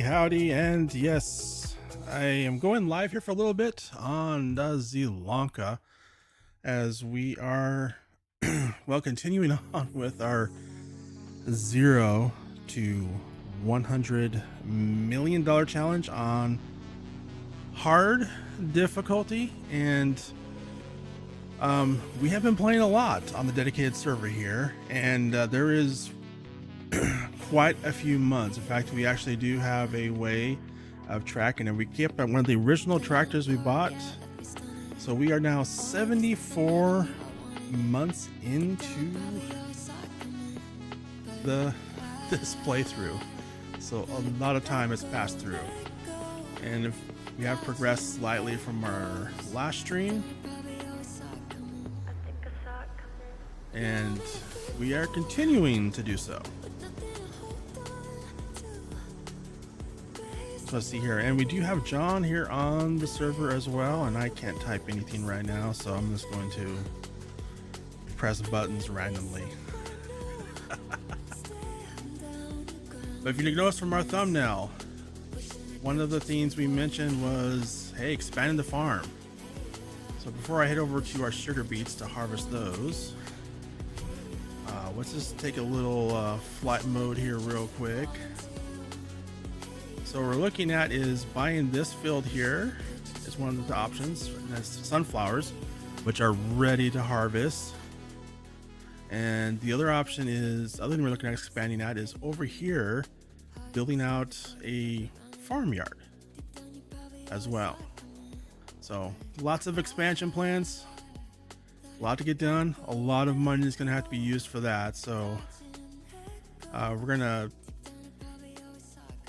Howdy, and yes, I am going live here for a little bit on the Zielonka as we are well continuing on with our 0 to $100 million challenge on hard difficulty. And we have been playing a lot on the dedicated server here, and there is quite a few months. In fact, we actually do have a way of tracking, and we kept one of the original tractors we bought. So we are now 74 months into this playthrough. So a lot of time has passed through, and if we have progressed slightly from our last stream, and we are continuing to do so. So let's see here, and we do have John here on the server as well, and I can't type anything right now, so I'm just going to press buttons randomly. But if you notice from our thumbnail, one of the things we mentioned was, hey, expanding the farm. So before I head over to our sugar beets to harvest those, let's just take a little flight mode here real quick. So what we're looking at is buying this field here is one of the options, and that's sunflowers, which are ready to harvest. And the other option is, other than we're looking at expanding that, is over here building out a farmyard as well. So lots of expansion plans, a lot to get done, a lot of money is going to have to be used for that. So we're going to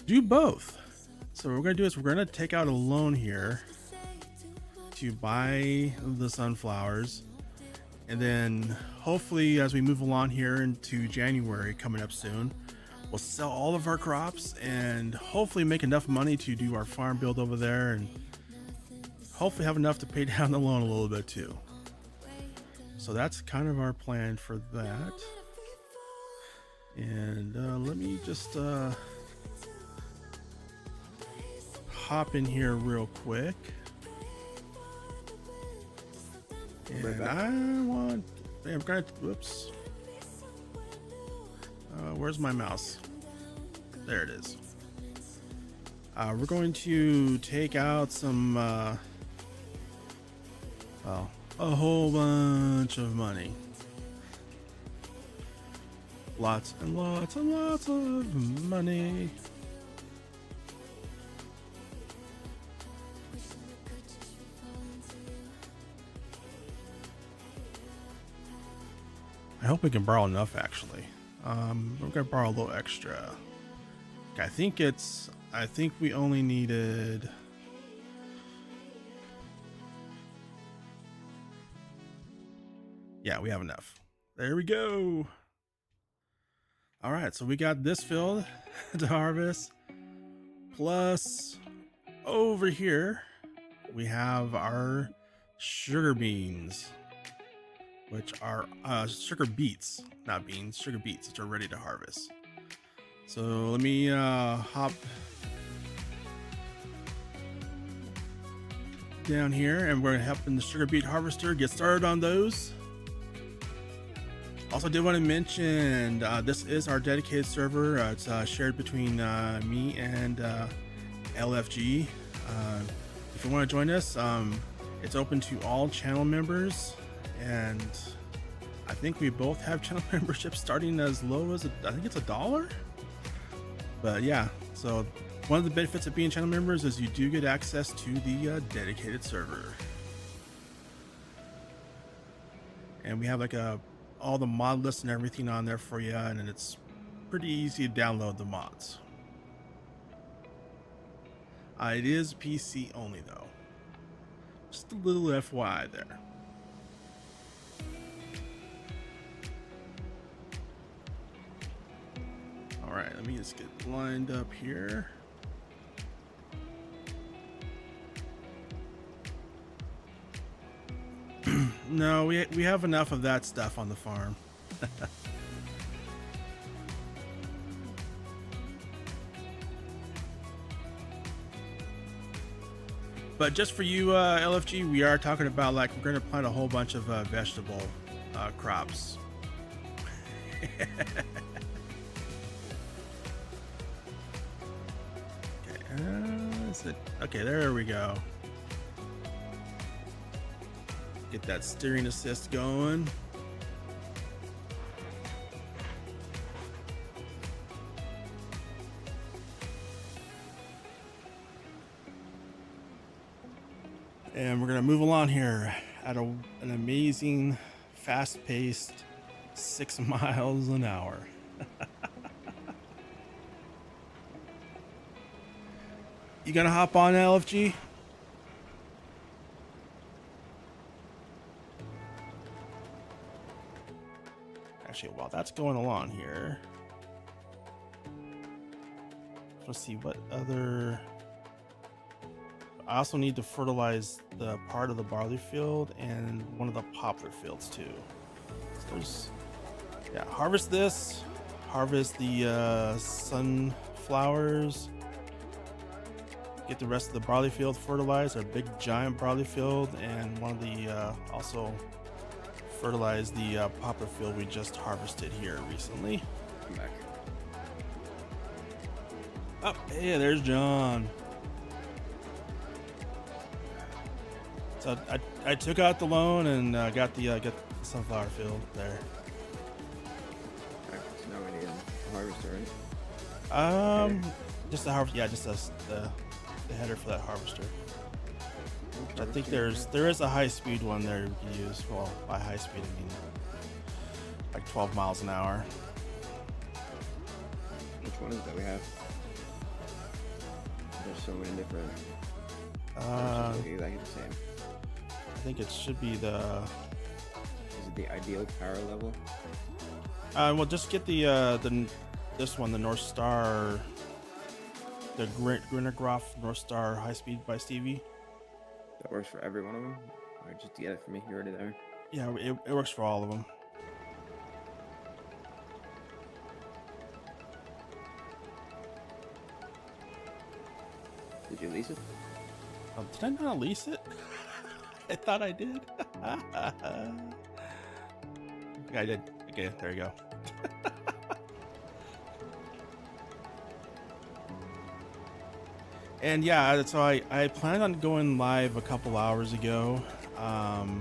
do both. So what we're going to do is we're going to take out a loan here to buy the sunflowers, and then hopefully as we move along here into January coming up soon, we'll sell all of our crops and hopefully make enough money to do our farm build over there, and hopefully have enough to pay down the loan a little bit too. So that's kind of our plan for that. And let me just hop in here real quick. And I'm gonna, whoops. Where's my mouse? There it is. We're going to take out some, well, a whole bunch of money. Lots and lots and lots of money. I hope we can borrow enough actually. We're gonna borrow a little extra. Okay, I think we only needed, yeah, we have enough. There we go. All right, so we got this field to harvest, plus over here we have our sugar beans, which are sugar beets, not beans, sugar beets, which are ready to harvest. So let me hop down here, and we're helping the sugar beet harvester get started on those. Also did want to mention, this is our dedicated server. It's shared between me and LFG. If you want to join us, it's open to all channel members, and I think we both have channel memberships starting as low as I think it's $1. But yeah, so one of the benefits of being channel members is you do get access to the dedicated server, and we have like all the mod lists and everything on there for you, and it's pretty easy to download the mods. It is PC only though, just a little FYI there. All right, let me just get lined up here. No, we have enough of that stuff on the farm. But just for you, LFG, we are talking about, like, we're going to plant a whole bunch of vegetable crops. Okay, okay, there we go. Get that steering assist going. And we're gonna move along here at an amazing, fast-paced 6 miles an hour. You gonna hop on, LFG? Actually, while that's going along here, let's see what other. I also need to fertilize the part of the barley field and one of the poplar fields too. So there's, yeah, harvest this, harvest the sunflowers, get the rest of the barley field fertilized, our big giant barley field, and one of the also fertilize the poplar field we just harvested here recently. I'm back. Oh, hey, there's John. So I took out the loan and got the sunflower field there. Alright, so now we need a harvester, right? Header. Just the harvest, yeah, just the header for that harvester. I think there is a high speed one there you can use. Well, by high speed I mean like 12 miles an hour. Which one is it that we have? There's so many different. Exactly the same. I think it should be the. Is it the ideal power level? Well, just get the this one, the North Star, the Grinnergroff North Star High Speed by Stevie. That works for every one of them, or just get it for me? You're already there. Yeah, it works for all of them. Did you lease it? Did I not lease it? I thought I did. Yeah, I did. Okay, there you go. And yeah, so I planned on going live a couple hours ago. Oh,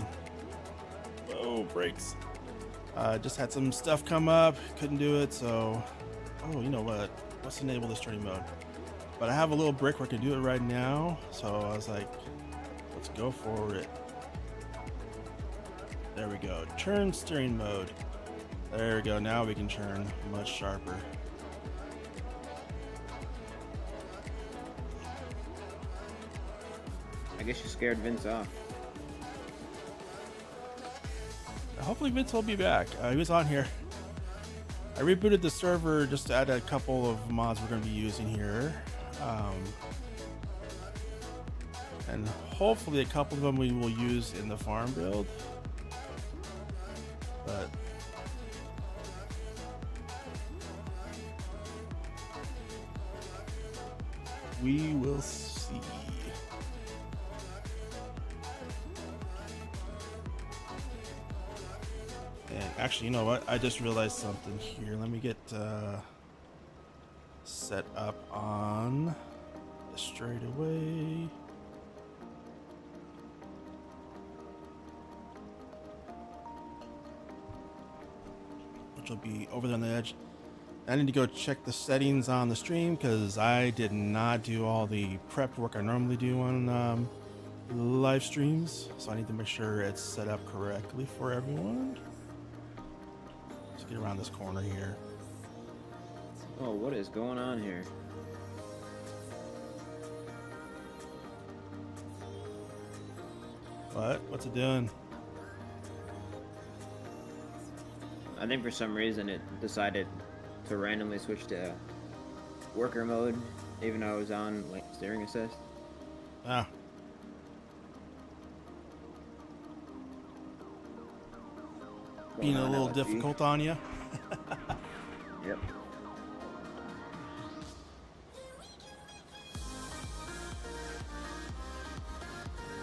brakes. Just had some stuff come up, couldn't do it, so... Oh, you know what? Let's enable this stream mode. But I have a little brick where I can do it right now, so I was like, let's go for it. There we go. Churn steering mode. There we go. Now we can churn much sharper. I guess you scared Vince off. Hopefully Vince will be back. He was on here. I rebooted the server just to add a couple of mods we're going to be using here. And hopefully a couple of them we will use in the farm build. But we will see. And actually, you know what? I just realized something here. Let me get set up on the straightaway. Which will be over there on the edge. I need to go check the settings on the stream because I did not do all the prep work I normally do on live streams. So I need to make sure it's set up correctly for everyone. Let's get around this corner here. Oh, what is going on here? What? What's it doing? I think for some reason it decided to randomly switch to worker mode, even though I was on like steering assist. Ah. Being a little difficult on you. Yep.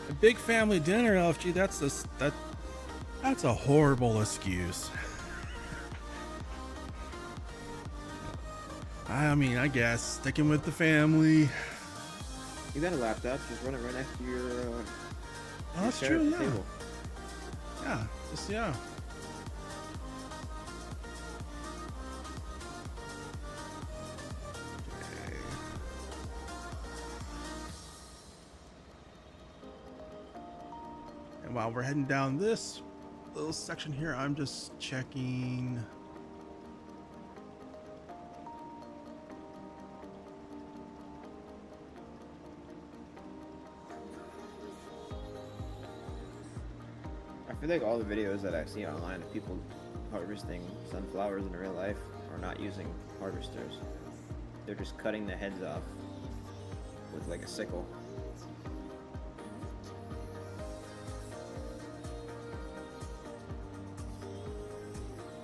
A big family dinner, LFG. That's a horrible excuse. I mean, I guess sticking with the family. You got a laptop? Just run it right next to your. Oh, that's true. Yeah. Table. Yeah. Just yeah. Okay. And while we're heading down this little section here, I'm just checking. I feel like all the videos that I see online of people harvesting sunflowers in real life are not using harvesters. They're just cutting the heads off with like a sickle.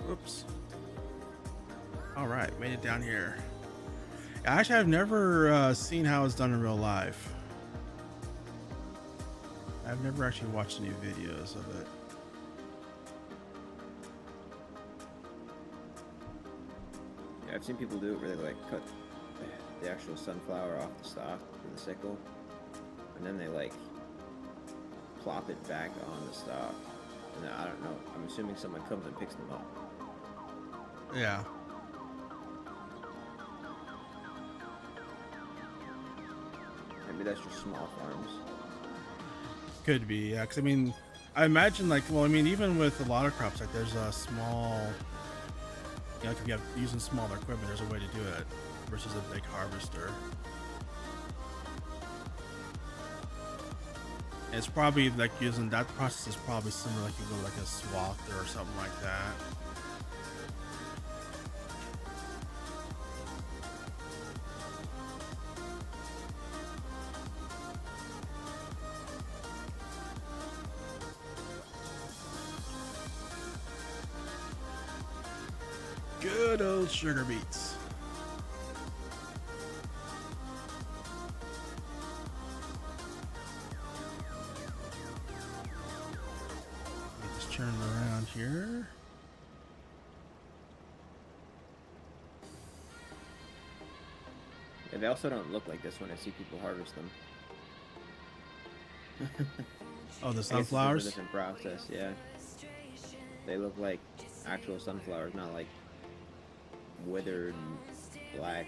Oops. All right, made it down here. Actually, I've never seen how it's done in real life. I've never actually watched any videos of it. Yeah, I've seen people do it where they like cut the actual sunflower off the stalk with a sickle, and then they like plop it back on the stalk. And I don't know. I'm assuming someone comes and picks them up. Yeah. Maybe that's just small farms. Could be, yeah. Because I mean, I imagine like, well, I mean, even with a lot of crops, like there's a small, you know, if you have using smaller equipment, there's a way to do it versus a big harvester. And it's probably like using that process is probably similar, like you go like a swather or something like that. Good old sugar beets. Just turn it around here. Yeah, they also don't look like this when I see people harvest them. Oh, the I guess it's sunflowers? a different process, yeah. They look like actual sunflowers, not like withered, black,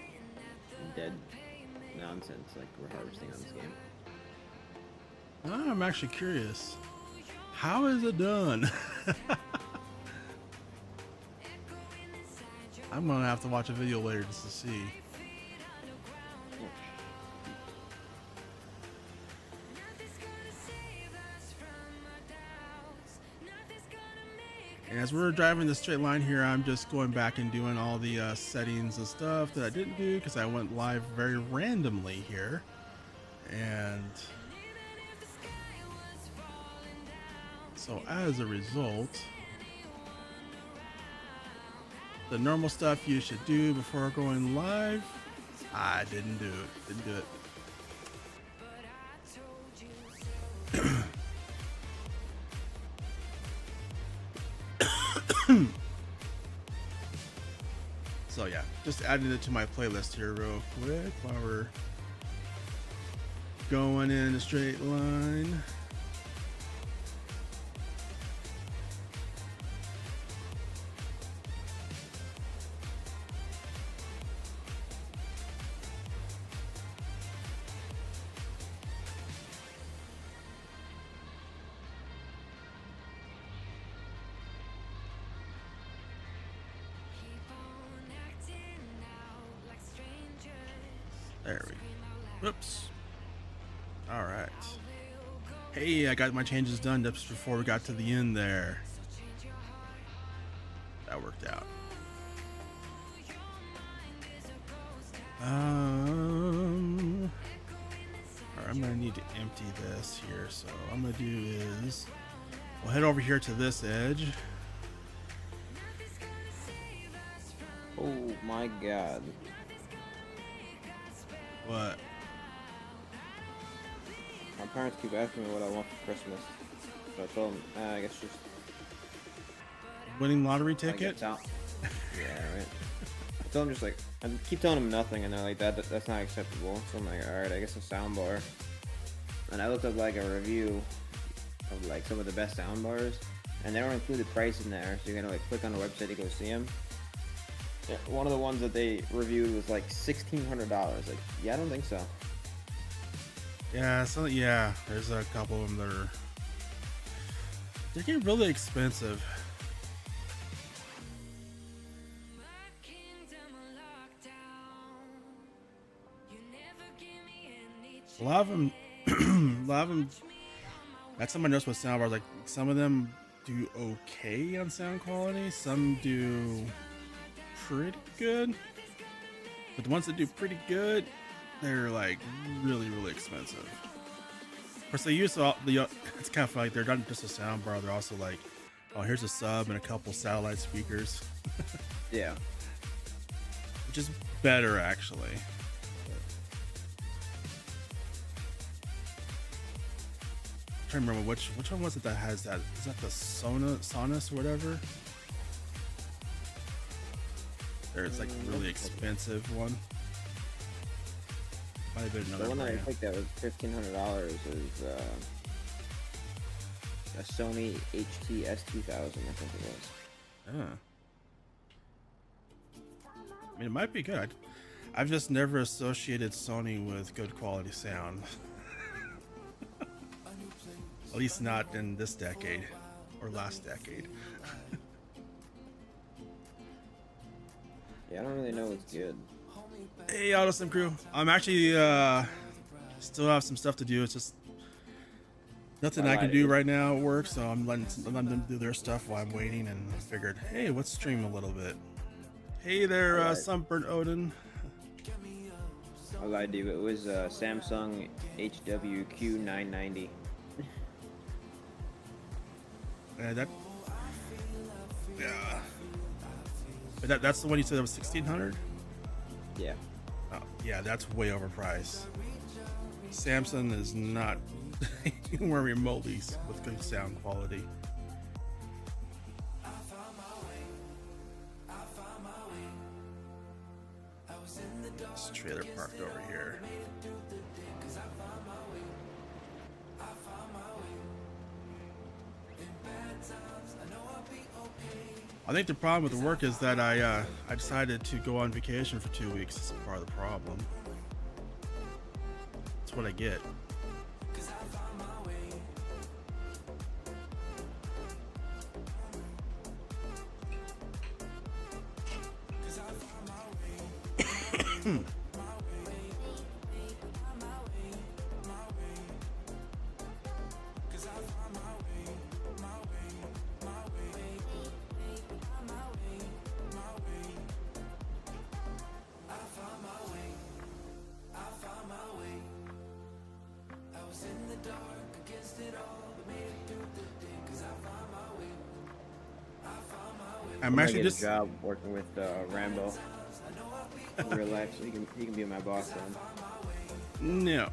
dead nonsense like we're harvesting on this game. I'm actually curious. How is it done? I'm gonna have to watch a video later just to see. And as we're driving the straight line here, I'm just going back and doing all the settings and stuff that I didn't do because I went live very randomly here. And so as a result, the normal stuff you should do before going live, I didn't do it. Didn't do it. So yeah, just adding it to my playlist here real quick while we're going in a straight line. There we go. Whoops. All right. Hey, I got my changes done just before we got to the end there. That worked out. All right, I'm gonna need to empty this here. So what I'm gonna do is we'll head over here to this edge. Oh my god. What? My parents keep asking me what I want for Christmas. So I told them, I guess just Winning lottery I ticket? guess out. Yeah, right. I told them just like, I keep telling them nothing, and they're like, that's not acceptable. So I'm like, alright, I guess a soundbar. And I looked up like a review of like some of the best soundbars, and they don't include the price in there, so you're gonna like click on the website to go see them. Yeah, one of the ones that they reviewed was like $1,600. Like, yeah, I don't think so. Yeah, so yeah, there's a couple of them that are they're getting really expensive. A lot of them, a lot of them. That's something I noticed with soundbars. Like some of them do okay on sound quality, some do pretty good, but the ones that do pretty good, they're like really expensive. Of course, they use all the. It's kind of funny. They're not just a soundbar. They're also like, oh, here's a sub and a couple satellite speakers. Yeah. Which is better actually. I'm trying to remember which one was it that has that? Is that the Sonus or whatever? There's like a really expensive one. Might have been another The one that I brand. picked that was $1,500 is a Sony HT-S2000, I think it was. Yeah. I mean, it might be good. I've just never associated Sony with good quality sound. At least not in this decade or last decade. Yeah, I don't really know what's good. Hey, AutoSim crew. I'm actually still have some stuff to do. It's just nothing I can do right now at work, so I'm letting them do their stuff while I'm waiting. And I figured, hey, let's stream a little bit. Hey there, Sunburnt Odin. I lied to you. It was Samsung HWQ990. Yeah. That's the one you said that was 1600. Yeah. Oh, yeah, that's way overpriced. Samsung is not anywhere remotely with good sound quality. This trailer parked over here. I think the problem with the work is that I decided to go on vacation for 2 weeks. It's part of the problem. That's what I get. I'm actually just a job working with Rambo in real life, so he can be my boss then. no.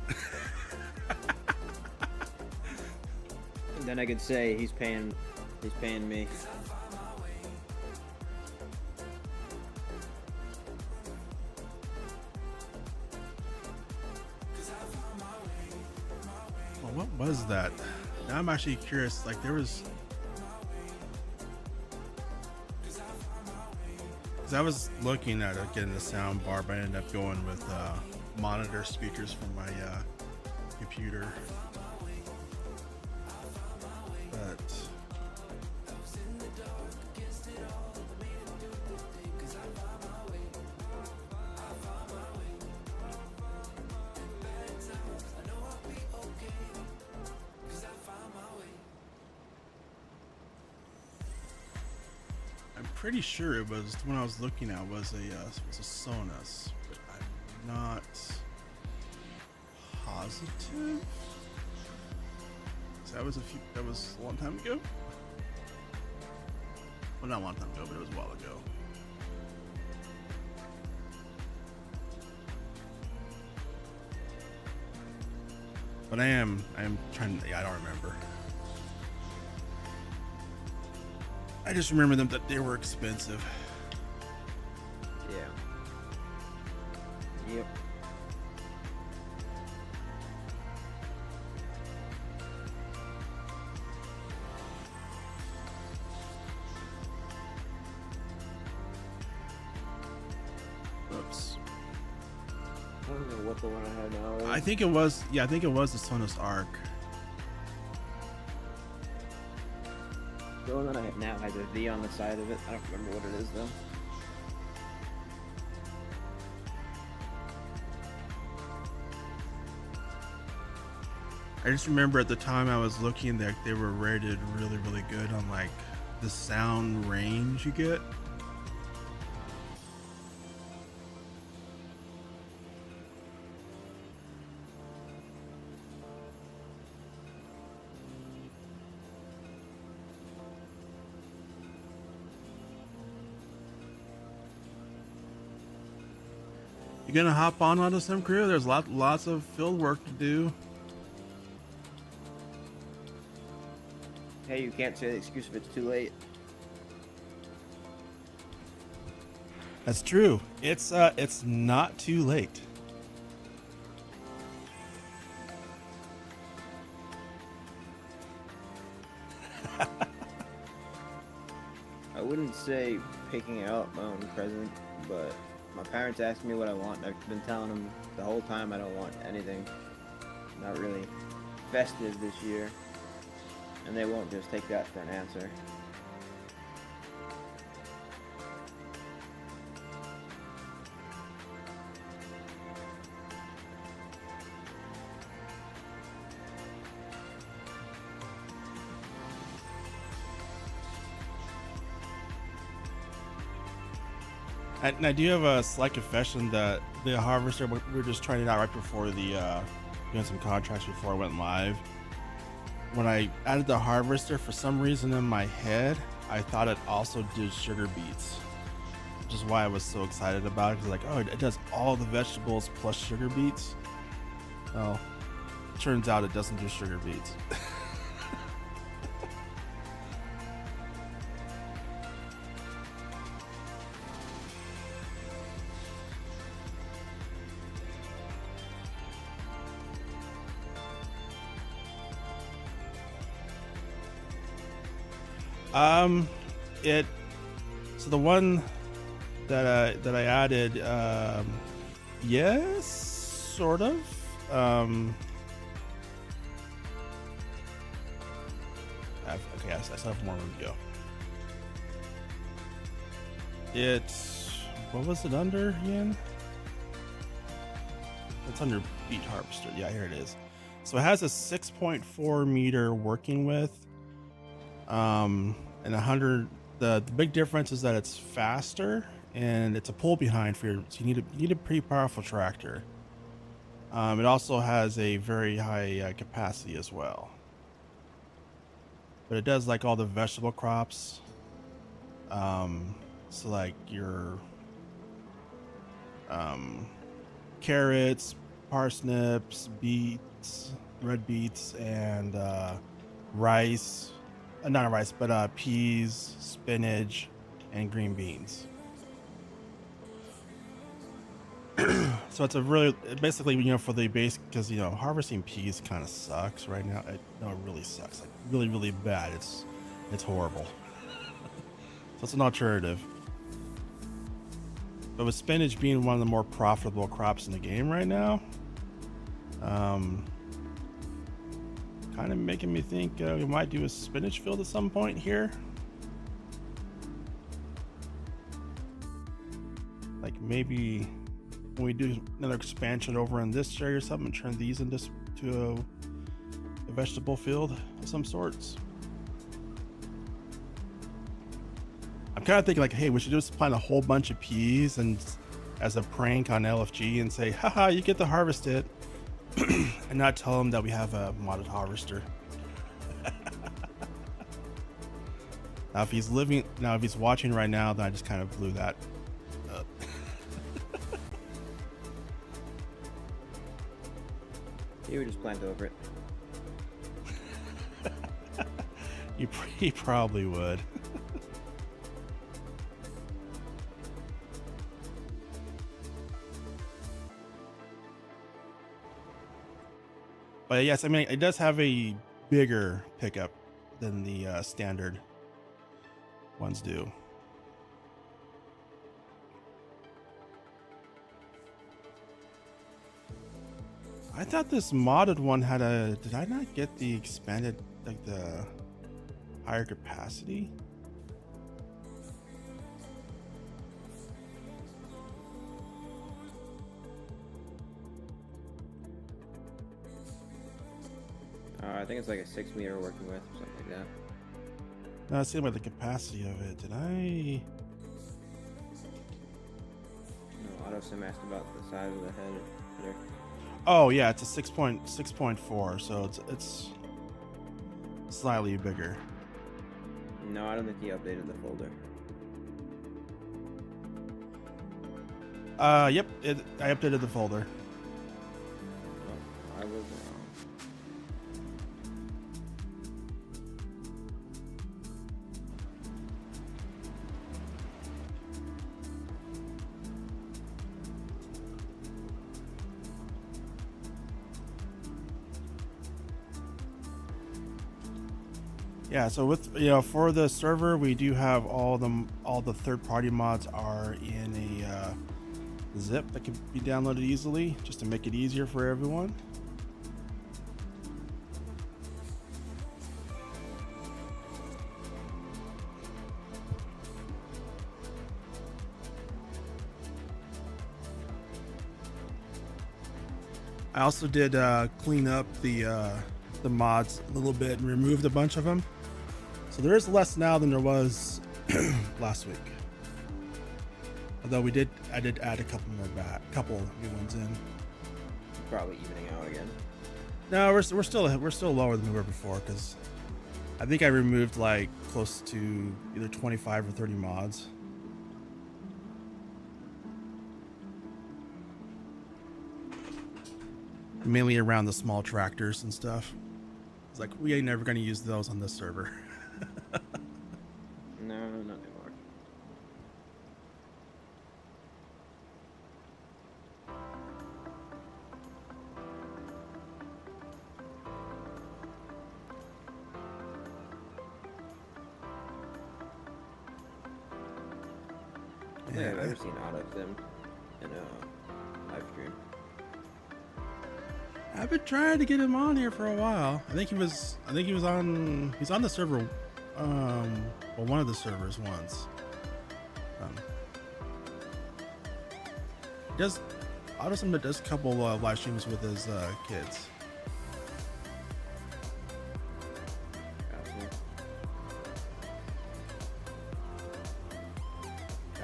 And then I could say he's paying me. Well, what was that? Now I'm actually curious. Like there was. I was looking at getting the sound bar, but I ended up going with monitor speakers from my computer. But I'm pretty sure it was the one I was looking at was a Sonos, but I'm not positive. So that was a long time ago. Well, not a long time ago, but it was a while ago. But I am trying to, yeah, I don't remember. I just remember them that they were expensive. Yeah. Yep. Oops. I don't know what the one I have now is. I think it was the Sonos Arc. The one that I have now has a V on the side of it. I don't remember what it is though. I just remember at the time I was looking that they were rated really, really good on like the sound range you get. You gonna hop on onto some crew? There's lots of field work to do. Hey, you can't say the excuse if it's too late. That's true. It's not too late. I wouldn't say picking out my own present, but my parents asked me what I want. I've been telling them the whole time I don't want anything. Not really festive this year. And they won't just take that for an answer. And I do have a slight confession that the harvester, we were just trying it out right before the doing some contracts before I went live. When I added the harvester, for some reason in my head, I thought it also did sugar beets. which is why I was so excited about it. Cause like, oh, it does all the vegetables plus sugar beets. Well, turns out it doesn't do sugar beets. So the one that I added, yes, sort of. Okay, I still have more room to go. What was it under again? It's under Beet Harvester. Yeah, here it is. So it has a 6.4 meter working width. And 100. The big difference is that it's faster and it's a pull behind for your. So you need a pretty powerful tractor. It also has a very high capacity as well. But it does like all the vegetable crops. So like your carrots, parsnips, beets, red beets, and rice. Not rice, but peas, spinach, and green beans. So it's a really, basically, for the base, because harvesting peas kind of sucks right now. It really sucks, like really, really bad. It's horrible. So it's an alternative. But with spinach being one of the more profitable crops in the game right now, kind of making me think we might do a spinach field at some point here. Like maybe when we do another expansion over in this area or something, turn these into a vegetable field of some sorts. I'm kind of thinking like, hey, we should just plant a whole bunch of peas and as a prank on LFG and say, haha, you get to harvest it. And not tell him that we have a modded harvester. Now if he's watching right now, then I just kind of blew that up. He would just plant over it. He probably would. But yes, I mean, it does have a bigger pickup than the standard ones do. I thought this modded one had did I not get the expanded, like the higher capacity? I think it's like a 6 meter working width or something like that. No, I see about the capacity of it. Did I? No, AutoSim asked about the size of the header. Oh yeah, it's a 6.4, so it's slightly bigger. No, I don't think he updated the folder. Yep, I updated the folder. Oh, I was wrong. Yeah, so with for the server, we do have all the third-party mods are in a zip that can be downloaded easily, just to make it easier for everyone. I also did clean up the mods a little bit and removed a bunch of them. So there is less now than there was last week. Although I did add a couple new ones in. Probably evening out again. No, we're still lower than we were before, because I think I removed like close to either 25 or 30 mods. mainly around the small tractors and stuff. It's like, we ain't never going to use those on this server. No, not anymore. I don't think I've ever seen auto sim in a live stream. I've been trying to get him on here for a while. He's on the server, well, one of the servers once. He does AutoSim that does a couple live streams with his kids.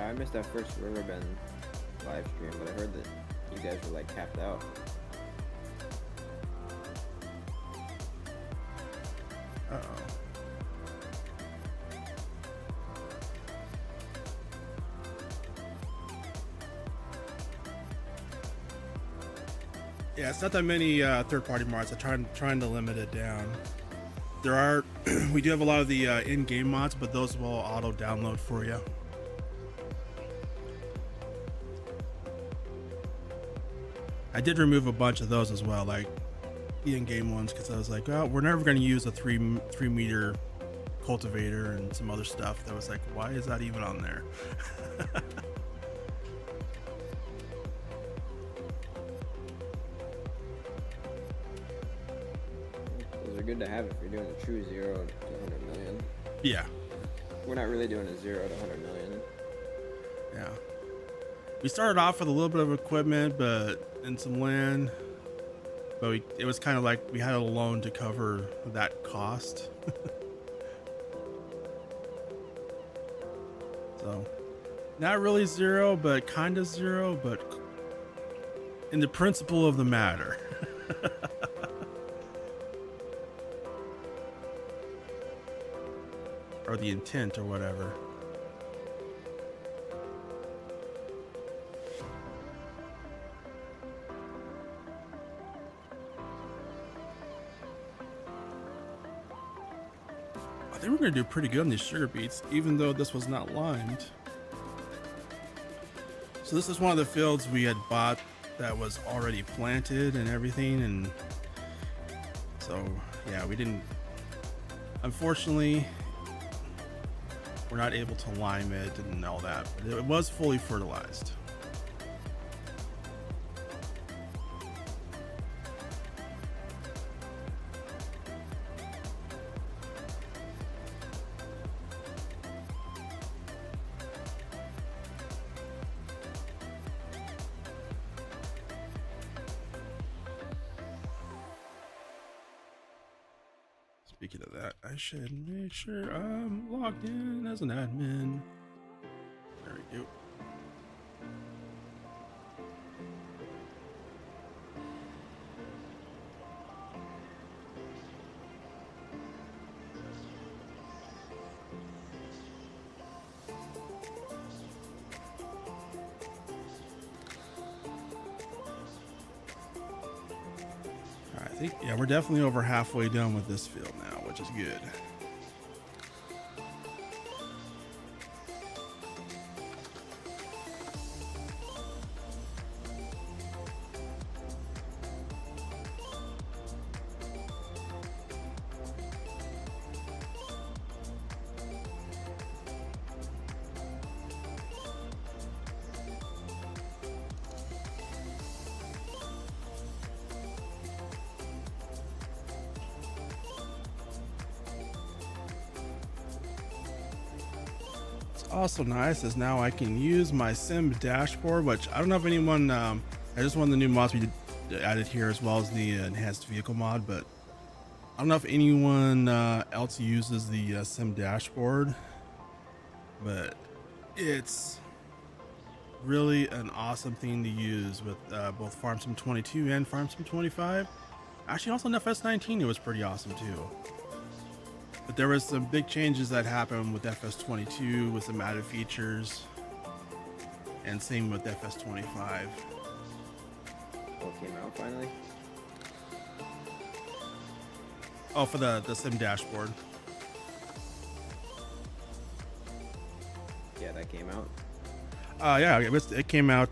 I missed that first Riverbend live stream, but I heard that you guys were like capped out. Uh-oh. Yeah, it's not that many third-party mods. I'm trying to limit it down. There are, we do have a lot of the in-game mods, but those will auto-download for you. I did remove a bunch of those as well, like the in-game ones, because I was like, oh, we're never going to use a 3 meter cultivator and some other stuff. That was like, why is that even on there? Those are good to have if you're doing a true 0 to 100 million. Yeah. We're not really doing a 0 to 100 million. Yeah. We started off with a little bit of equipment, and some land, but it was kind of like we had a loan to cover that cost. So, not really 0, but kind of 0, but in the principle of the matter. Or the intent or whatever. I think we're going to do pretty good on these sugar beets, even though this was not limed. So this is one of the fields we had bought that was already planted and everything, and so yeah, we didn't, unfortunately, we're not able to lime it and all that, but it was fully fertilized. Speaking of that, I should make sure I'm logged in as an admin. There we go. I think, yeah, we're definitely over halfway done with this field now, which is good. Also nice is now I can use my sim dashboard, which I don't know if anyone, I just one of the new mods we added here, as well as the enhanced vehicle mod, but I don't know if anyone else uses the sim dashboard, but it's really an awesome thing to use with both Farm Sim 22 and Farm Sim 25. Actually, also in FS19 it was pretty awesome too. But there was some big changes that happened with FS22 with some added features, and same with FS25. What came out finally? Oh, for the sim dashboard. Yeah, that came out. Yeah, it came out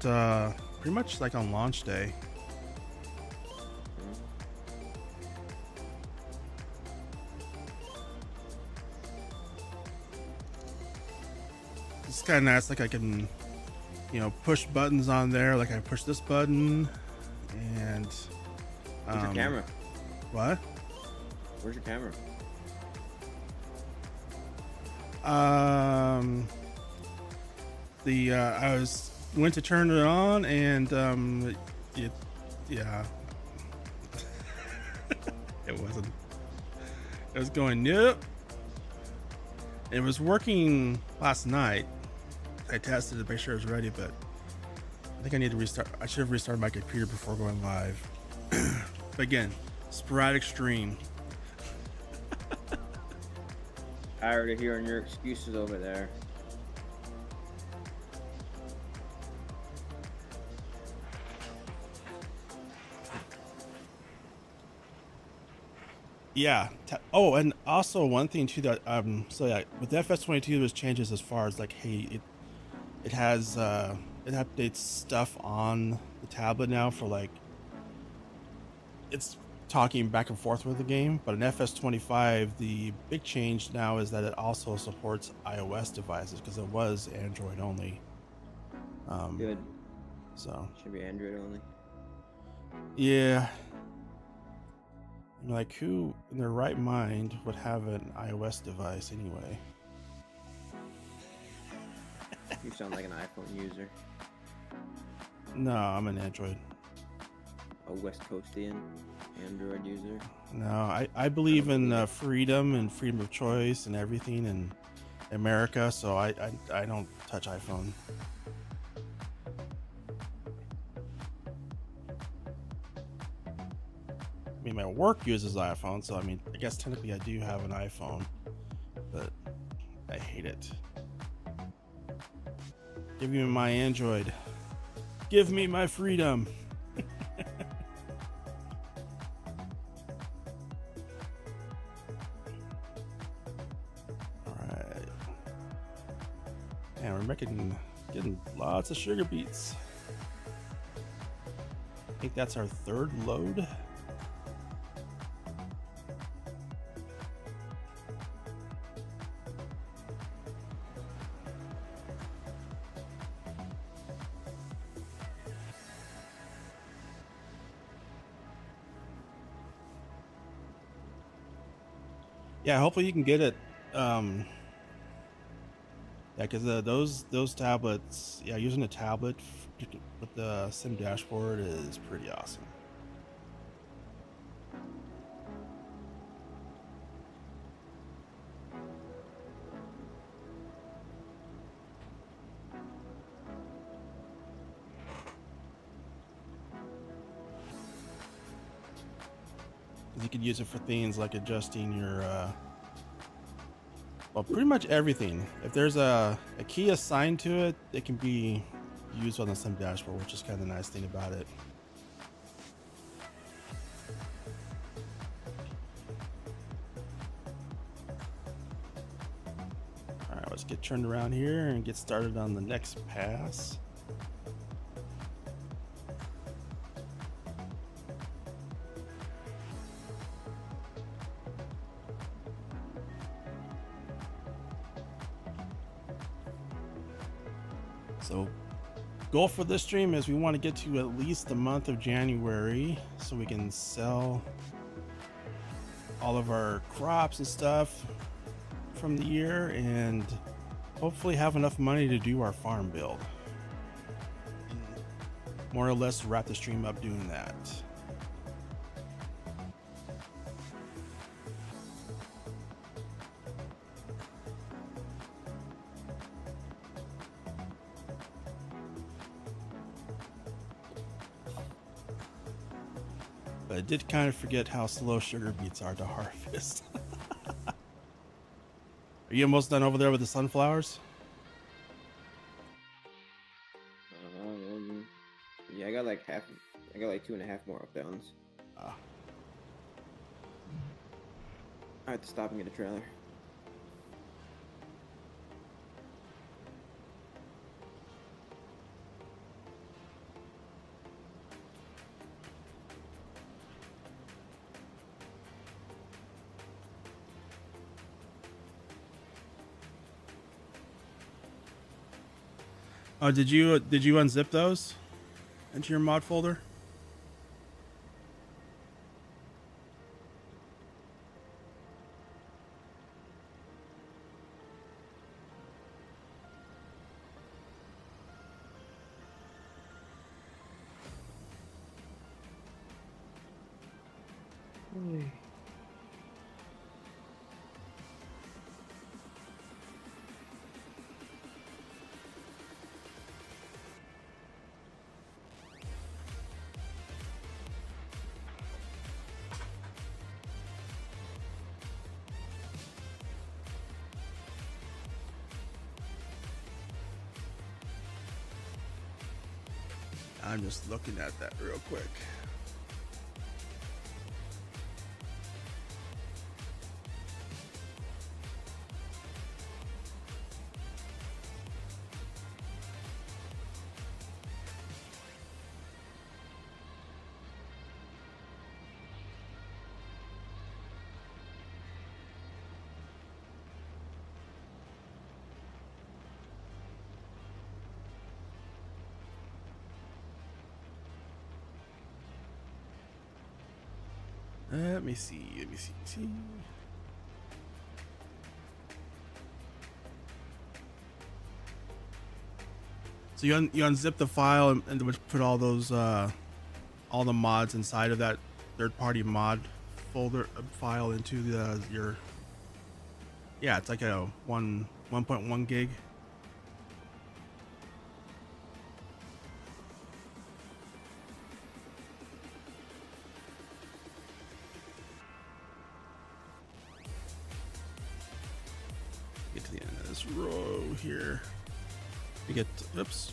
pretty much like on launch day. It's kind of nice. Like I can, you know, push buttons on there. Like I push this button, and Where's your camera? What? Where's your camera? I went to turn it on, and yeah, it wasn't. It was going nope. It was working last night. I tested it to make sure it was ready, but I think I need to restart. I should have restarted my computer before going live. But again, sporadic stream. Tired of hearing your excuses over there. Yeah. Oh, and also one thing too that so yeah, with the FS25 there's changes as far as like, hey, it has it updates stuff on the tablet now for like, it's talking back and forth with the game. But in FS25 the big change now is that it also supports iOS devices, because it was Android only. Good. So Should be Android only. yeah, like who in their right mind would have an iOS device anyway? You sound like an iPhone user. No, I'm an Android. A West Coastian Android user. No, I believe in freedom and freedom of choice and everything in America, so I don't touch iPhone. I mean, my work uses iPhone, so I mean, I guess technically I do have an iPhone, but I hate it. Give me my Android. Give me my freedom. Alright. And we're getting lots of sugar beets. I think that's our third load. Yeah, hopefully you can get it. Yeah, because those tablets, yeah, using a tablet with the sim dashboard is pretty awesome. You could use it for things like adjusting your well, pretty much everything. If there's a key assigned to it, it can be used on the sim dashboard, which is kind of the nice thing about it. All right, let's get turned around here and get started on the next pass. So goal for this stream is we want to get to at least the month of January so we can sell all of our crops and stuff from the year and hopefully have enough money to do our farm build. More or less wrap the stream up doing that. But I did kind of forget how slow sugar beets are to harvest. Are you almost done over there with the sunflowers? Yeah, I got like half. I got like 2.5 more up downs. I have to stop and get a trailer. Oh, did you unzip those into your mod folder? I'm just looking at that real quick. Let me see. So you unzip the file and would put all those all the mods inside of that third-party mod folder file into your it's like a 1.1 gig. Get to the end of this row here. We get, oops.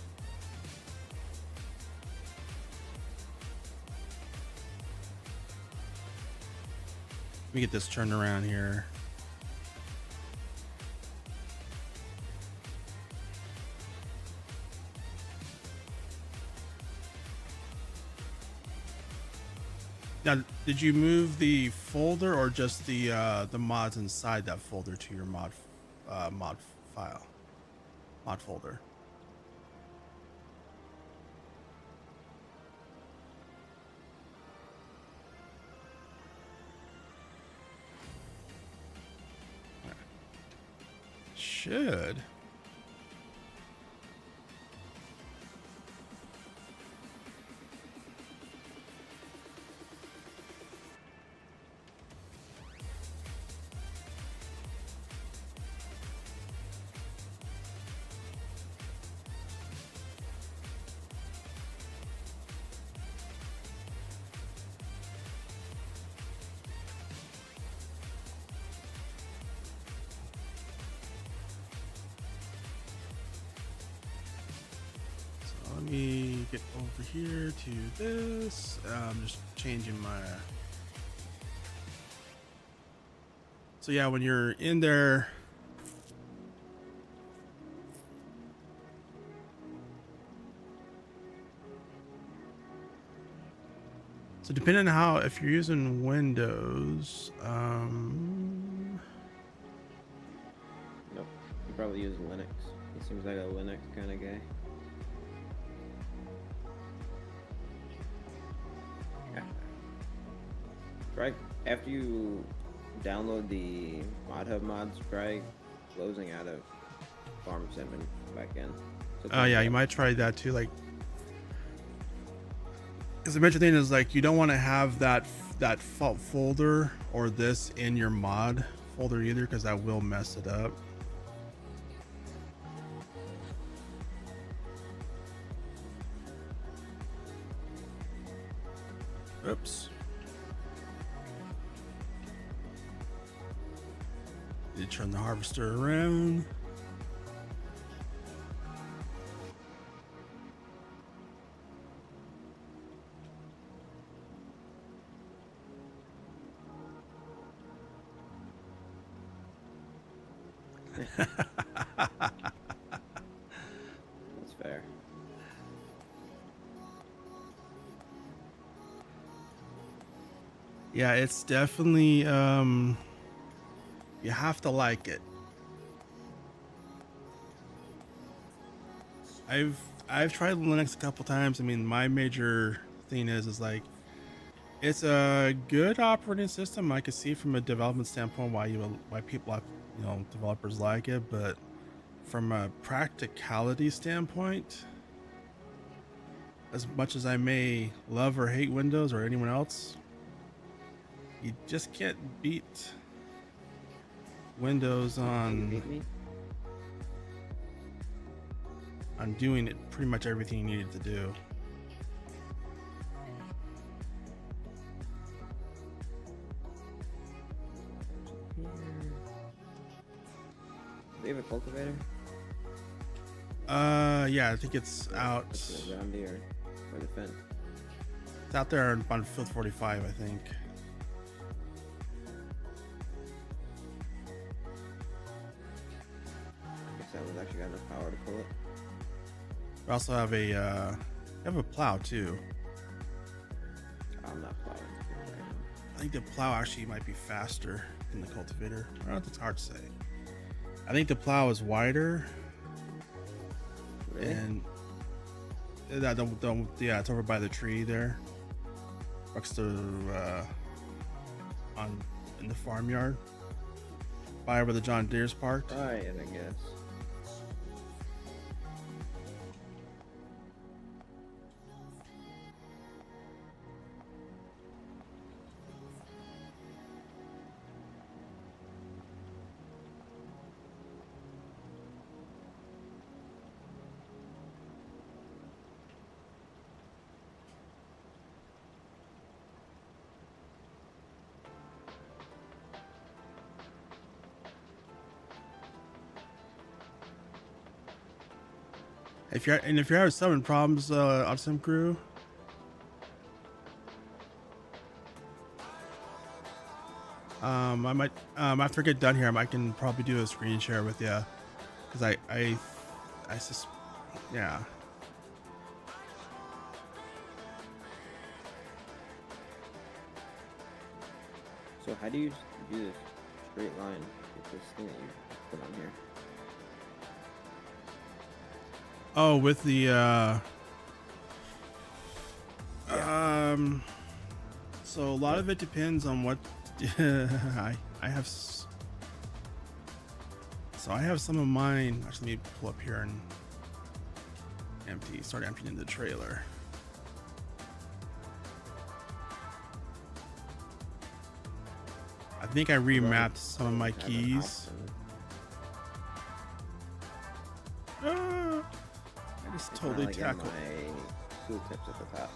Let me get this turned around here. Now, did you move the folder or just the mods inside that folder to your mod folder? Should. Let me get over here to this. I'm just changing my. So yeah, when you're in there, so depending on how, if you're using Windows, Nope, you probably use Linux. He seems like a Linux kind of guy. Right after you download the ModHub mods, try closing out of Farm Sim and back in. So oh yeah, you might try that too. Like, because the major thing is like you don't want to have that folder or this in your mod folder either, because that will mess it up. Oops. You turn the harvester around. That's fair. Yeah, it's definitely you have to like it. I've tried Linux a couple times. I mean, my major thing is like it's a good operating system. I could see from a development standpoint why people developers like it, but from a practicality standpoint, as much as I may love or hate Windows or anyone else, you just can't beat Windows Can you beat me? on doing it pretty much everything you needed to do. Do you have a cultivator? Yeah, I think it's out. That's around here or the fence. It's out there on field 45, I think. I guess that one's actually got enough power to pull it. We also have a plow too. I'm not plowing right now. I think the plow actually might be faster than the cultivator. I don't know, it's hard to say. I think the plow is wider. Really? And yeah, it's over by the tree there, next to in the farmyard, by where the John Deere's parked. Right, I guess. If you're having some problems on some crew, I might after I get done here, I can probably do a screen share with you, because I just yeah. So how do you do this straight line with this thing that you put on here? Oh, with the so a lot of it depends on what I have. So I have some of mine. Actually, let me pull up here and start emptying the trailer. I think I remapped some of my keys. I just It's totally not like in tackled. my tooltips at the top.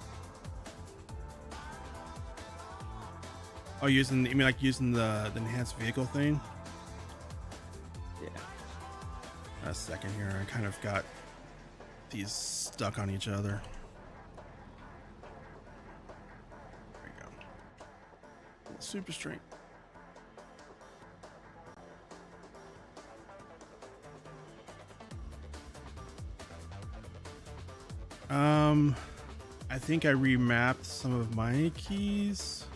Oh, you mean like using the enhanced vehicle thing? Yeah. A second here, I kind of got these stuck on each other. There we go. Super strength. I think I remapped some of my keys.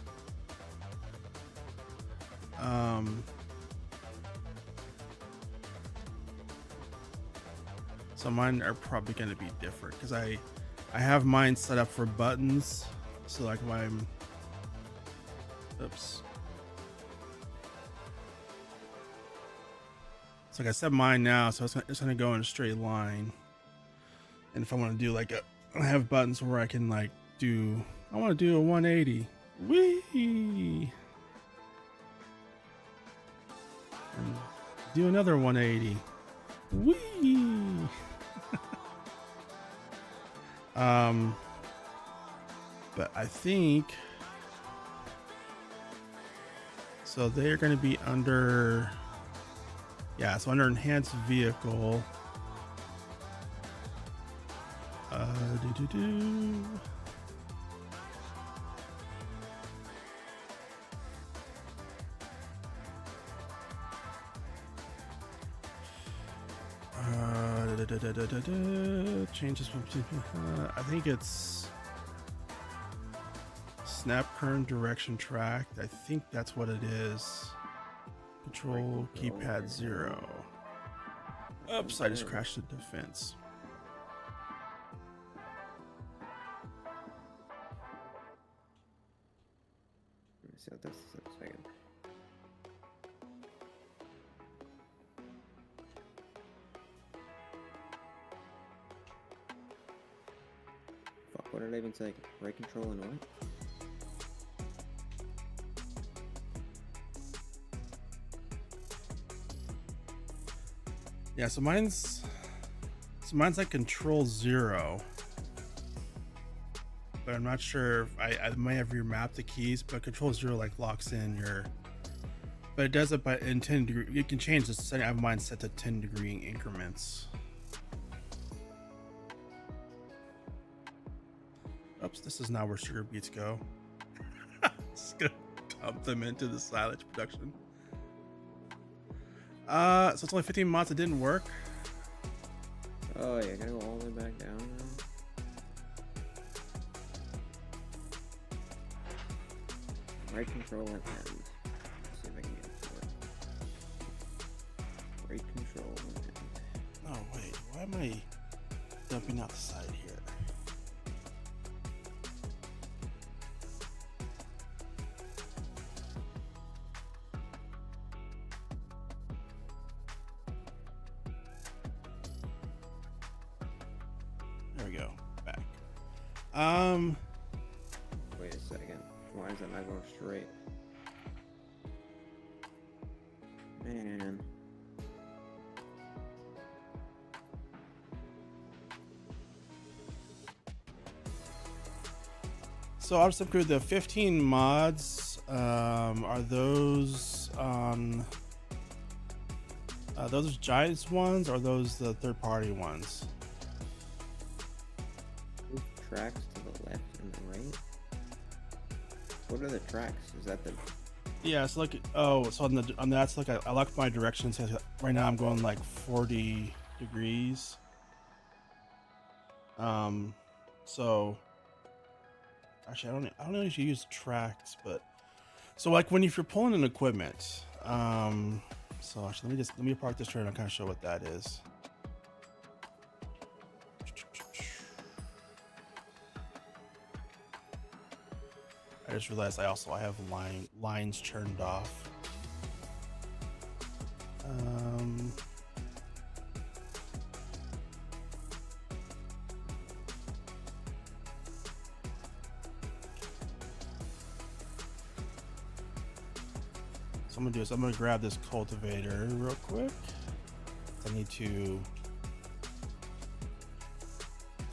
So mine are probably going to be different because I have mine set up for buttons. So like when I'm, oops. So like I set mine now, so it's going to go in a straight line. And if I want to do like I have buttons where I can like I want to do a 180. Whee! And do another 180. Whee! But I think so they're going to be under, yeah, so under enhanced vehicle. Changes from I think it's snap current direction tracked. I think that's what it is. Control keypad 0. Oops, I just crashed the defense. Let me see what this is in a second. Fuck, what did I even say? Right control and what? Yeah, so mine's like control 0. But I'm not sure if I might have remapped the keys, but control 0 like locks in your, but it does it by in 10 degree. You can change the setting. I have mine set to 10-degree increments. Oops, this is not where sugar beets go. Just gonna dump them into the silage production. So it's only 15 mods that didn't work. Oh yeah, gotta go all the way back down now. Right control and end. Let's see if I can get it to work. Right control and end. Oh wait, why am I dumping out the side here? There we go. Back. Wait a second. Why is that not going straight? Man. So I'll just upgrade the 15 mods. Are those on? Those Giants ones, or are those the third-party ones? Tracks to the left and the right. What are the tracks? Is that the? Yeah, it's like so on that's like I locked my directions. Right now I'm going like 40 degrees. So actually I don't know if you use tracks, but so like if you're pulling an equipment, so actually let me park this trailer and kind of show what that is. I just realized I have lines turned off. So I'm gonna grab this cultivator real quick. I need to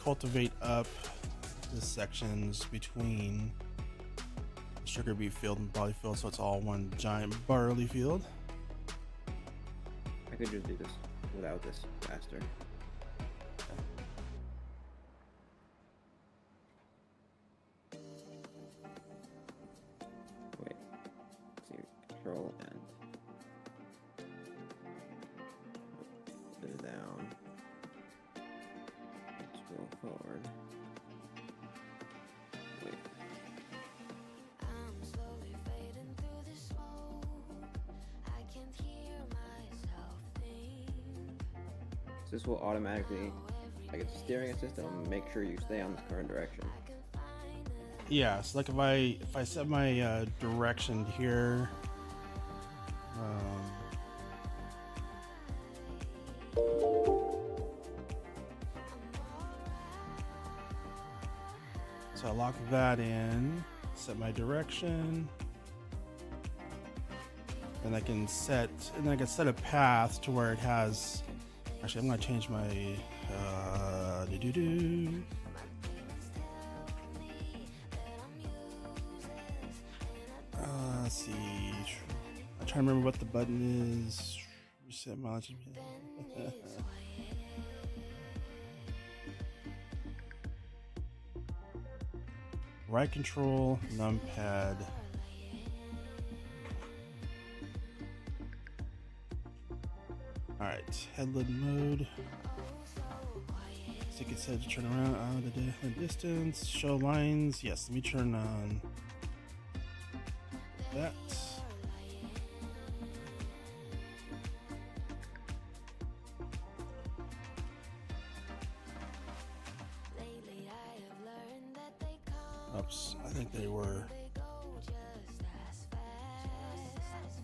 cultivate up the sections between sugar beet field and barley field, so it's all one giant barley field. I could just do this without this faster. Wait. Let's see. Control and put it down. Let's go forward. Wait. This will automatically, like it's a steering assist, it'll make sure you stay on the current direction. Yeah, so like if I set my direction here, so I lock that in, set my direction, and I can set a path to where it has. Actually, I'm gonna change my let's see. I'm trying to remember what the button is. Reset mileage. Right control, numpad. All right, headland mode. Stick it said to turn around the distance. Show lines. Yes, let me turn on that. Oops, I think they were.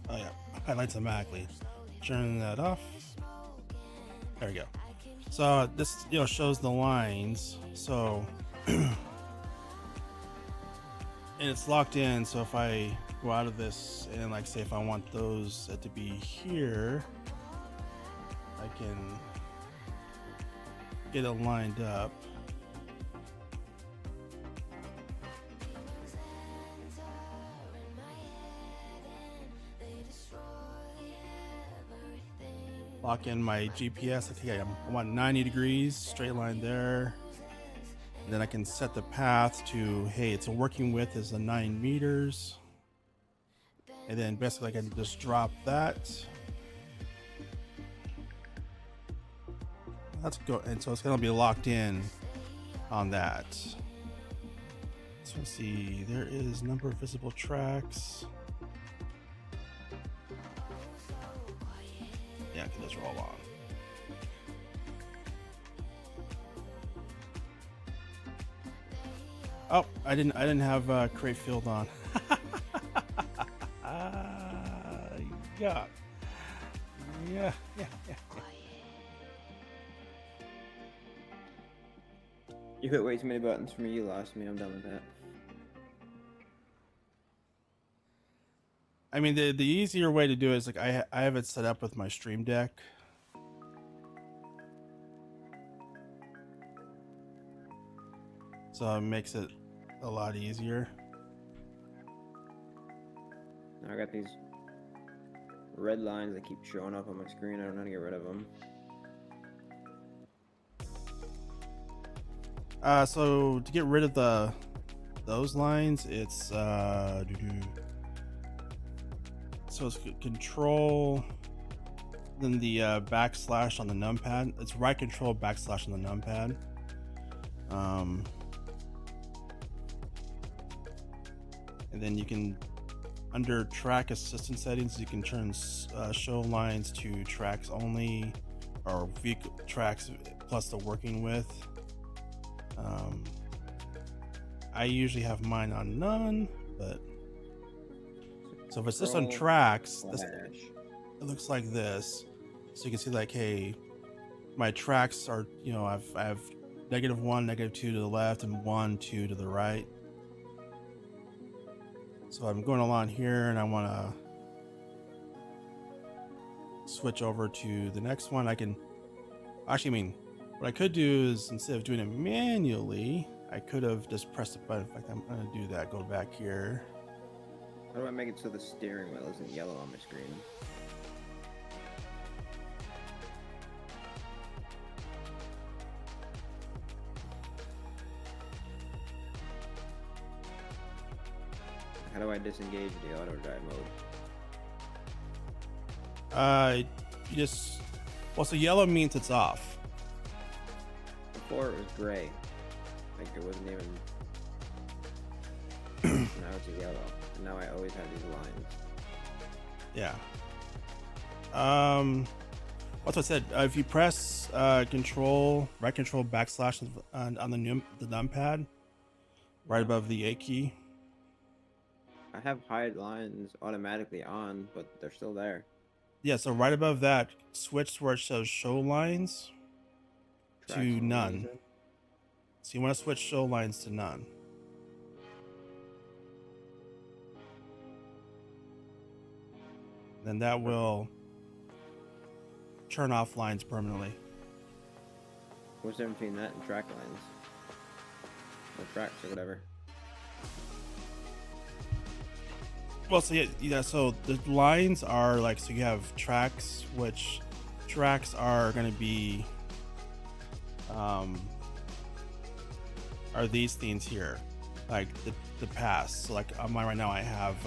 Oh yeah, highlights automatically. Turn that off. There we go. So this, shows the lines. So and it's locked in. So if I go out of this and like say if I want those to be here, I can get it lined up. Lock in my GPS. Okay, I want 90 degrees, straight line there. And then I can set the path to, hey, it's a working width is 9 meters. And then basically I can just drop that. Let's go, and so it's gonna be locked in on that. So let's see, there is number of visible tracks. Yeah, because those are all on. Oh, I didn't have create field on. Yeah. You hit way too many buttons for me. You lost me. I'm done with that. I mean, the easier way to do it is like I have it set up with my Stream Deck. So it makes it a lot easier. Now I got these red lines that keep showing up on my screen. I don't know how to get rid of them. So to get rid of those lines, it's so it's control, then the backslash on the numpad. It's right control backslash on the numpad. And then you can, under track assistant settings, you can turn show lines to tracks only, or vehicle tracks plus the working width. I usually have mine on none, but so if it's just on tracks, it looks like this. So you can see like, hey, my tracks are, I have -1, -2 to the left, and 1, 2 to the right. So I'm going along here, and I want to switch over to the next one. I can actually, what I could do is, instead of doing it manually, I could have just pressed the button. In fact, I'm going to do that. Go back here. How do I make it so the steering wheel isn't yellow on my screen? How do I disengage the auto drive mode? You just, so yellow means it's off. Before it was gray. Like it wasn't even. Now it's a yellow. And now I always have these lines. Yeah. What's what I said? If you press right control backslash on the numpad, right above the A key. I have hide lines automatically on, but they're still there. Yeah, so right above that, switch where it says show lines to none. So you want to switch show lines to none. Then that will turn off lines permanently. What's the difference between that and track lines? Or tracks or whatever. Well, so yeah, so the lines are like, so you have tracks, which tracks are going to be are these things here, like the pass. So like on mine right now, I have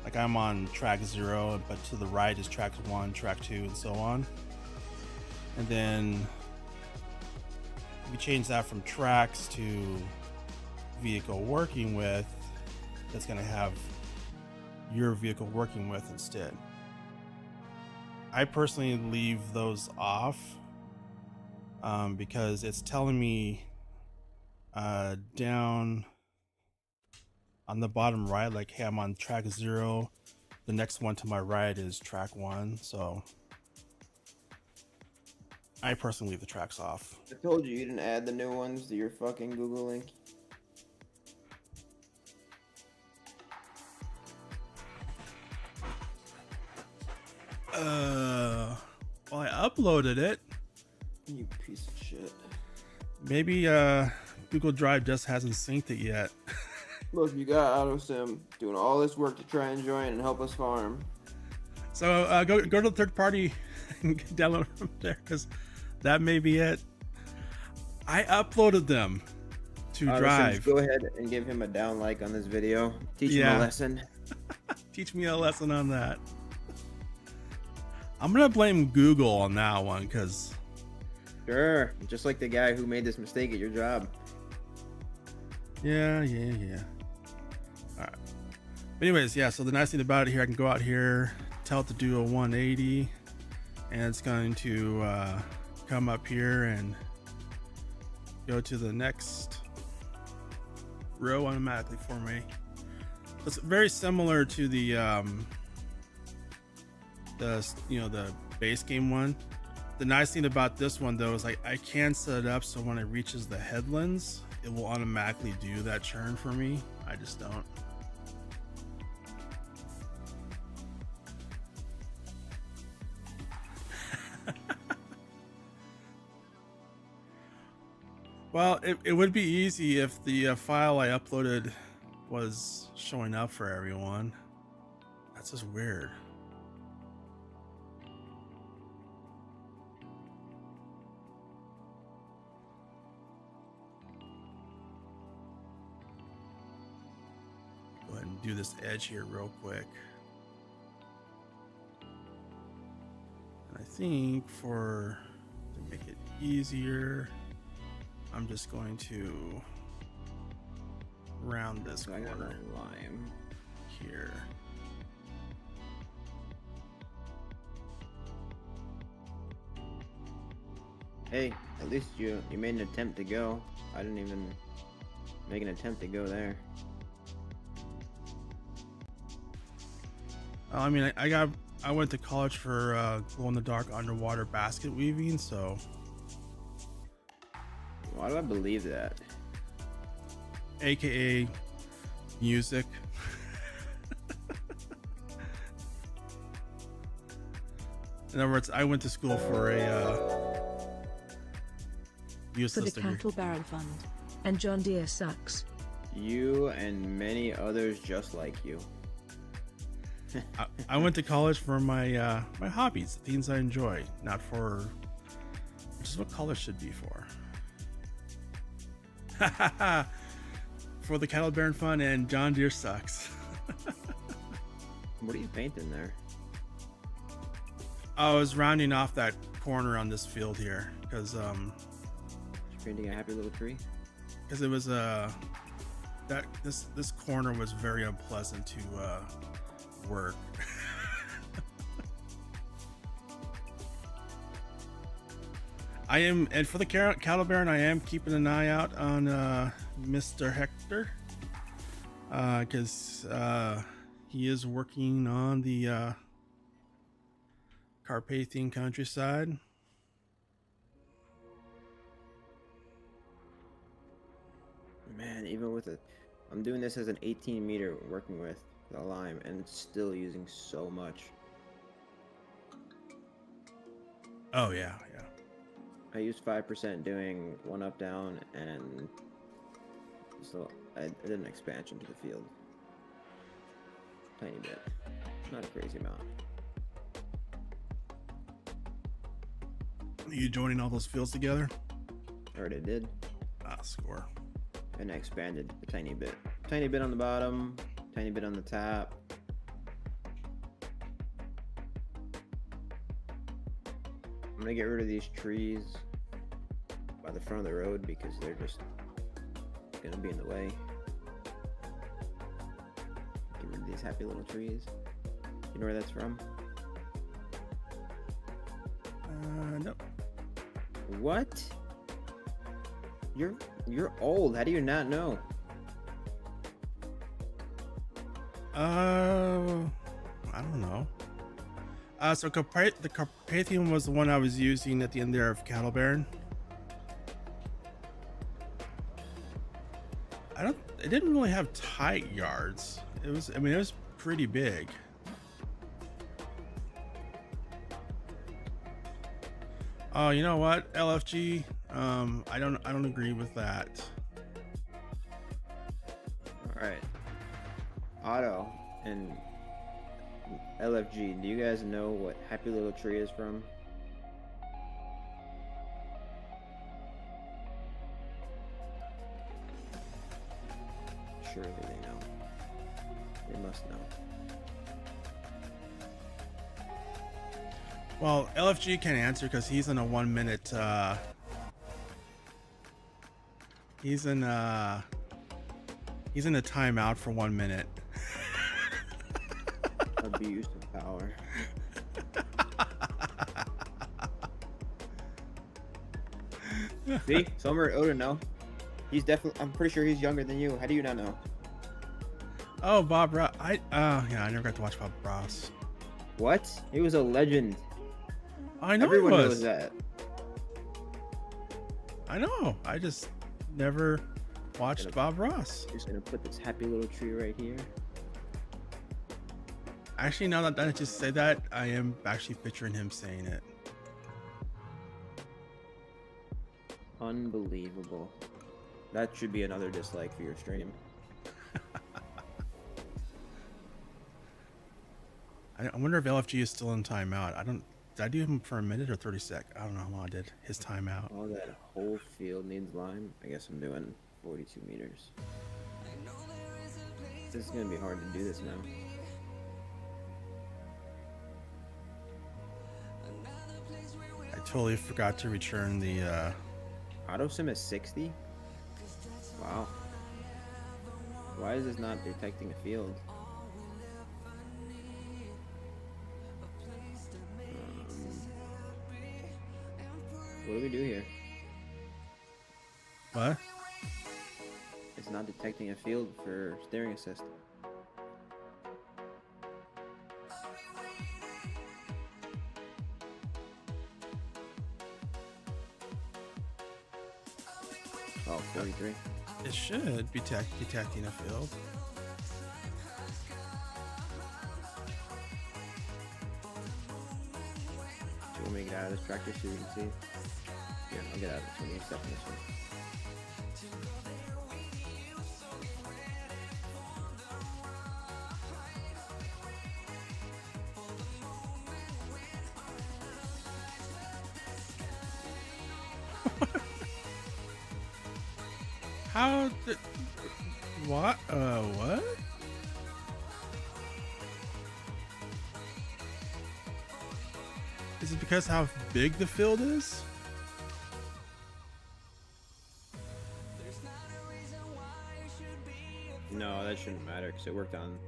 like I'm on track 0, but to the right is track 1, track 2, and so on. And then we change that from tracks to vehicle working with. That's going to have your vehicle working with instead. I personally leave those off because it's telling me down on the bottom right, like, hey, I'm on track 0. The next one to my right is track 1. So I personally leave the tracks off. I told you didn't add the new ones to your fucking Google link. Well, I uploaded it. You piece of shit. Maybe Google Drive just hasn't synced it yet. Look, you got AutoSim doing all this work to try and join and help us farm. So go to the third party and download from there, because that may be it. I uploaded them to Drive. Go ahead and give him a down like on this video. Teach him a lesson. Teach me a lesson on that. I'm gonna blame Google on that one, because Sure, just like the guy who made this mistake at your job. Yeah. All right. But anyways, yeah. So the nice thing about it here, I can go out here, tell it to do a 180, and it's going to come up here and go to the next row automatically for me. It's very similar to the base game one. The nice thing about this one though is, like, I can set it up so when it reaches the headlands, it will automatically do that churn for me. I just don't. Well, it would be easy if the file I uploaded was showing up for everyone. That's just weird. Go ahead and do this edge here real quick. And I think to make it easier, I'm just going to round this corner Lime here. Hey, at least you made an attempt to go. I didn't even make an attempt to go there. I mean, I went to college for glow-in-the-dark underwater basket weaving, so. Why do I believe that? AKA music. In other words, I went to school for a useless for the degree. Cattle Baron Fund, and John Deere sucks. You and many others just like you. I went to college for my my hobbies, the things I enjoy, not for, which is what college should be for. For the Cattle Baron Fund and John Deere sucks. What are you painting there? I was rounding off that corner on this field here because You're painting a happy little tree? it was this corner was very unpleasant to work. And for the Cattle Baron, I am keeping an eye out on Mr. Hector, because he is working on the Carpathian countryside. Man, even with I'm doing this as an 18 meter working with the lime, and it's still using so much. Oh yeah. I used 5% doing 1 up down, and so I did an expansion to the field. Tiny bit, not a crazy amount. Are you joining all those fields together? I already did, Score. and I expanded a tiny bit on the bottom, tiny bit on the top. gonna get rid of these trees by the front of the road because they're just gonna be in the way. Get rid of these happy little trees. You know where that's from? Nope. What? You're old. How do you not know? I don't know. So the Carpathian was the one I was using at the end there of Cattle Baron. It didn't really have tight yards. It was pretty big. Oh, you know what, LFG? I don't agree with that. All right. Otto and LFG, do you guys know what Happy Little Tree is from? Surely they know. They must know. Well, LFG can't answer because he's in a 1 minute. He's in a timeout for 1 minute. Abuse of power. See, Summer Oda know. He's definitely. I'm pretty sure he's younger than you. How do you not know? Oh, Bob Ross. I never got to watch Bob Ross. What? He was a legend. I know Everyone he was. knows that. I know. I just never watched Bob Ross. Just gonna put this happy little tree right here. Actually, now that I just say that, I am actually picturing him saying it. Unbelievable. That should be another dislike for your stream. I wonder if LFG is still in timeout. Did I do him for a minute or 30 sec? I don't know how long I did his timeout. Oh, that whole field needs lime. I guess I'm doing 42 meters. This is gonna be hard to do this now. I totally forgot to return the Auto sim is 60? Wow. Why is this not detecting a field? What do we do here? what? It's not detecting a field for steering assist. Oh, 43. It should be detecting a field. Do you want me to get out of this tractor so you can see? Here, I'll get out of this one. You step in this one. How did... What? What? Is it because how big the field is? No, that shouldn't matter because it worked on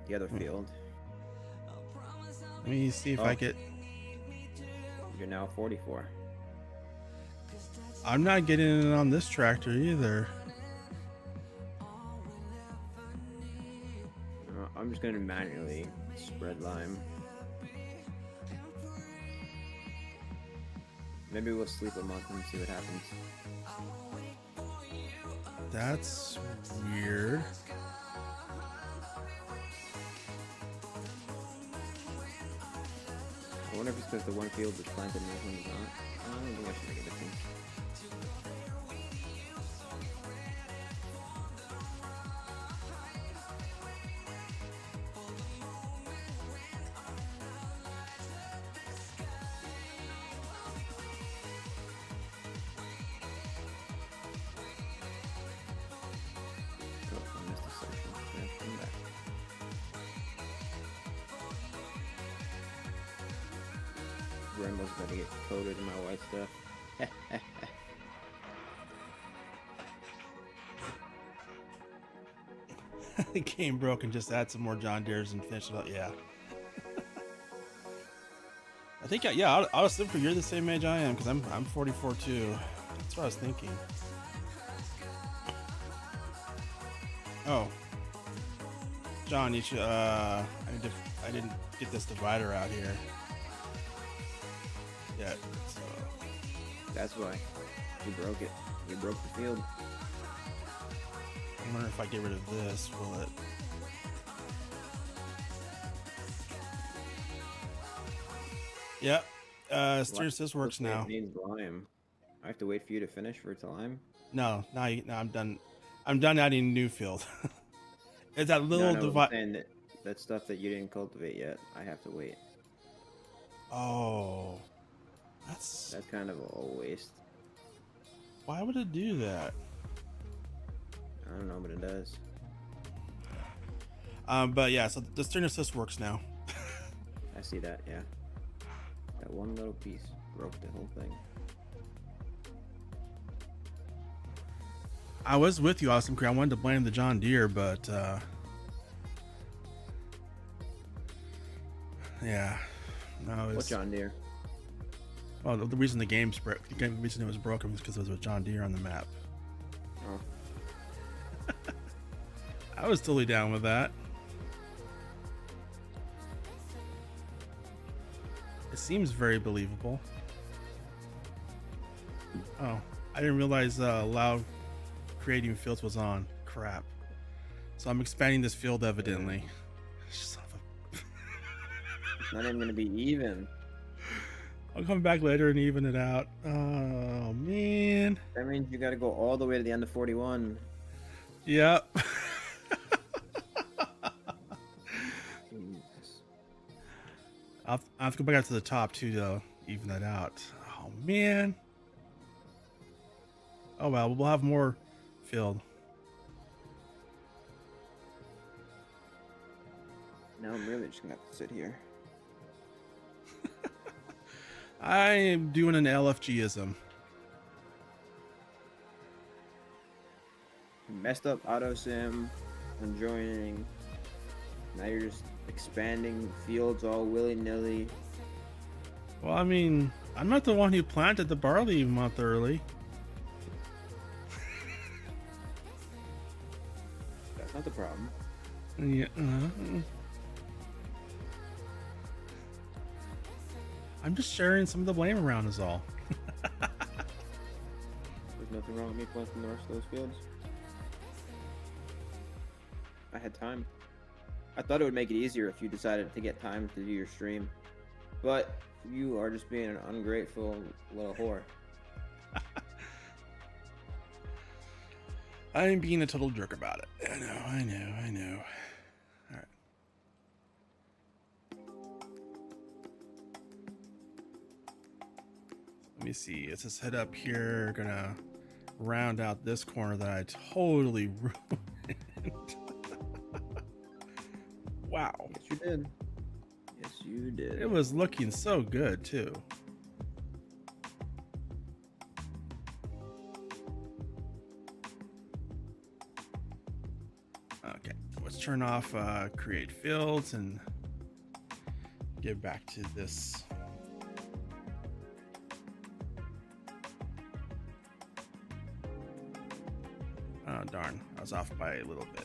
the other field. Let me see if I get... You're now 44. I'm not getting it on this tractor either. I'm just gonna manually spread lime. Maybe we'll sleep a month and see what happens. That's weird. I wonder if it's because the one field is planted and the other one is not. I don't think that should make a difference. Oh, I missed a section. Yeah, come back. Rainbow's about to get coated in my white stuff. The game broke and just add some more John Deere's and finish it up. Yeah. I think, yeah, I was thinking you're the same age I am because I'm 44 too. That's what I was thinking. Oh, John, you should. I didn't get this divider out here yet. So That's why. You broke it. You broke the field. I wonder if I get rid of this, will it? Yep. This works now. It needs lime. I have to wait for you to finish for it to lime? No, I'm done. I'm done adding new field. It's that little No, device. that stuff that you didn't cultivate yet. I have to wait. Oh, that's kind of a waste. why would it do that? I don't know, but it does. But yeah, so the steering assist works now. I see that, yeah. That one little piece broke the whole thing. I was with you, Awesome Crew. I wanted to blame the John Deere, but yeah, no. What John Deere? Well, the reason the reason it was broken was because there was a John Deere on the map. Oh. I was totally down with that. It seems very believable. Oh, I didn't realize loud creating fields was on. Crap. So I'm expanding this field evidently. Son of a... It's not even gonna be even. I'll come back later and even it out. Oh man. That means you gotta go all the way to the end of 41. Yep. Jesus. I'll have to go back out to the top too to even that out. Oh man. Oh well, we'll have more field. Now I'm really just gonna have to sit here. I am doing an LFGism. Messed up auto sim, enjoying. Now you're just expanding fields all willy-nilly. Well, I mean, I'm not the one who planted the barley a month early. That's not the problem. Yeah. I'm just sharing some of the blame around is all. There's nothing wrong with me planting the rest of those fields. I had time. I thought it would make it easier if you decided to get time to do your stream. But you are just being an ungrateful little whore. I am being a total jerk about it. I know. All right. Let me see. Let's just head up here. Gonna round out this corner that I totally ruined. Wow. Yes, you did. Yes, you did. It was looking so good too. Okay, let's turn off create fields and get back to this. Oh darn, I was off by a little bit.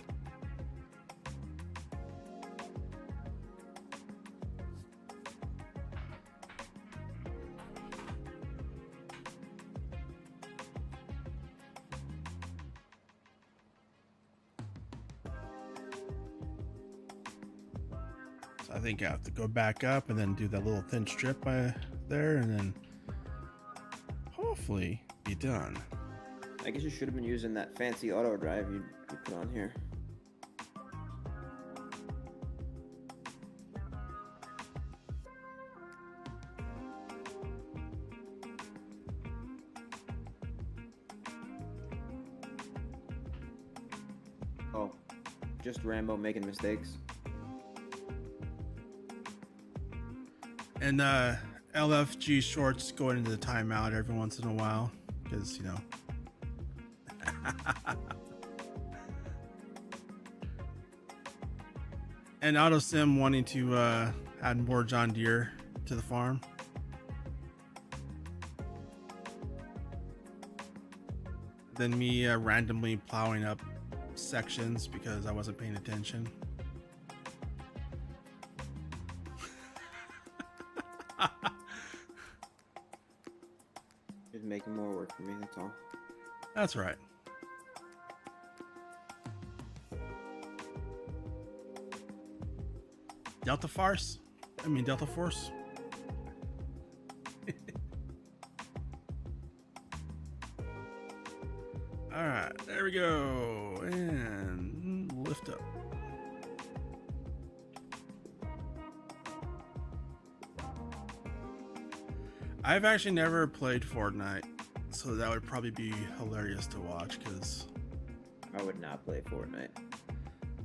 I think I have to go back up and then do that little thin strip by there and then hopefully be done. I guess you should have been using that fancy auto drive you put on here. Oh, just Rambo making mistakes. And LFG shorts going into the timeout every once in a while because, you know. And AutoSim wanting to add more John Deere to the farm. Then me randomly plowing up sections because I wasn't paying attention. Just making more work for me, that's all. That's right. Delta Force? I mean Delta Force. Alright, there we go. And lift up. I've actually never played Fortnite, so that would probably be hilarious to watch because I would not play Fortnite.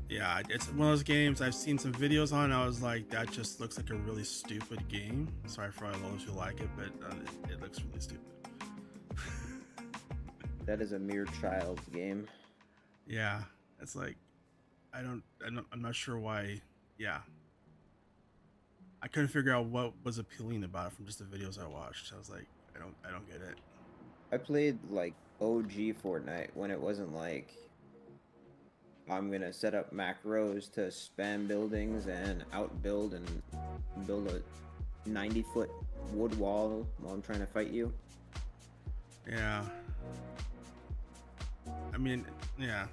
yeah, it's one of those games I've seen some videos on. I was like, that just looks like a really stupid game. Sorry for all those who like it, but it looks really stupid. That is a mere child's game. Yeah, it's like, I'm not sure why. Yeah, I couldn't figure out what was appealing about it from just the videos I watched. I was like, I don't get it. I played like OG Fortnite when it wasn't like I'm gonna set up macros to spam buildings and outbuild and build a 90-foot wood wall while I'm trying to fight you. Yeah. I mean, yeah.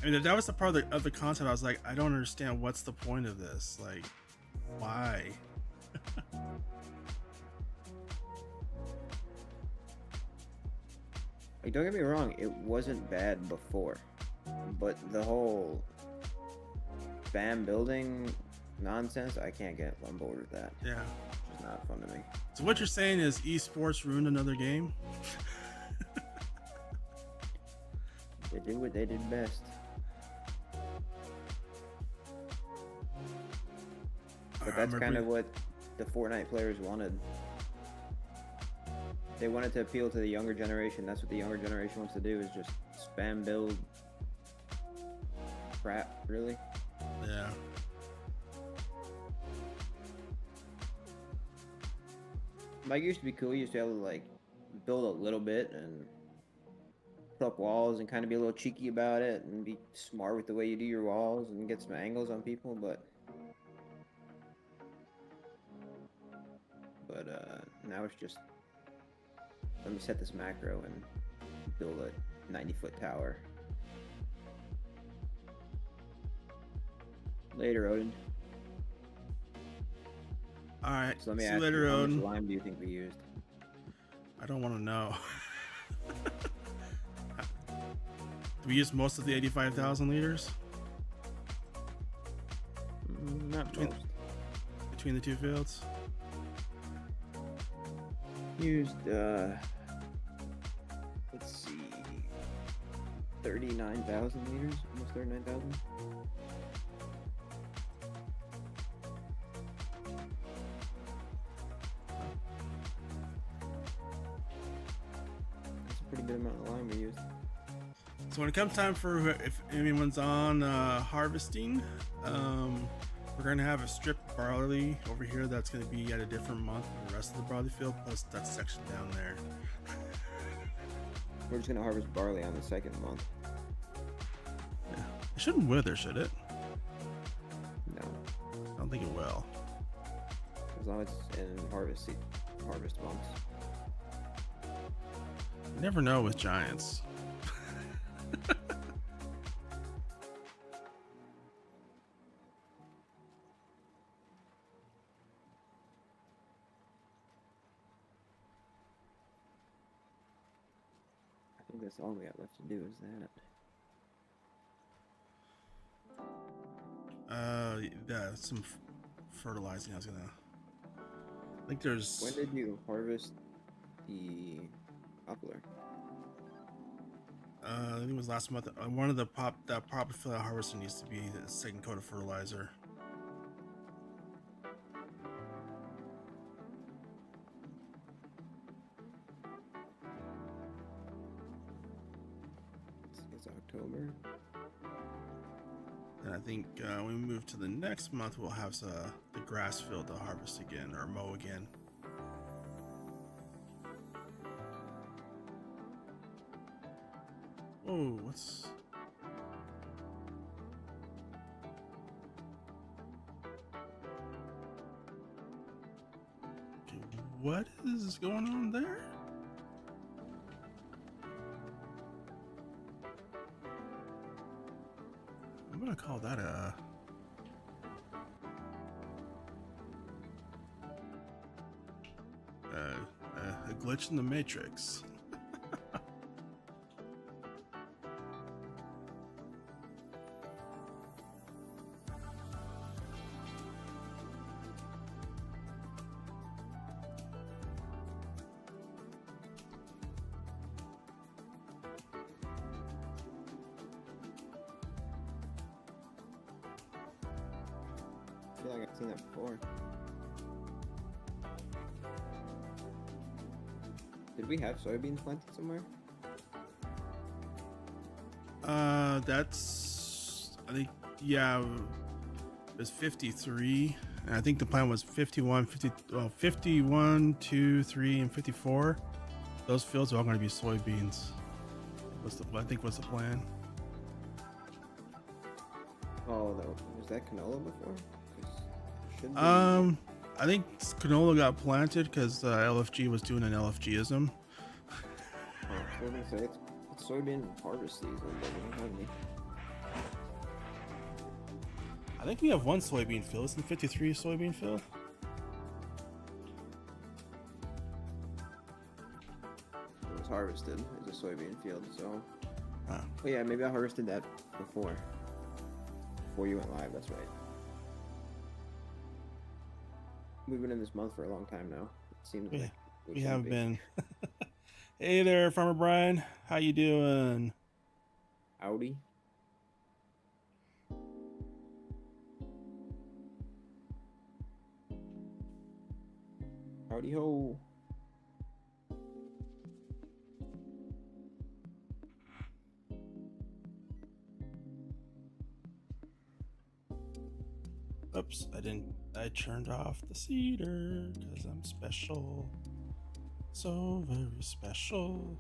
I mean, that was the part of the concept. I was like, I don't understand what's the point of this. Like, why? Like, don't get me wrong, it wasn't bad before, but the whole spam building nonsense, I can't get on board with that. Yeah. It's just not fun to me. So what you're saying is esports ruined another game? They did what they did best. But that's kind of what the Fortnite players wanted. They wanted to appeal to the younger generation. That's what the younger generation wants to do, is just spam build crap, really. Yeah. Like, it used to be cool. You used to be able to, like, build a little bit and put up walls and kind of be a little cheeky about it and be smart with the way you do your walls and get some angles on people, but now it's just, let me set this macro and build a 90-foot tower. Later, Odin. Alright, So let me see you ask later, you, how much Odin. lime do you think we used? I don't want to know. Do we use most of the 85,000 liters Not Between- most. between the two fields? Used, let's see, 39,000 liters, almost 39,000. That's a pretty good amount of lime we used. So when it comes time for, if anyone's on harvesting, we're going to have a strip barley over here that's going to be at a different month than the rest of the barley field, plus that section down there. We're just gonna harvest barley on the second month. Yeah. It shouldn't wither, should it? No, I don't think it will. as long as it's in harvest months. You never know with giants. I think that's all we got left to do is that. Yeah, some fertilizing. I think there's. When did you harvest the poplar? I think it was last month. One of the that proper field harvester needs to be the second coat of fertilizer. It's October. And I think when we move to the next month, we'll have the grass field to harvest again or mow again. Whoa, what's... Okay, what is going on there? I'm gonna call that a glitch in the matrix. I feel like I've seen that before. Did we have soybeans planted somewhere? That's, I think, yeah, it was 53. And I think the plan was 51, 51, 2, 3, and 54. Those fields are all going to be soybeans. I think was the plan. Oh, was that canola before? 'Cause should be- I think canola got planted because LFG was doing an LFGism. Oh, so I was gonna say it's soybean harvest season, but we don't have any. I think we have one soybean field. Isn't 53 soybean field? It was harvested as a soybean field, so. Huh. Oh yeah, maybe I harvested that before you went live. That's right. We've been in this month for a long time now. It seems like We have been. Hey there, Farmer Brian. How you doing? Audi. Howdy ho. Oops, I turned off the cedar because I'm special. So very special.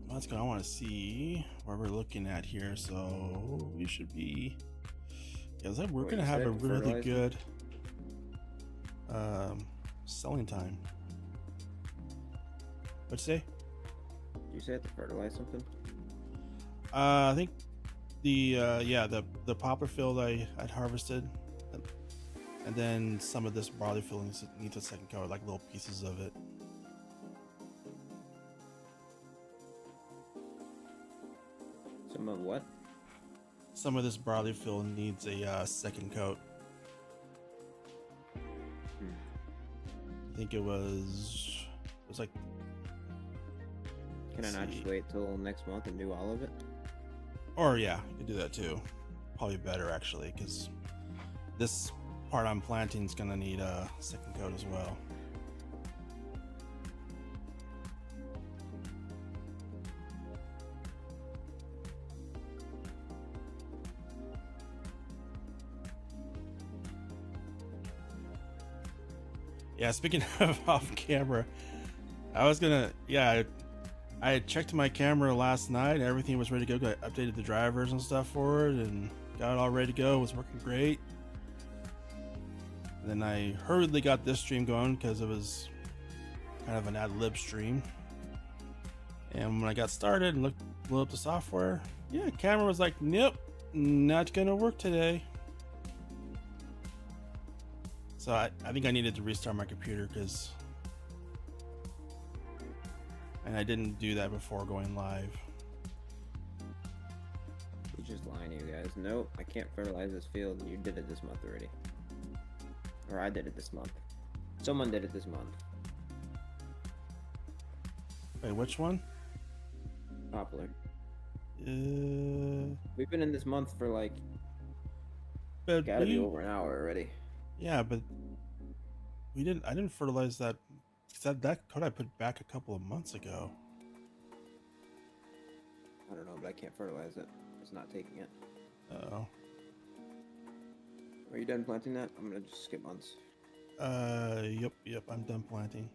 Let's go. I want to see where we're looking at here. So we should be. Yeah, looks like we're gonna have a really good selling time. What'd you say? Did you say I have to fertilize something? I think the popper field I'd harvested, and then some of this barley field needs a second coat, like little pieces of it. Some of what? Some of this barley field needs a second coat. I think it was like. Can I not just wait till next month and do all of it? Or yeah, you could do that too. Probably better actually, because this part I'm planting is gonna need a second coat as well. Yeah, speaking of off camera, I was gonna, I had checked my camera last night. Everything was ready to go. I updated the drivers and stuff for it and got it all ready to go. It was working great. And then I hurriedly got this stream going because it was kind of an ad-lib stream. And when I got started and blew up the software, yeah, camera was like, nope, not gonna work today. So I think I needed to restart my computer and I didn't do that before going live. He's just lying to you guys. Nope, I can't fertilize this field. You did it this month already. Or I did it this month. Someone did it this month. Wait, which one? poplar? Uh, We've been in this month for like but gotta be over an hour already. yeah, but we didn't. I didn't fertilize that. 'Cause that code I put back a couple of months ago. I don't know, but I can't fertilize it. It's not taking it. Oh. Are you done planting that? I'm gonna just skip months. Yep. I'm done planting.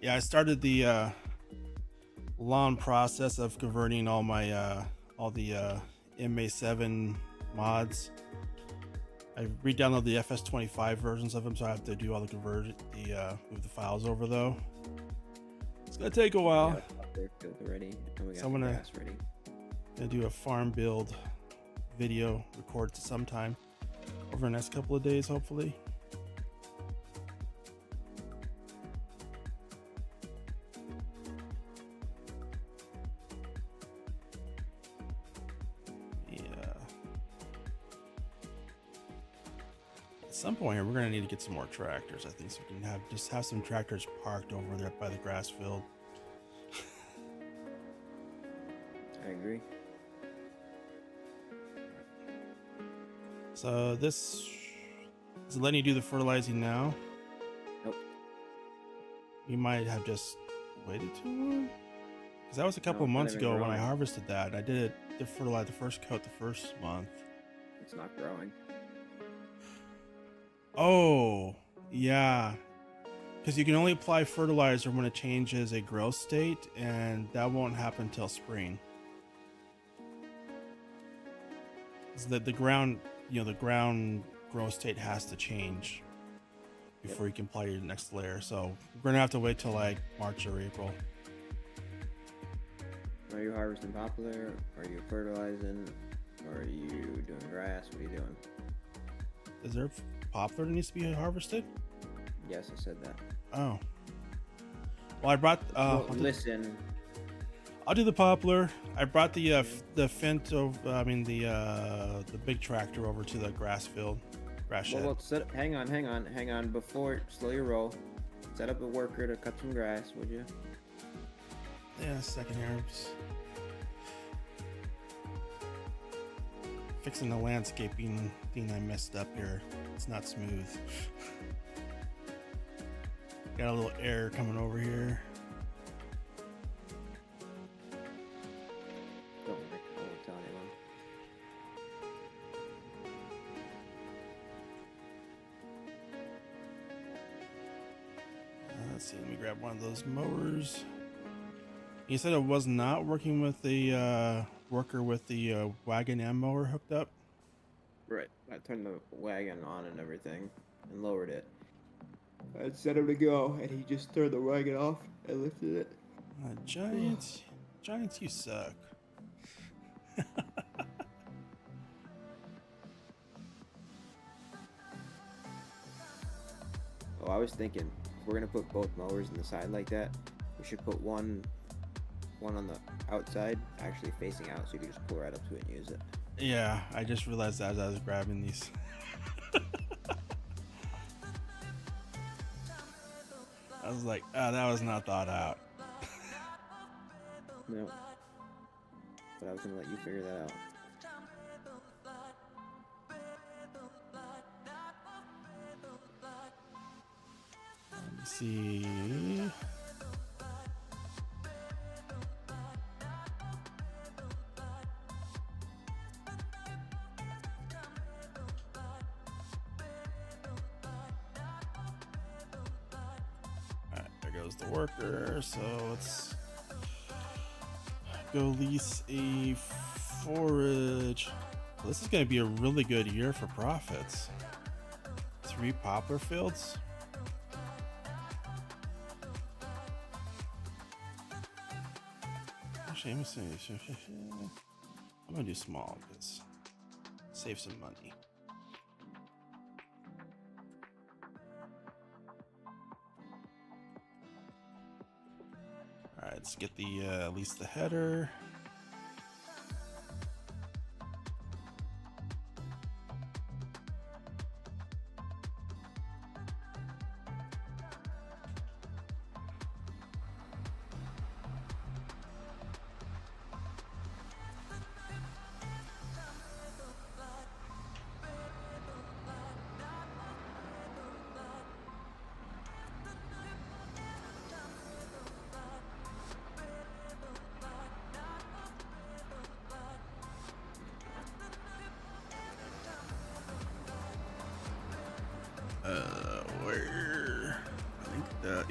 Yeah, I started the long process of converting all my all the MA7 mods. I re-downloaded the FS25 versions of them, so I have to do all the conversion, move the files over though. It's gonna take a while. Yeah, they're built already, and we got So I'm the gonna- grass ready. Gonna do a farm build video, record sometime over the next couple of days, hopefully. At some point here, we're gonna need to get some more tractors, I think, so we can have some tractors parked over there by the grass field. I agree. So this is it letting you do the fertilizing now? Nope. We might have just waited too long, because that was a couple No, of it's not months even ago when I growing. harvested that. I did it to fertilize the first coat the first month. It's not growing. Oh, yeah. Because you can only apply fertilizer when it changes a growth state, and that won't happen until spring. So the ground, the ground growth state has to change before you can apply your next layer. So we're gonna have to wait till like March or April. Are you harvesting poplar? Are you fertilizing? Or are you doing grass? What are you doing? Is there poplar that needs to be harvested? Yes, I said that. Oh. Well, I brought. Well, listen. I'll do the poplar. I brought the Fent over. I mean the big tractor over to the grass field, grass shed. Well, hang on. Before, slow your roll. Set up a worker to cut some grass, would you? Yeah, a second here. Just fixing the landscaping thing I messed up here. It's not smooth. Got a little error coming over here. Don't worry, I won't tell anyone. Let's see, let me grab one of those mowers. You said it was not working with the worker with the wagon and mower hooked up? Right. I turned the wagon on and everything and lowered it. I set him to go, and he just turned the wagon off and lifted it. Giants, you suck. Oh, I was thinking, if we're gonna put both mowers in the side like that, we should put one on the outside, actually facing out, so you can just pull right up to it and use it. Yeah, I just realized that as I was grabbing these. I was like, oh, that was not thought out. No. But I was gonna let you figure that out. Let me see. Alright, there goes the worker. So let's go lease a forage. This is going to be a really good year for profits. 3 poplar fields. Actually, I'm gonna do small because save some money. All right, let's get the at least the header.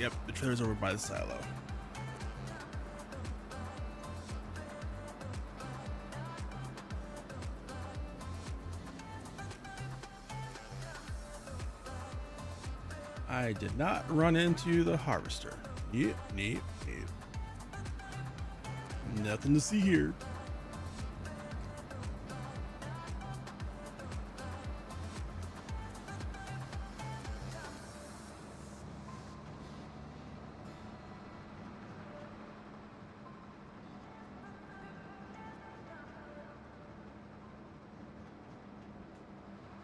Yep, the trailer's over by the silo. I did not run into the harvester. Yep. Nothing to see here.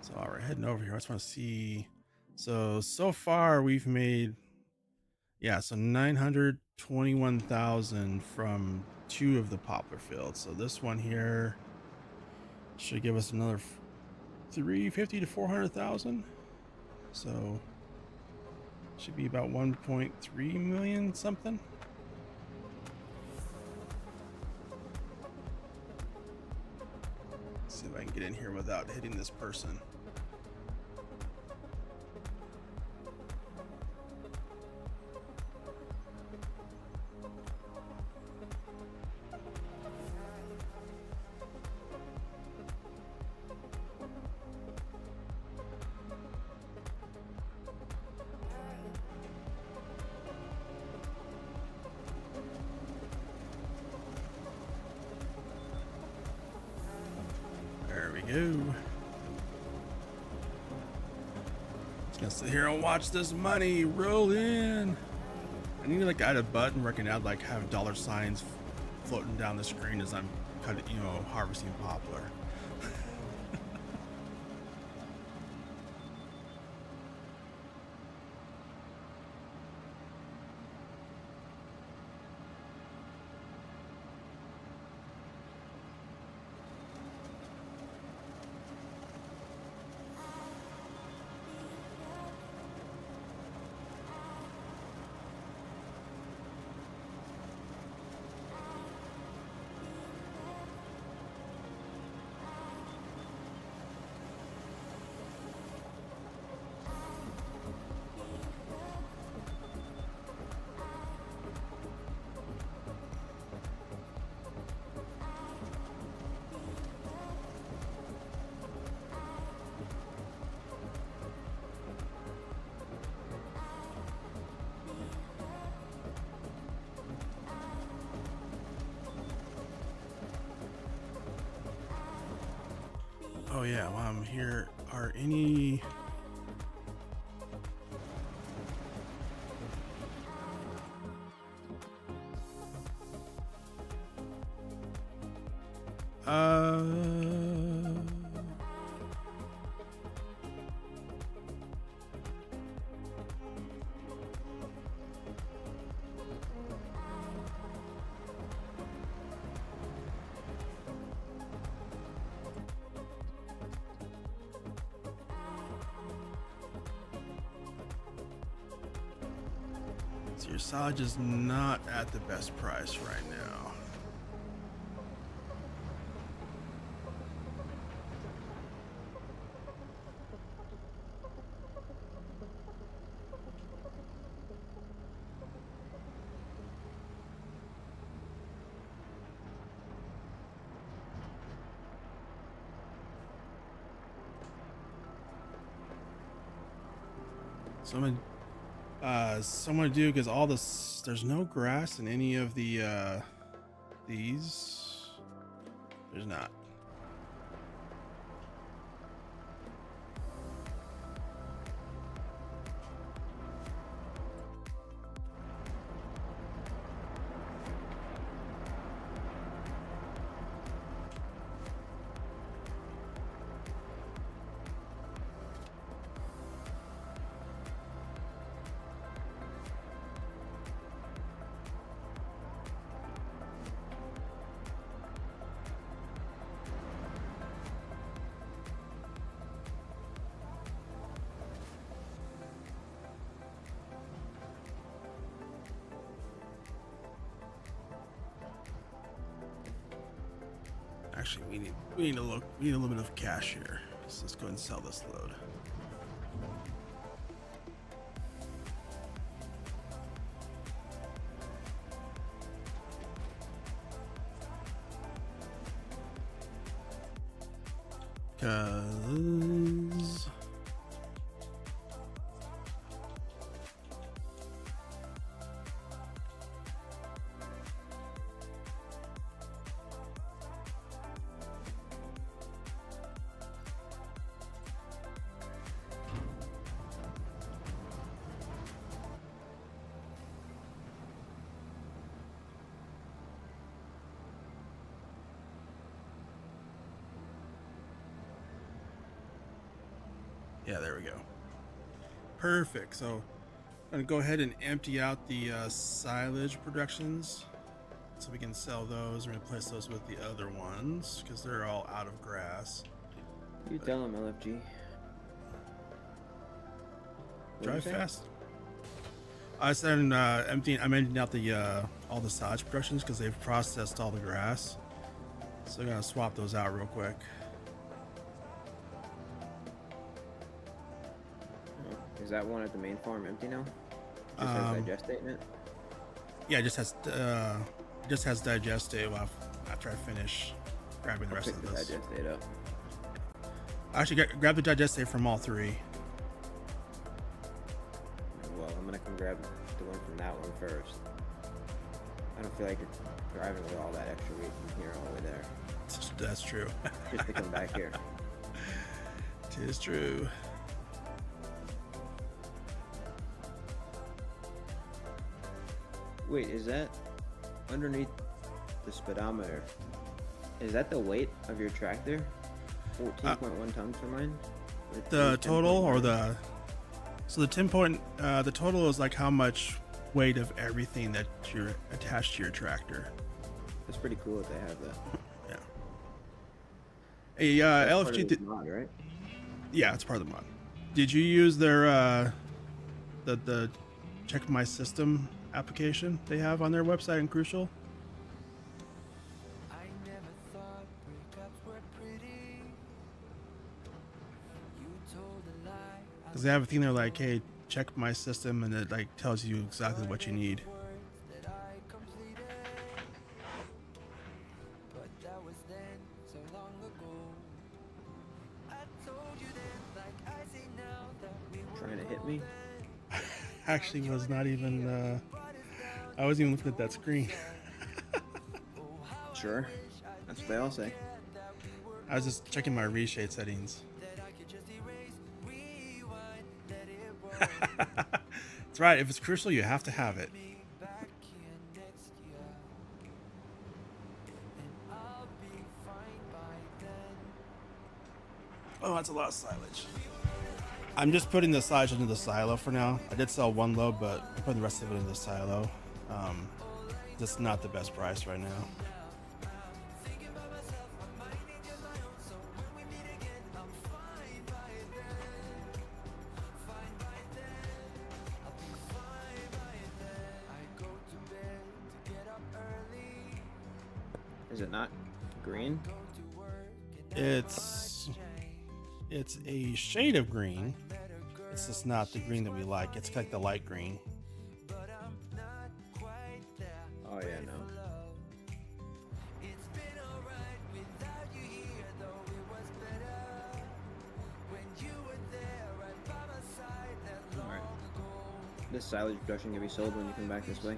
So we're heading over here. I just want to see. So far we've made, yeah, so 921,000 from 2 of the poplar fields. So this one here should give us another 350 to 400,000. So should be about 1.3 million something. Let's see if I can get in here without hitting this person. There we go. Just gonna sit here and watch this money roll in. I need to like add a button where I can add like have dollar signs floating down the screen as I'm cutting, harvesting poplar. Oh yeah, while I'm here, are any... So your silage is not at the best price right now. So I'm gonna do, because all this, there's no grass in any of the these. There's not. Actually, we need a little bit of cash here. So let's go ahead and sell this load. Cause yeah, there we go. Perfect. So I'm gonna go ahead and empty out the silage productions so we can sell those and replace those with the other ones because they're all out of grass. You tell him, LFG. Drive fast. I said I'm emptying out the all the silage productions because they've processed all the grass. So I'm gonna swap those out real quick. Is that one at the main farm empty now? Just has digest date in it? Yeah, it just has digest date after I finish grabbing the rest Pick of the this. digest date up. Actually, grab the digest date from all three. Well, I'm gonna come grab the one from that one first. I don't feel like driving with all that extra weight from here all the way there. That's true. Just to come back here. Tis true. Wait, is that underneath the speedometer? Is that the weight of your tractor? 14.1 tons for mine? The total or the the the total is like how much weight of everything that you're attached to your tractor. That's pretty cool that they have that. Yeah. Hey, That's LFG part of the mod, right? Yeah, it's part of the mod. Did you use their the check my system application they have on their website in Crucial? Because they have a thing there like, hey, check my system, and it like tells you exactly what you need. Trying to hit me? Actually, was not even. I wasn't even looking at that screen. Sure. That's what they all say. I was just checking my reshade settings. That's right. If it's Crucial, you have to have it. Oh, that's a lot of silage. I'm just putting the silage into the silo for now. I did sell one load, but I'm putting the rest of it into the silo. That's not the best price right now. Is it not green? It's a shade of green. It's just not the green that we like. It's like the light green. Oh yeah, no. Alright. This silage production can be sold when you come back this way.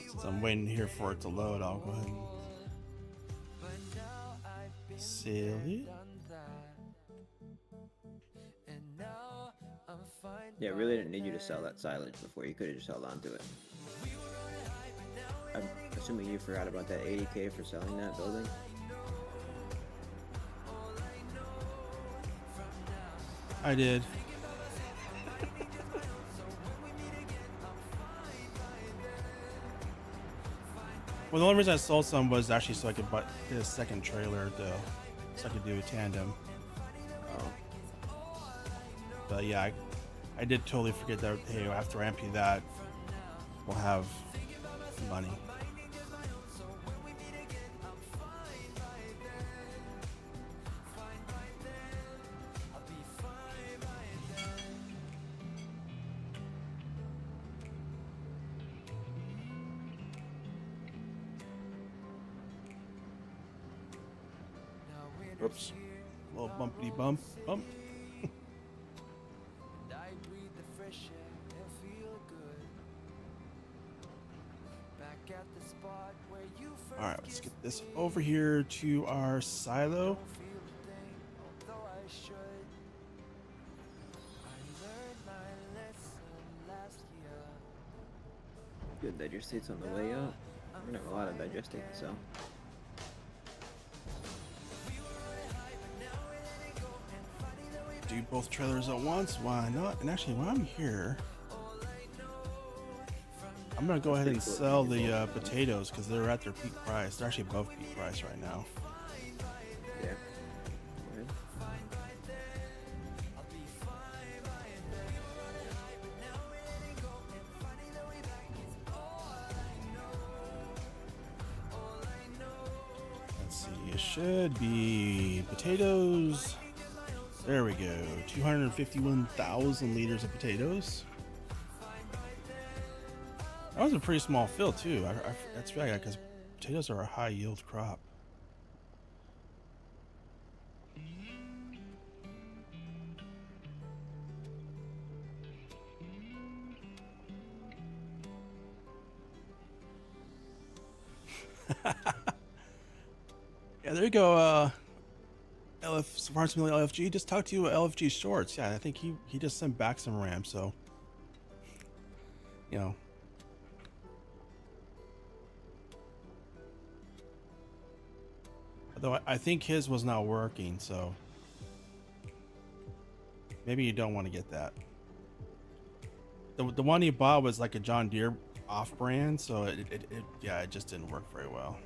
Since I'm waiting here for it to load, I'll go ahead and seal it. Yeah, really didn't need you to sell that silage before. You could have just held on to it. I'm assuming you forgot about that 80K for selling that building. I did. Well, the only reason I sold some was actually so I could buy a second trailer, so I could do a tandem. Oh. But yeah, I did totally forget that. Hey, after I empty that, we'll have money. Oops. A little bumpity bump. Bump. Alright, let's get this over here to our silo. Good digestate's on the way up. We're gonna have a lot of digestate to sell. Do both trailers at once? Why not? And actually, while I'm here, I'm gonna go ahead and sell the potatoes because they're at their peak price. They're actually above peak price right now. Yeah. Go ahead. Let's see. It should be potatoes. There we go. 251,000 liters of potatoes. That was a pretty small fill too. That's right, because potatoes are a high yield crop. Yeah, there you go. Farms Mill LFG. Just talked to LFG Shorts. Yeah, I think he just sent back some RAM. So, you know. Although I think his was not working, so maybe you don't want to get that. The one he bought was like a John Deere off-brand, so it just didn't work very well.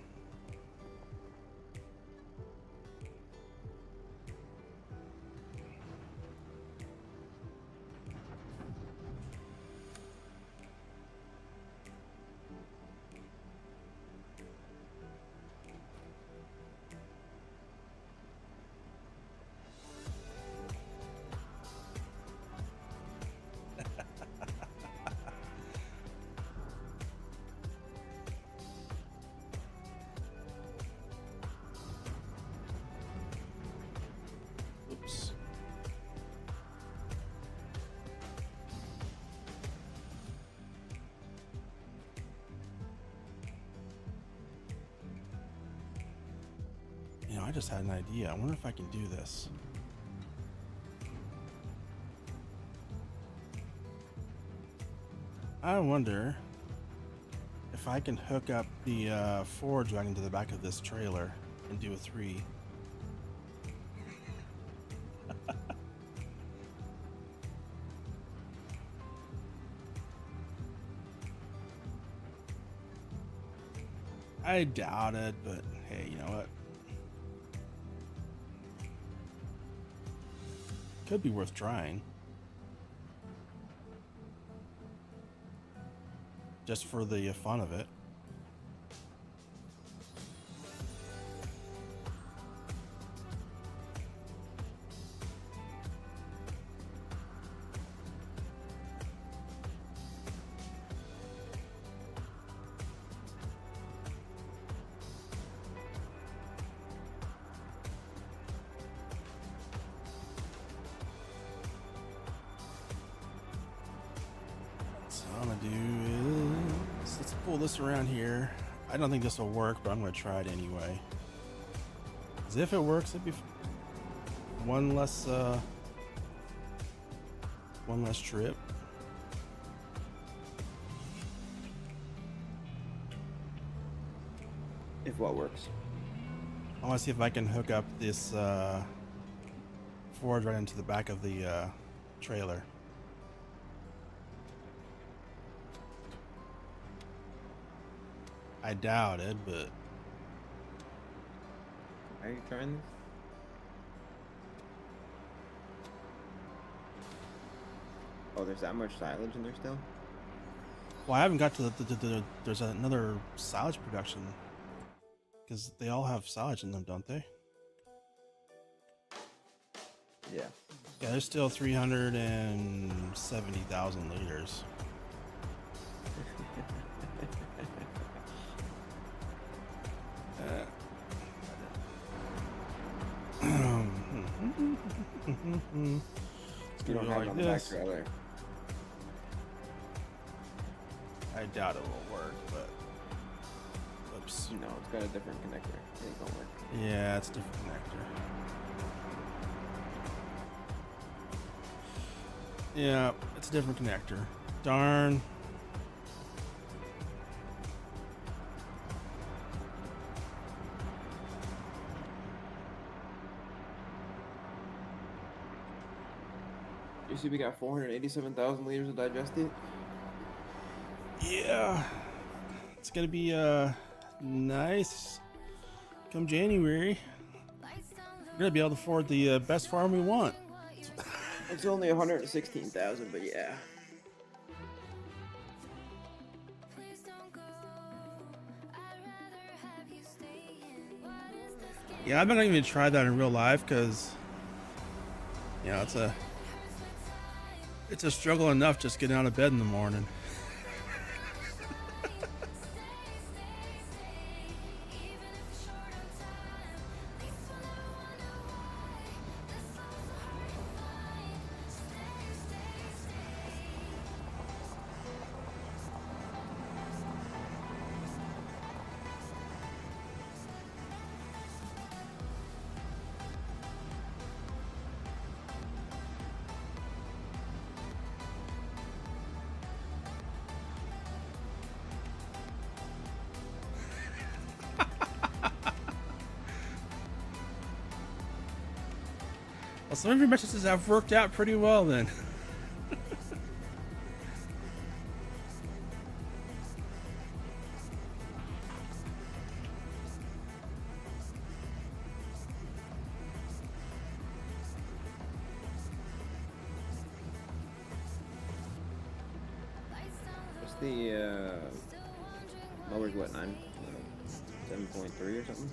Oops. You know, I just had an idea. I wonder if I can do this. I wonder if I can hook up the forge wagon to the back of this trailer and do a 3. I doubt it, but hey, you know what? Could be worth trying. Just for the fun of it. So what I'm gonna do is let's pull this around here. I don't think this will work, but I'm gonna try it anyway. 'Cause if it works, it'd be one less trip. If what works. I want to see if I can hook up this forge right into the back of the trailer. I doubt it, but Are you trying this? Oh, there's that much silage in there still? well, I haven't got to there's another silage production because they all have silage in them, don't they? Yeah. Yeah, there's still 370,000 liters. Mm. It's You gonna don't be have it on like the back this. trailer. I doubt it will work, but oops. No, it's got a different connector. It ain't gonna work. Yeah, it's a different connector. Yeah, it's a different connector. Darn. You see, we got 487,000 liters of digestate. Yeah, it's gonna be nice come January. We're gonna be able to afford the best farm we want. It's only 116,000, but yeah. Yeah, I'm not gonna even try that in real life because, you know, it's a struggle enough just getting out of bed in the morning. Well, some of your messages have worked out pretty well then. What's the lower's what, 7.3 or something?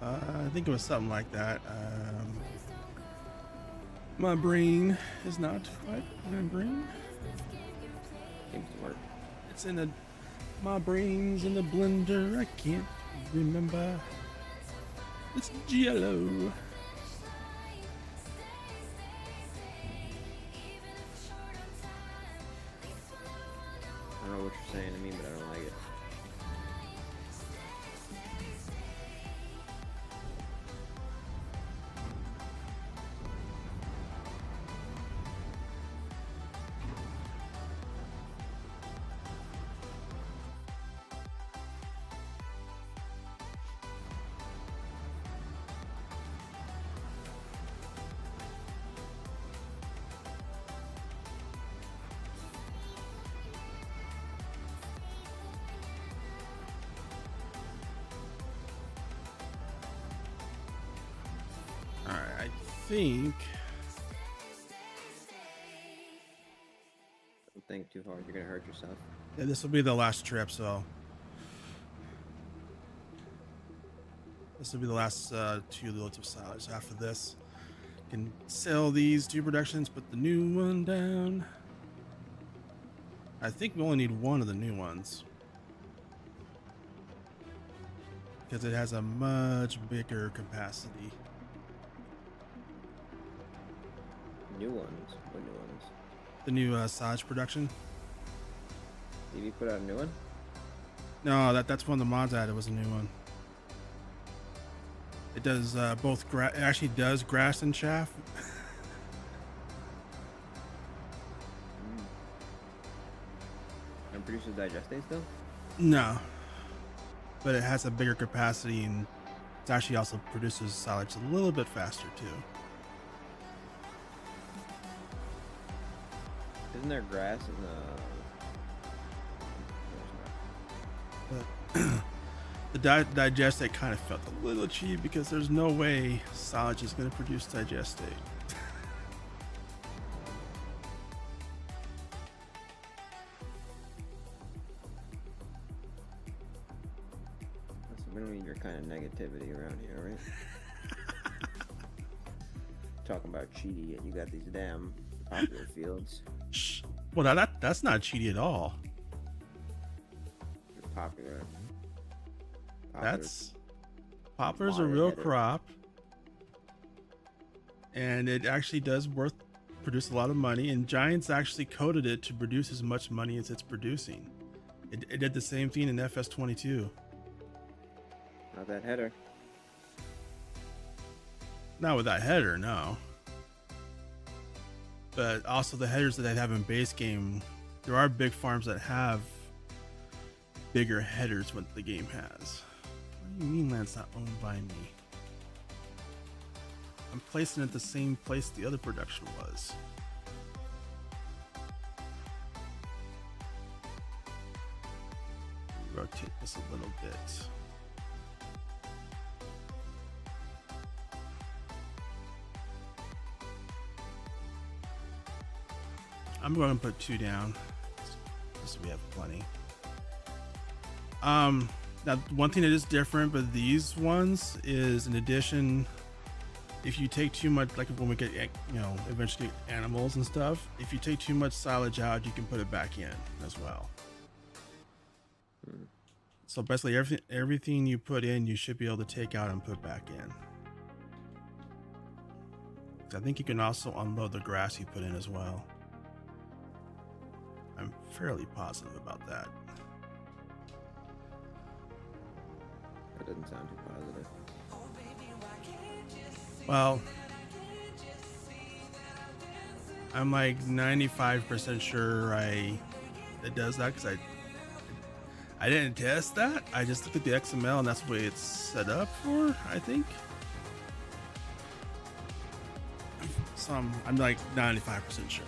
I think it was something like that. My brain is not quite my brain. Seems to work. It's in a. My brain's in the blender. I can't remember. It's Jello. I don't know what you're saying to me, but I don't like it. Alright, I think. Don't think too hard, you're gonna hurt yourself. Yeah, this will be the last trip, so. This will be the last two loads of silage. After this, can sell these two productions, put the new one down. I think we only need one of the new ones because it has a much bigger capacity. New ones? What new ones? The new silage production. Did you put out a new one? No, that's one of the mods I added was a new one. It does both. It actually does grass and chaff. And produces digestate still? No, but it has a bigger capacity and it actually also produces silage a little bit faster too. Isn't there grass in the... But the digestate kind of felt a little cheap because there's no way silage is going to produce digestate. We don't need your kind of negativity around here, right? Talking about cheaty, and you got these damn popular fields. Shh. Well, that's not cheaty at all. You're popular. That's poplar's a real crop, and it actually does produce a lot of money. And Giants actually coded it to produce as much money as it's producing. It did the same thing in FS25. Not that header. Not with that header, no. But also the headers that they have in base game, there are big farms that have bigger headers what the game has. What do you mean land's not owned by me? I'm placing it the same place the other production was. Rotate this a little bit. I'm going to put 2 down, just so we have plenty. Now one thing that is different, but these ones is in addition, if you take too much, like when we get, eventually get animals and stuff, if you take too much silage out, you can put it back in as well. So basically everything you put in, you should be able to take out and put back in. I think you can also unload the grass you put in as well. I'm fairly positive about that. That doesn't sound too positive. Well, I'm like 95% sure it does that because I didn't test that. I just looked at the XML and that's the way it's set up for, I think. So I'm like 95% sure.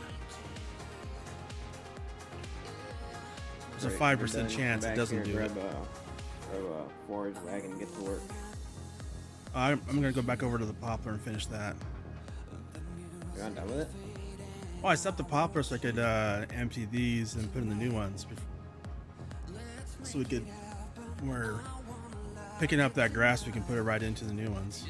There's a 5% chance it doesn't do it. Grab a forage wagon and get to work. I'm gonna go back over to the poplar and finish that. You're not done with it? Oh, I set up the poplar so I could empty these and put in the new ones. So we're picking up that grass, we can put it right into the new ones.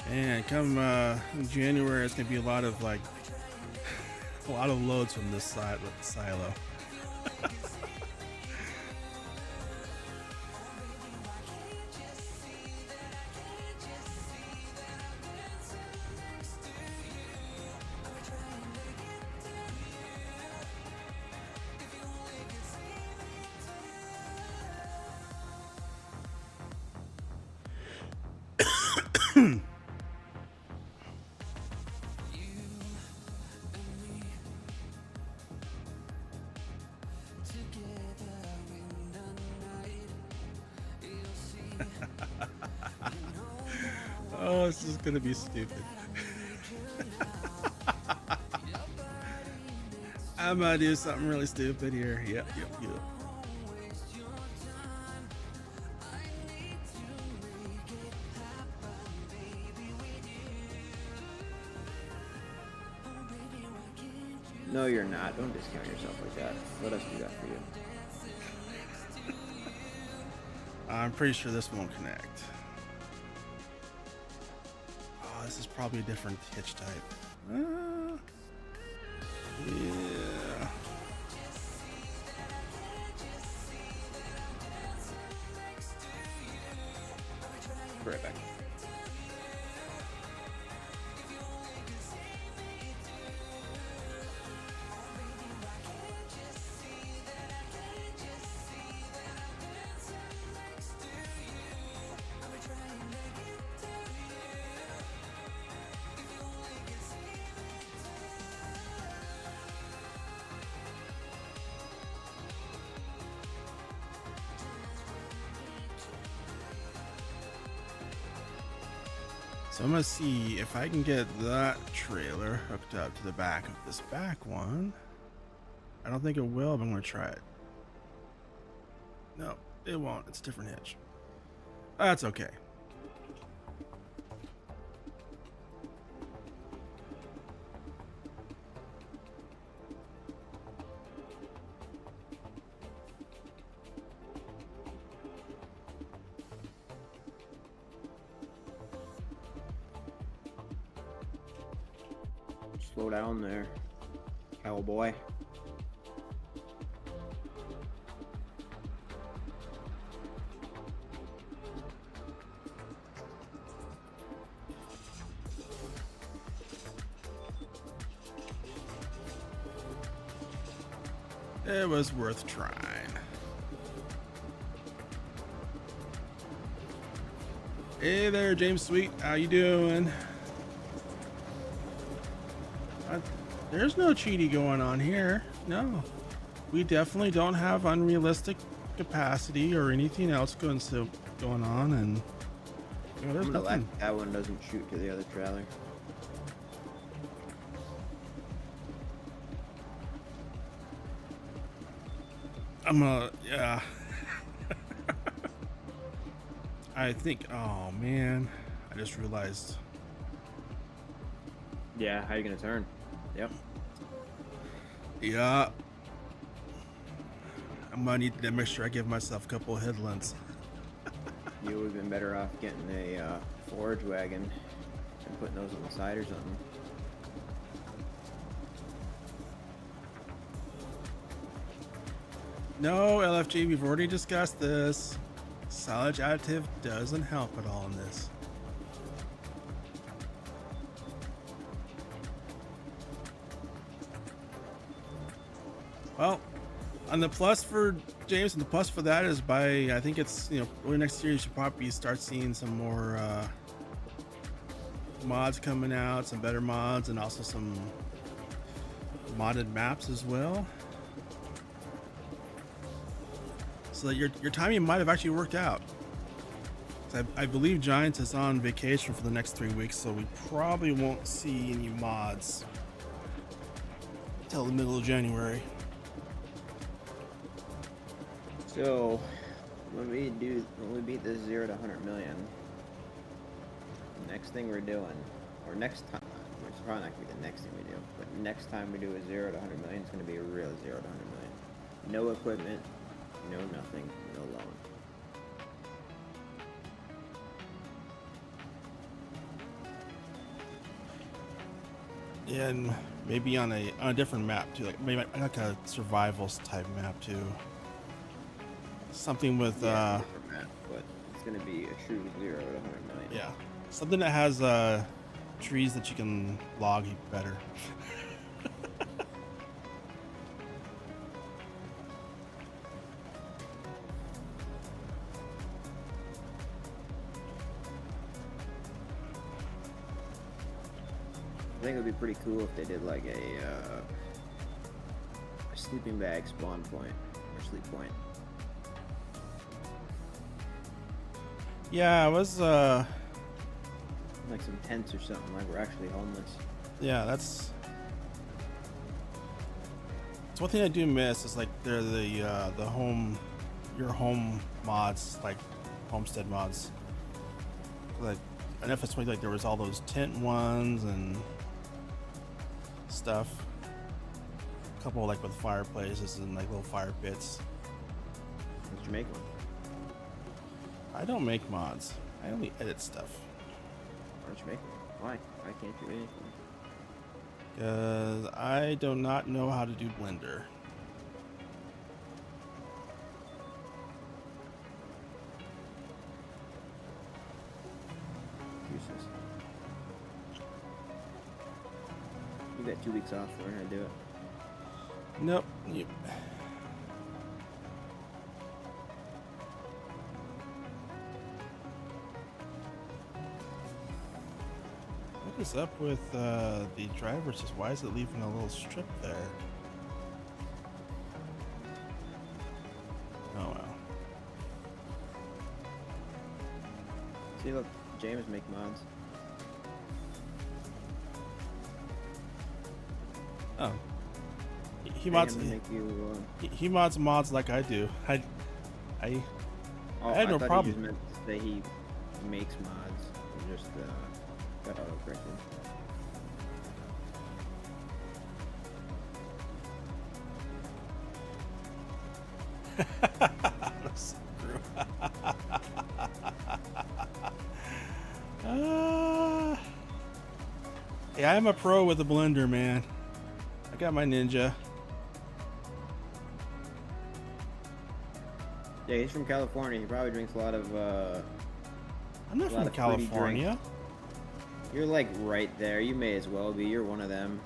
And come January, it's gonna be a lot of loads from this side with the silo. Oh, this is gonna be stupid. I'm gonna do something really stupid here. Yep. No, you're not. Don't discount yourself like that. Let us do that for you. I'm pretty sure this won't connect. Oh, this is probably a different hitch type. Yeah. Be right back. So I'm gonna see if I can get that trailer hooked up to the back of this back one. I don't think it will, but I'm gonna try it. No, it won't. It's a different hitch. That's okay. Slow down there, cowboy. It was worth trying. Hey there, James Sweet. How you doing? There's no cheating going on here. No, we definitely don't have unrealistic capacity or anything else going on, and you know, there's I'm gonna nothing. let that one doesn't shoot to the other trailer. Yeah. I think, oh man, I just realized. Yeah, how you gonna turn? Yep. Yeah. I'm gonna need to make sure I give myself a couple of headlands. You would have been better off getting a forage wagon and putting those on the side or something. No, LFG, we've already discussed this. Silage additive doesn't help at all in this. Well, on the plus for James, and the plus for that is by, I think it's, you know, early next year you should probably start seeing some more mods coming out, some better mods, and also some modded maps as well. So that your timing might have actually worked out. I believe Giants is on vacation for the next 3 weeks, so we probably won't see any mods until the middle of January. So when we beat this 0 to 100 million, the next thing we're doing, or next time, it's probably not gonna be the next thing we do, but next time we do a 0 to 100 million, it's gonna be a real 0 to 100 million. No equipment, no nothing, no loan. And maybe on a different map too, like maybe like a survivals type map too. Something with Yeah, different map, but it's gonna be a true 0 to 100 million. yeah, something that has trees that you can log better. I think it would be pretty cool if they did like a sleeping bag spawn point or sleep point. Yeah, it was Like some tents or something, like we're actually homeless. yeah, that's one thing I do miss is like they're the home, your home mods, like homestead mods. Like on FS25, like there was all those tent ones and stuff. A couple like with fireplaces and like little fire pits. What'd you make one? I don't make mods. I only edit stuff. Why don't you make one? Why? Why can't you make one? Because I do not know how to do Blender. Useless. You got 2 weeks off to learn how to do it. Nope. Yep. What is up with the driver? Just why is it leaving a little strip there? Oh well. See, look, James make mods. Oh. He Pay mods. him to make you, He mods like I do. I oh, I had no thought problem. He just meant to say he makes mods. He just got auto corrected. Hey, I'm a pro with a blender, man. I got my Ninja. Yeah, he's from California. He probably drinks a lot of. I'm not A lot from of fruity California. You're like right there. You may as well be. You're one of them.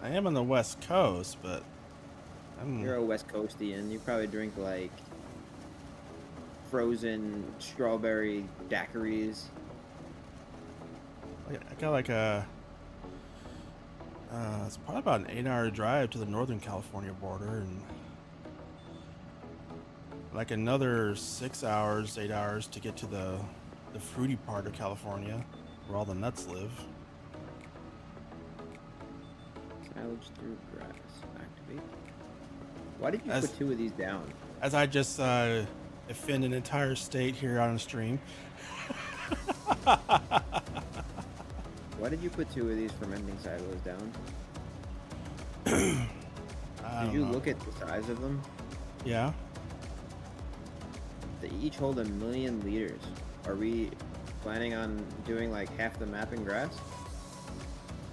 I am on the West Coast, but You're a West Coastian. You probably drink like frozen strawberry daiquiris. I got like a. It's probably about an 8-hour drive to the Northern California border, and like another 6 hours, 8 hours to get to the fruity part of California, where all the nuts live. Silage through grass. Activate. Why did you put 2 of these down? As I just offend an entire state here on the stream. Why did you put 2 of these fermenting silos down? Did you look at the size of them? Yeah. They each hold 1 million liters. Are we planning on doing like half the map in grass?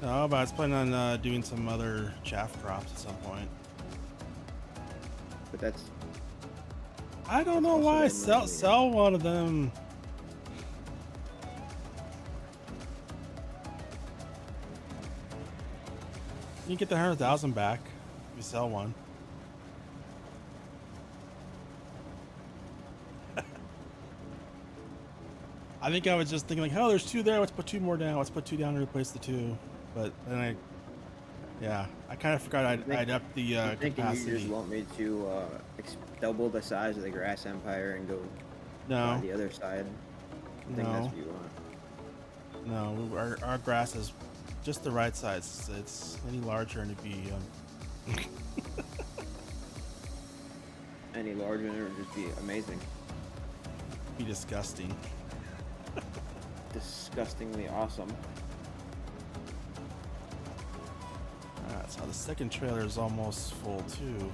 No, but I was planning on doing some other chaff drops at some point. But that's. I don't know why I sell one of them. You get the 100,000 back if you sell one. I think I was just thinking like, oh, there's 2 there. Let's put 2 more down. Let's put 2 down to replace the 2. But then I kind of forgot I'd up the capacity. You just want me to double the size of the grass empire and go No. by the other side? I think that's what you want. No, our grass is just the right size. It's any larger and it'd be Any larger and it would just be amazing. be disgusting. Disgustingly awesome. Alright, so the second trailer is almost full too.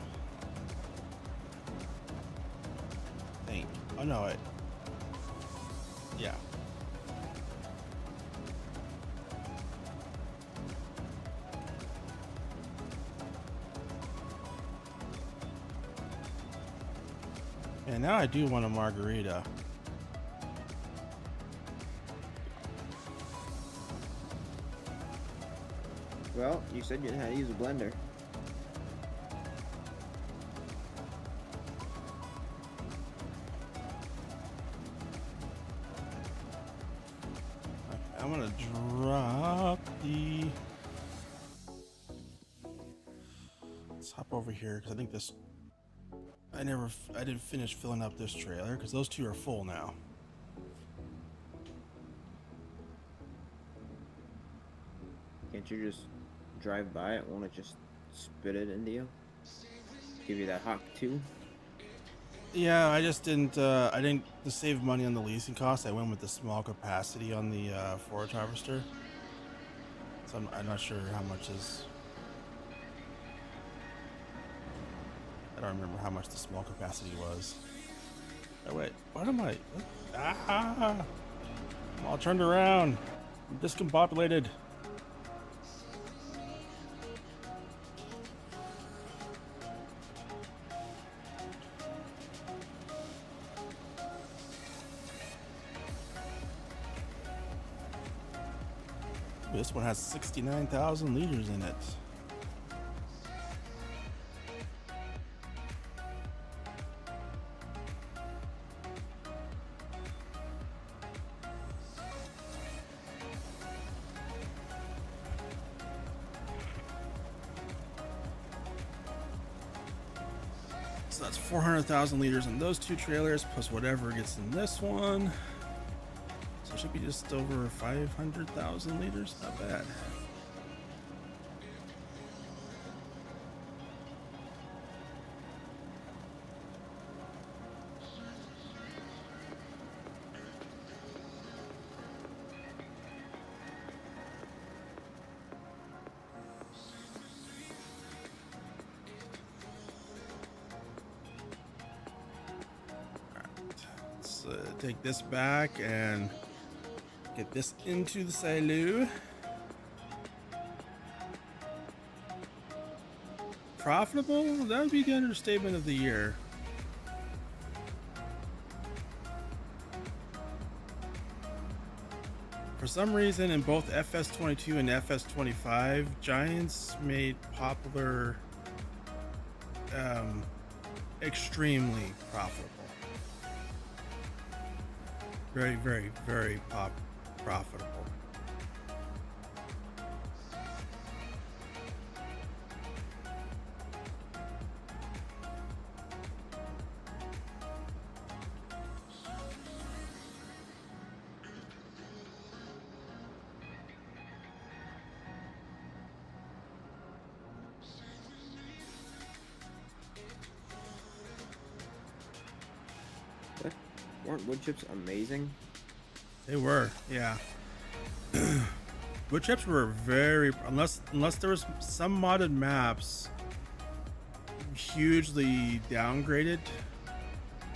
I think. Oh no, yeah. And now I do want a margarita. Well, you said you had to use a blender. I'm gonna drop the. Let's hop over here because I think this. I didn't finish filling up this trailer because those 2 are full now. Can't you just drive by it? Won't it just spit it into you? Give you that hot 2? Yeah, I just didn't. I didn't to save money on the leasing costs. I went with the small capacity on the forage harvester. So I'm not sure how much is. I don't remember how much the small capacity was. Oh wait, what am I? Ah! I'm all turned around. I'm discombobulated. This one has 69,000 liters in it. So that's 400,000 liters in those 2 trailers, plus whatever gets in this one. So it should be just over 500,000 liters. Not bad. Take this back and get this into the silo. profitable? That would be the understatement of the year. For some reason, in both FS22 and FS25, Giants made Poplar extremely profitable. Very, very, very profitable. What? Weren't wood chips amazing? They were, yeah. Wood chips were very, unless there was some modded maps, hugely downgraded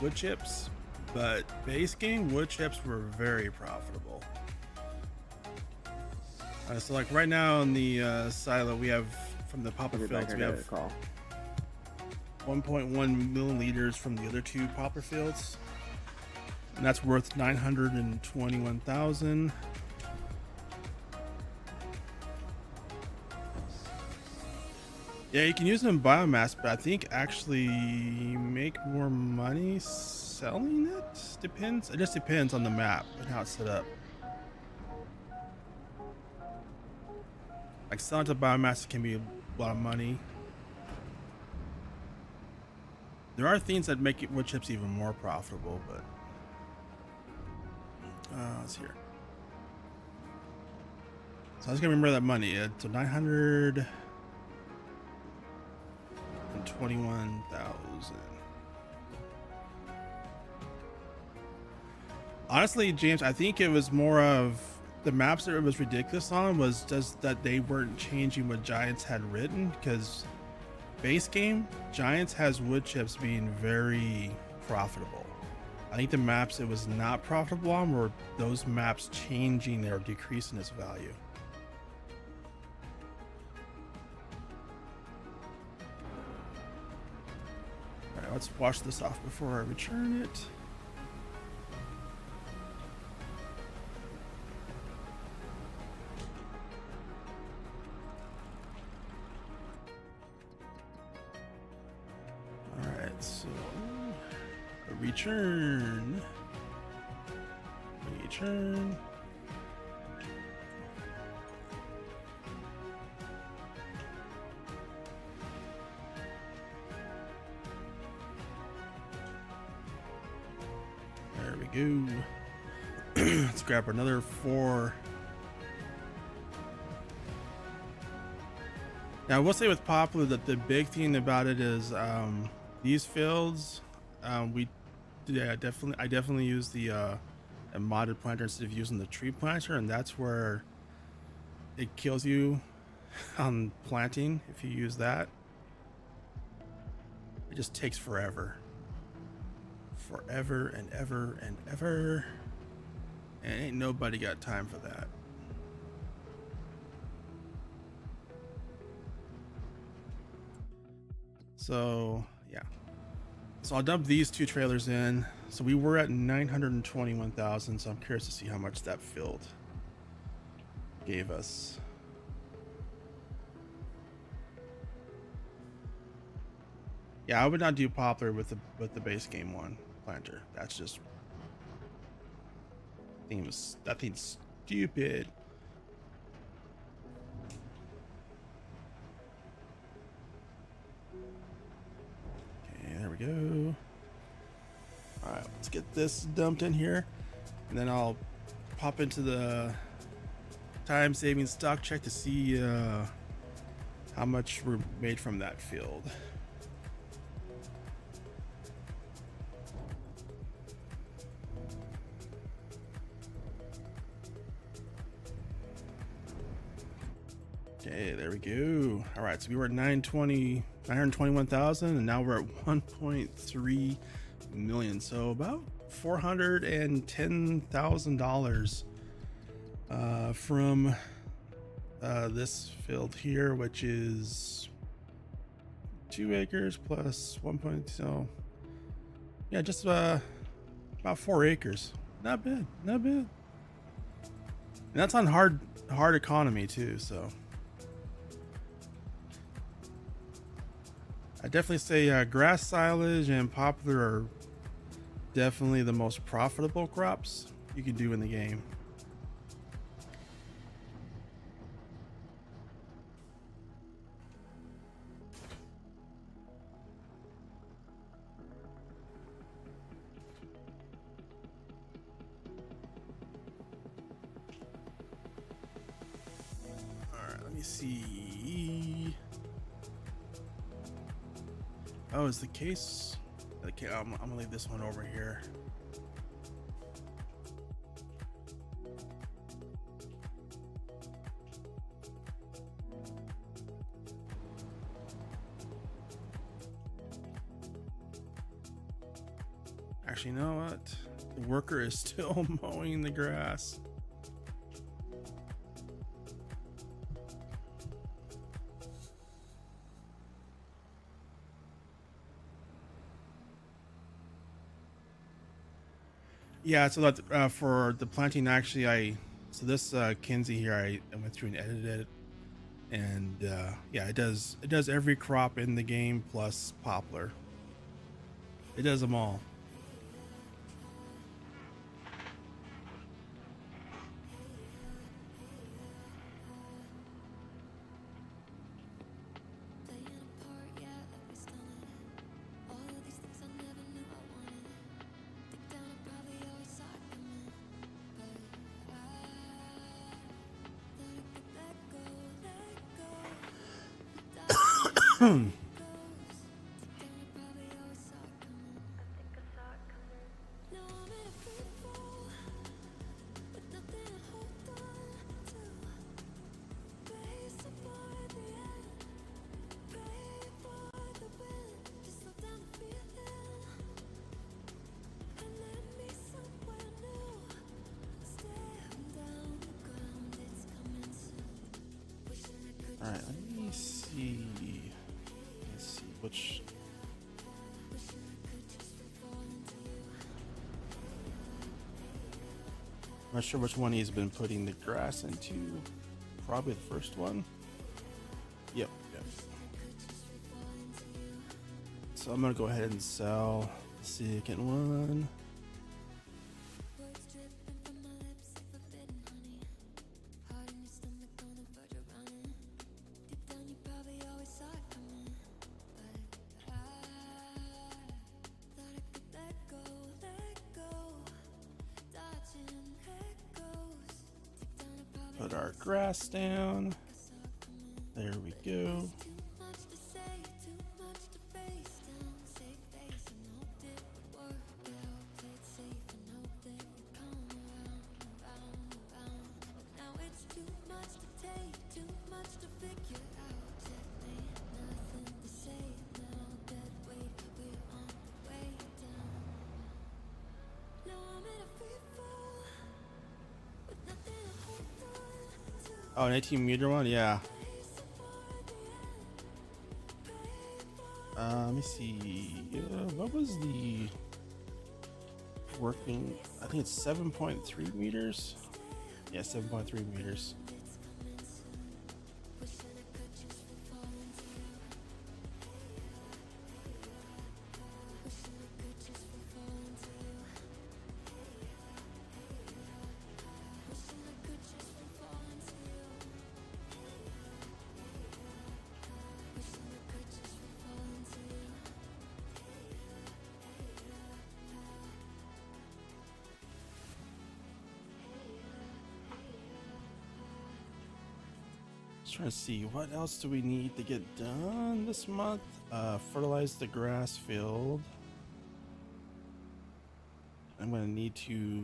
wood chips, but base game wood chips were very profitable. So like right now in the silo, we have from the poplar fields, we have 1.1 milliliters from the other two poplar fields, and that's worth 921,000. Yeah, you can use them in biomass, but I think actually you make more money selling it. Depends. It just depends on the map and how it's set up. Like selling to biomass can be a lot of money. There are things that make wood chips even more profitable, but let's see here. So I was gonna remember that money. So 921,000. Honestly, James, I think it was more of the maps that it was ridiculous on was just that they weren't changing what Giants had written, because base game Giants has wood chips being very profitable. I think the maps it was not profitable on were those maps changing or decreasing its value. All right, let's wash this off before I return it. So return. There we go. Let's grab another 4. Now I will say with Poplar that the big thing about it is these fields, I definitely use the a modded planter instead of using the tree planter, and that's where it kills you on planting if you use that. It just takes forever and ever and ever, and ain't nobody got time for that. So yeah, so I'll dump these 2 trailers in. So we were at 921,000, so I'm curious to see how much that field gave us. Yeah, I would not do Poplar with the base game one planter. That's just that thing's stupid. There we go. All right, let's get this dumped in here, and then I'll pop into the time saving stock check to see how much we're made from that field. Okay, there we go. All right, so we were at 921,000, and now we're at 1.3 million. So about $410,000 from this field here, which is 2 acres plus 1. So yeah, just about 4 acres. Not bad, not bad. And that's on hard economy too. So I definitely say grass silage and poplar are definitely the most profitable crops you can do in the game. Let me see. Oh, is the case? Okay, I'm gonna leave this one over here. Actually, you know what? The worker is still mowing the grass. Yeah, so that for the planting, actually, so this Kinsey here, I went through and edited it, and yeah, it does every crop in the game plus poplar. It does them all. All right, let me see. Let's see which. I'm not sure which one he's been putting the grass into. Probably the first one. Yep. So I'm gonna go ahead and sell the second one. Put our grass down. There we go. Oh, an 18-meter one, yeah. Let me see. What was the working? I think it's 7.3 meters. Yeah, 7.3 meters. Trying to see what else do we need to get done this month. Fertilize the grass field. I'm going to need to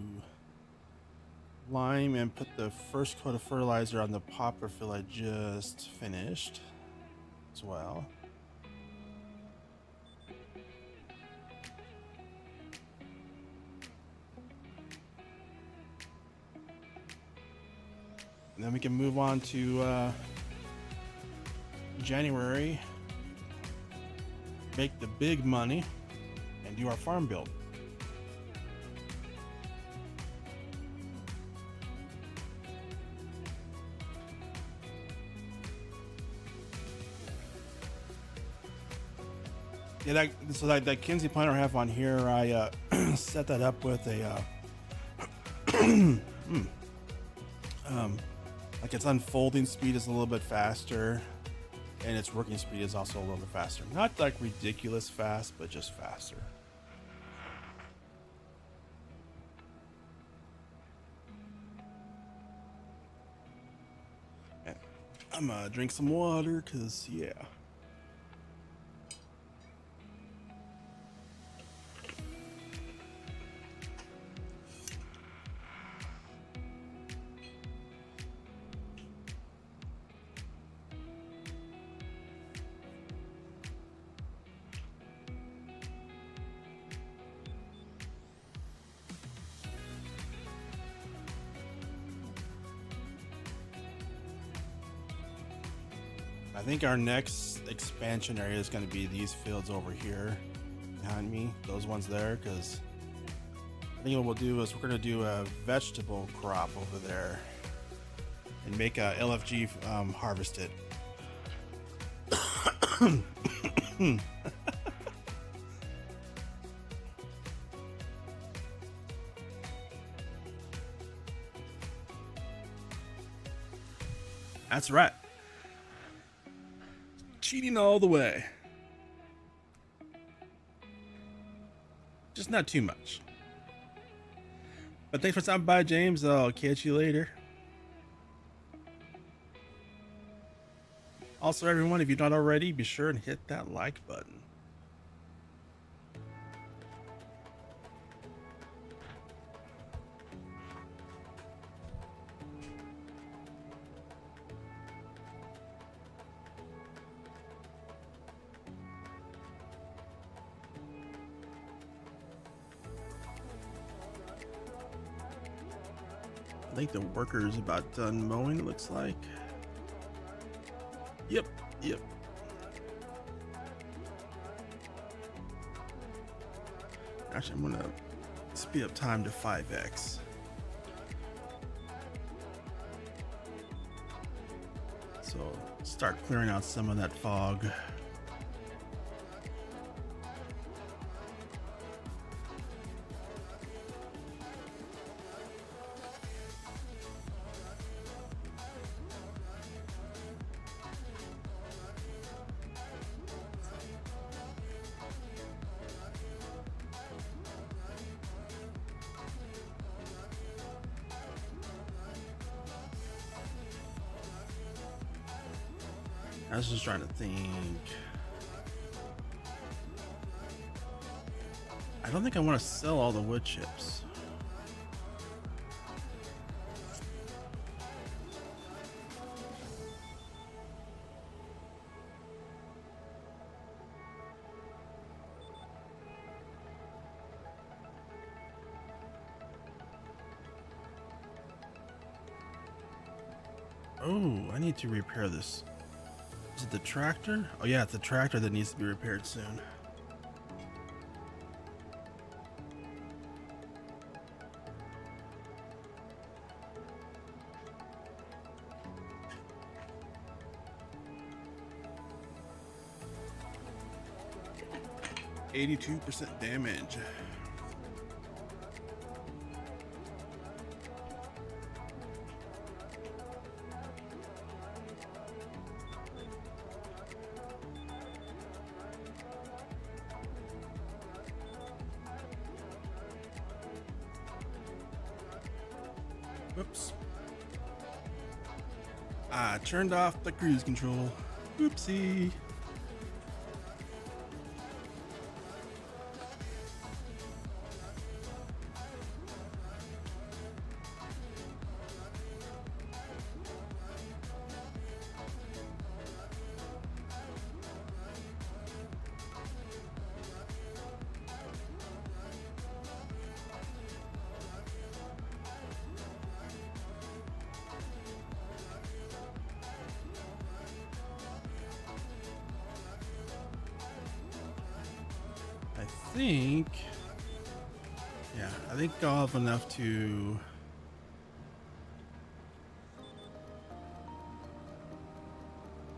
lime and put the first coat of fertilizer on the poplar field I just finished as well. And then we can move on to January. make the big money and do our farm build. Yeah, that Kinsey planner I have on here, I set that up with a like its unfolding speed is a little bit faster, and its working speed is also a little bit faster. Not like ridiculous fast, but just faster. And I'm gonna drink some water, cause yeah. I think our next expansion area is going to be these fields over here behind me, those ones there, because I think what we'll do is we're going to do a vegetable crop over there and make a LFG harvest it. That's right. Cheating all the way. Just not too much. But thanks for stopping by, James. I'll catch you later. Also, everyone, if you're not already, be sure and hit that like button. I think the worker's about done mowing, it looks like. Yep. Actually, I'm gonna speed up time to 5x. So start clearing out some of that fog. I was just trying to think. I don't think I want to sell all the wood chips. Oh, I need to repair this. Is it the tractor? Oh yeah, it's the tractor that needs to be repaired soon. %82 damage. Whoops. I turned off the cruise control. Whoopsie. think, yeah, I think I'll have enough to.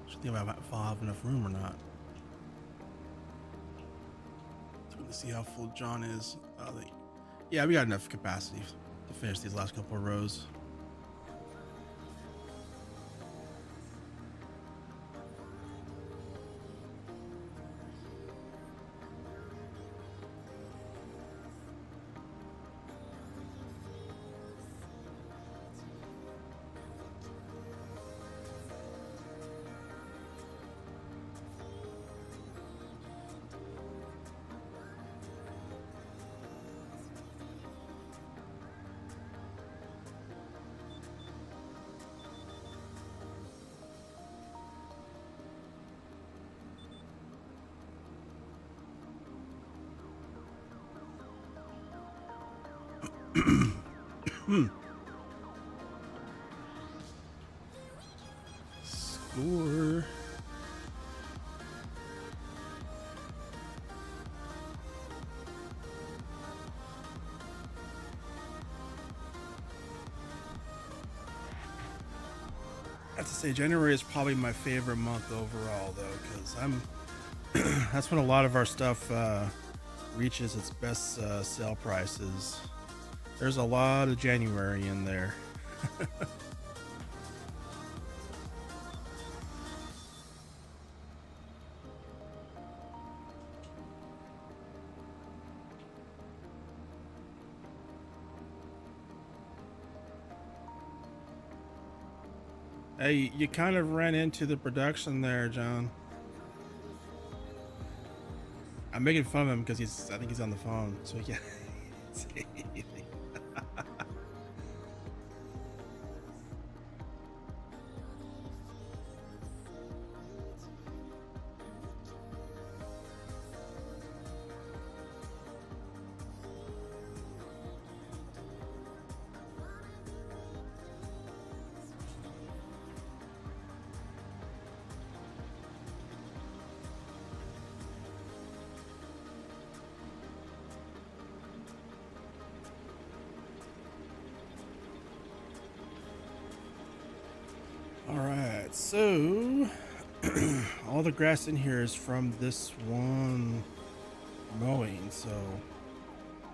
Should think about if I'll have enough room or not. So let's see how full John is. Yeah, we got enough capacity to finish these last couple of rows. Score. I have to say January is probably my favorite month overall though, because that's when a lot of our stuff reaches its best sale prices. There's a lot of January in there. Hey, you kind of ran into the production there, John. I'm making fun of him because I think he's on the phone, so he can't say anything. Alright, so all the grass in here is from this one mowing, so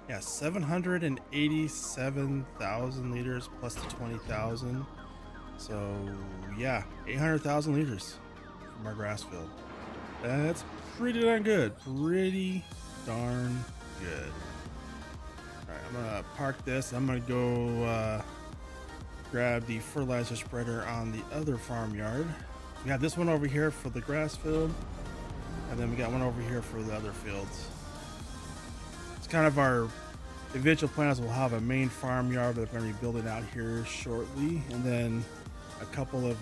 yeah, 787,000 liters plus the 20,000, so yeah, 800,000 liters from our grass field. That's pretty darn good, pretty darn good. Alright, I'm gonna park this. I'm gonna go grab the fertilizer spreader on the other farmyard. We got this one over here for the grass field, and then we got one over here for the other fields. It's kind of our eventual plan is we'll have a main farmyard that we're going to be building out here shortly, and then a couple of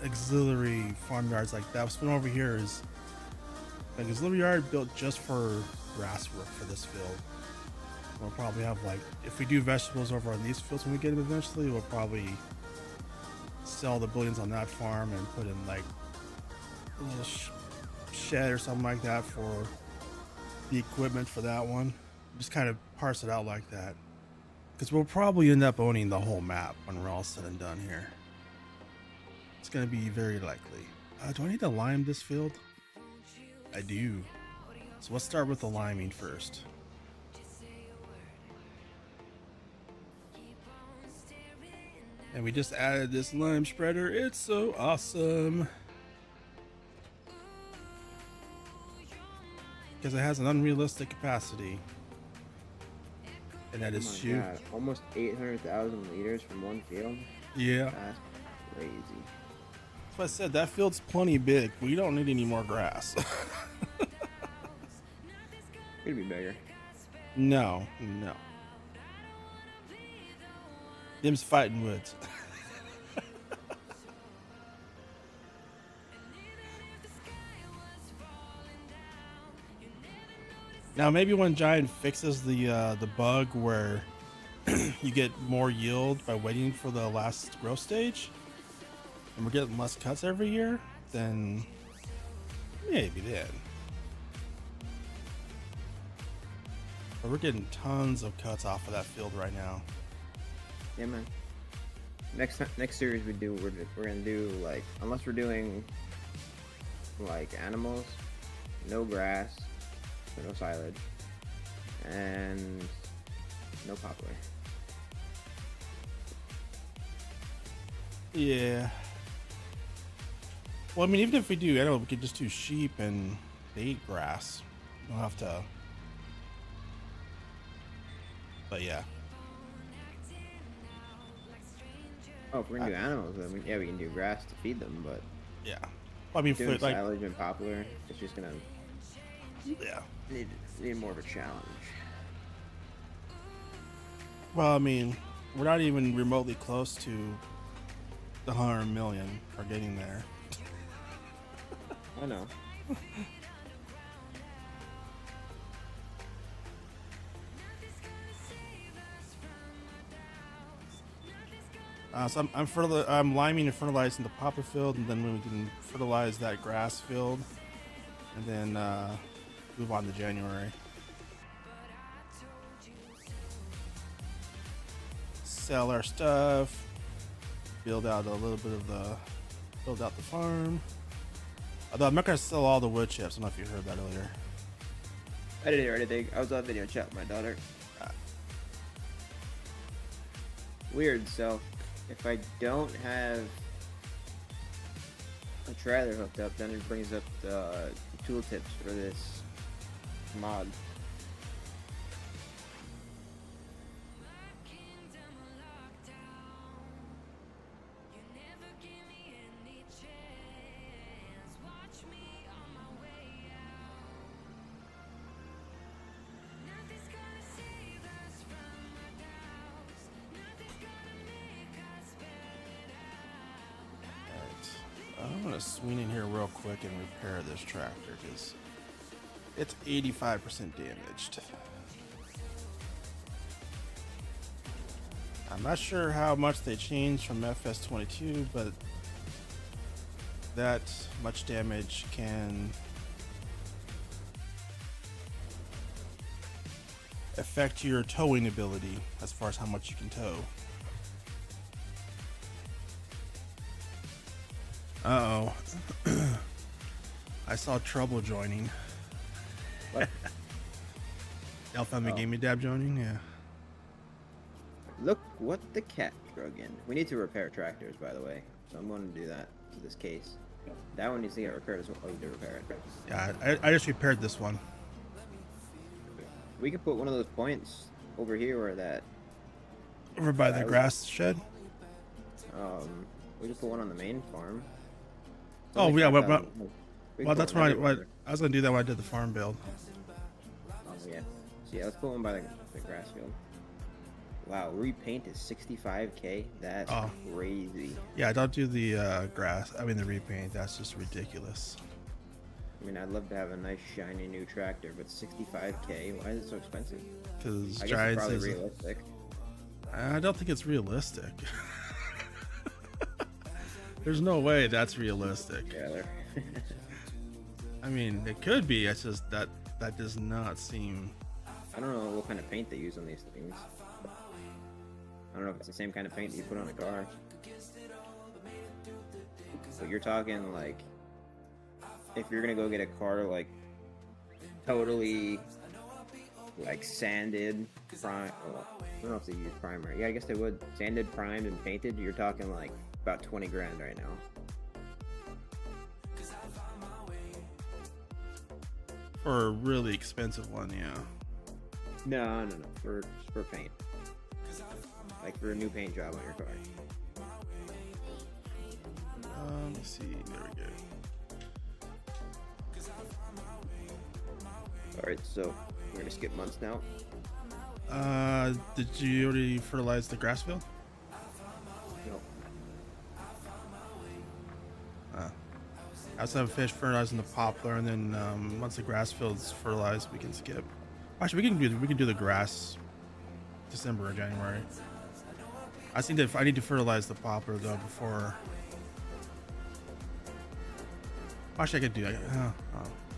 auxiliary farmyards like that. This one over here is an auxiliary yard built just for grass work for this field. We'll probably have, like, if we do vegetables over on these fields when we get them eventually, we'll probably sell the buildings on that farm and put in like a little shed or something like that for the equipment for that one. Just kind of parse it out like that, because we'll probably end up owning the whole map when we're all said and done here. It's going to be very likely. Do I need to lime this field? I do. So let's start with the liming first. And we just added this lime spreader. It's so awesome. Because it has an unrealistic capacity. And that is shoot. God, almost 800,000 liters from one field? Yeah. That's crazy. That's what I said. That field's plenty big. We don't need any more grass. It'd be bigger. No. Them's fighting woods. Now maybe when Giant fixes the bug where you get more yield by waiting for the last growth stage, and we're getting less cuts every year, then maybe then. But we're getting tons of cuts off of that field right now. Yeah, man. Next series we're gonna do like, unless we're doing like animals, no grass, so no silage, and no poplar. Yeah. Well, I mean, even if we do animal, we could just do sheep and they eat grass. We don't have to. But yeah. Oh, if we're gonna do animals, then we can do grass to feed them, but Yeah. Well, I mean, doing like, silage and poplar, it's just gonna yeah. need more of a challenge. Well, I mean, we're not even remotely close to the 100 million or getting there. I know. So I'm liming and fertilizing the poplar field, and then we can fertilize that grass field, and then move on to January. Sell our stuff, build out a little bit of build out the farm. Although I'm not gonna sell all the wood chips. I don't know if you heard that earlier. I didn't hear anything. I was on video chat with my daughter. Weird. So, if I don't have a trailer hooked up, then it brings up the tooltips for this mod. I'm gonna swing in here real quick and repair this tractor because it's 85% damaged. I'm not sure how much they changed from FS25, but that much damage can affect your towing ability as far as how much you can tow. Uh-oh. I saw trouble joining. What? Y'all found me Gaming Dab joining? Yeah. Look what the cat drug in. We need to repair tractors, by the way. So I'm going to do that to this case. That one needs to get repaired as well. Oh, you did repair it. Yeah, I just repaired this one. We could put one of those points over here where that... Over by the grass shed? We could put one on the main farm. Oh, yeah. Well, what that's when I was going to do that when I did the farm build. Oh, yeah. So, yeah, let's put one by the grass field. Wow, repaint is 65K? That's crazy. Yeah, don't do the the repaint. That's just ridiculous. I mean, I'd love to have a nice, shiny new tractor, but 65K? Why is it so expensive? Because I guess it's probably realistic. I don't think it's realistic. There's no way that's realistic. Yeah, I mean, it could be. It's just that does not seem... I don't know what kind of paint they use on these things. I don't know if it's the same kind of paint that you put on a car. But you're talking like, if you're gonna go get a car like totally like sanded, well, I don't know if they use primer. Yeah, I guess they would. Sanded, primed, and painted. You're talking like about 20 grand right now. For a really expensive one, yeah. No. For paint. Like for a new paint job on your car. Let me see. There we go. Alright, so we're gonna skip months now. Did you already fertilize the grass field? No. I also have fish fertilizing the poplar, and then once the grass field's fertilized, we can skip. Actually, we can do the grass December or January. I think that I need to fertilize the poplar though before. Actually, I could do it.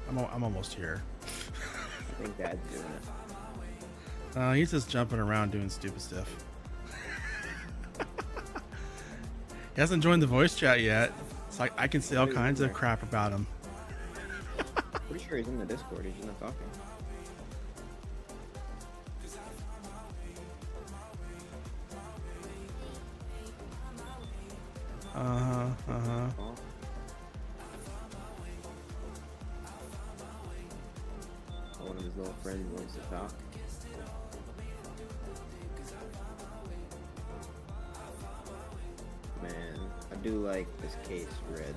I'm almost here. I think Dad's doing it. He's just jumping around doing stupid stuff. He hasn't joined the voice chat yet. So I can say all kinds of crap about him. Pretty sure he's in the Discord. He's not talking. Oh. One of his little friends wants to talk. Man, I do like this case red.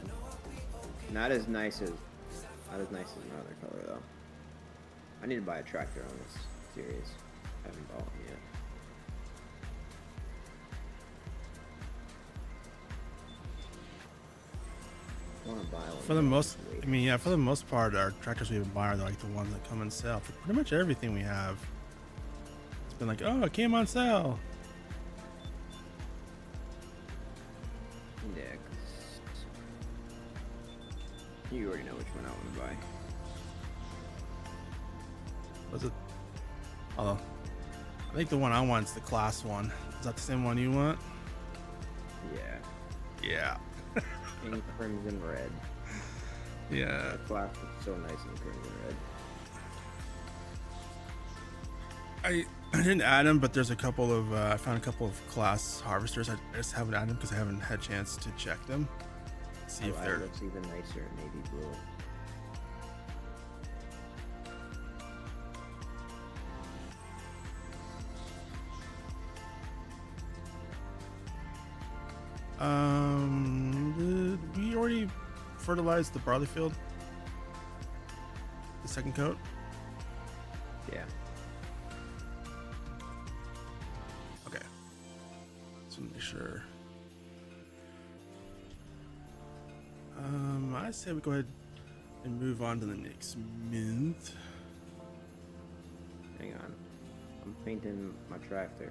Not as nice as another color though. I need to buy a tractor on this series. I haven't bought one yet. I want to buy one. For the most, I mean, yeah, for the most part, our tractors we buy are like the ones that come on sale. For pretty much everything we have, it's been like, oh, it came on sale. Yeah, 'cause you already know which one I want to buy. Was it? Oh, I think the one I want is the class one. Is that the same one you want? Yeah. Yeah. In crimson red. Yeah. The class is so nice in crimson red. I didn't add them, but there's a couple of I found a couple of class harvesters. I just haven't added them because I haven't had a chance to check them. See if they're. It looks even nicer in navy blue. Did we already fertilize the barley field? The second coat? Yeah. Okay. So make sure. I say we go ahead and move on to the next month. Hang on. I'm painting my tractor.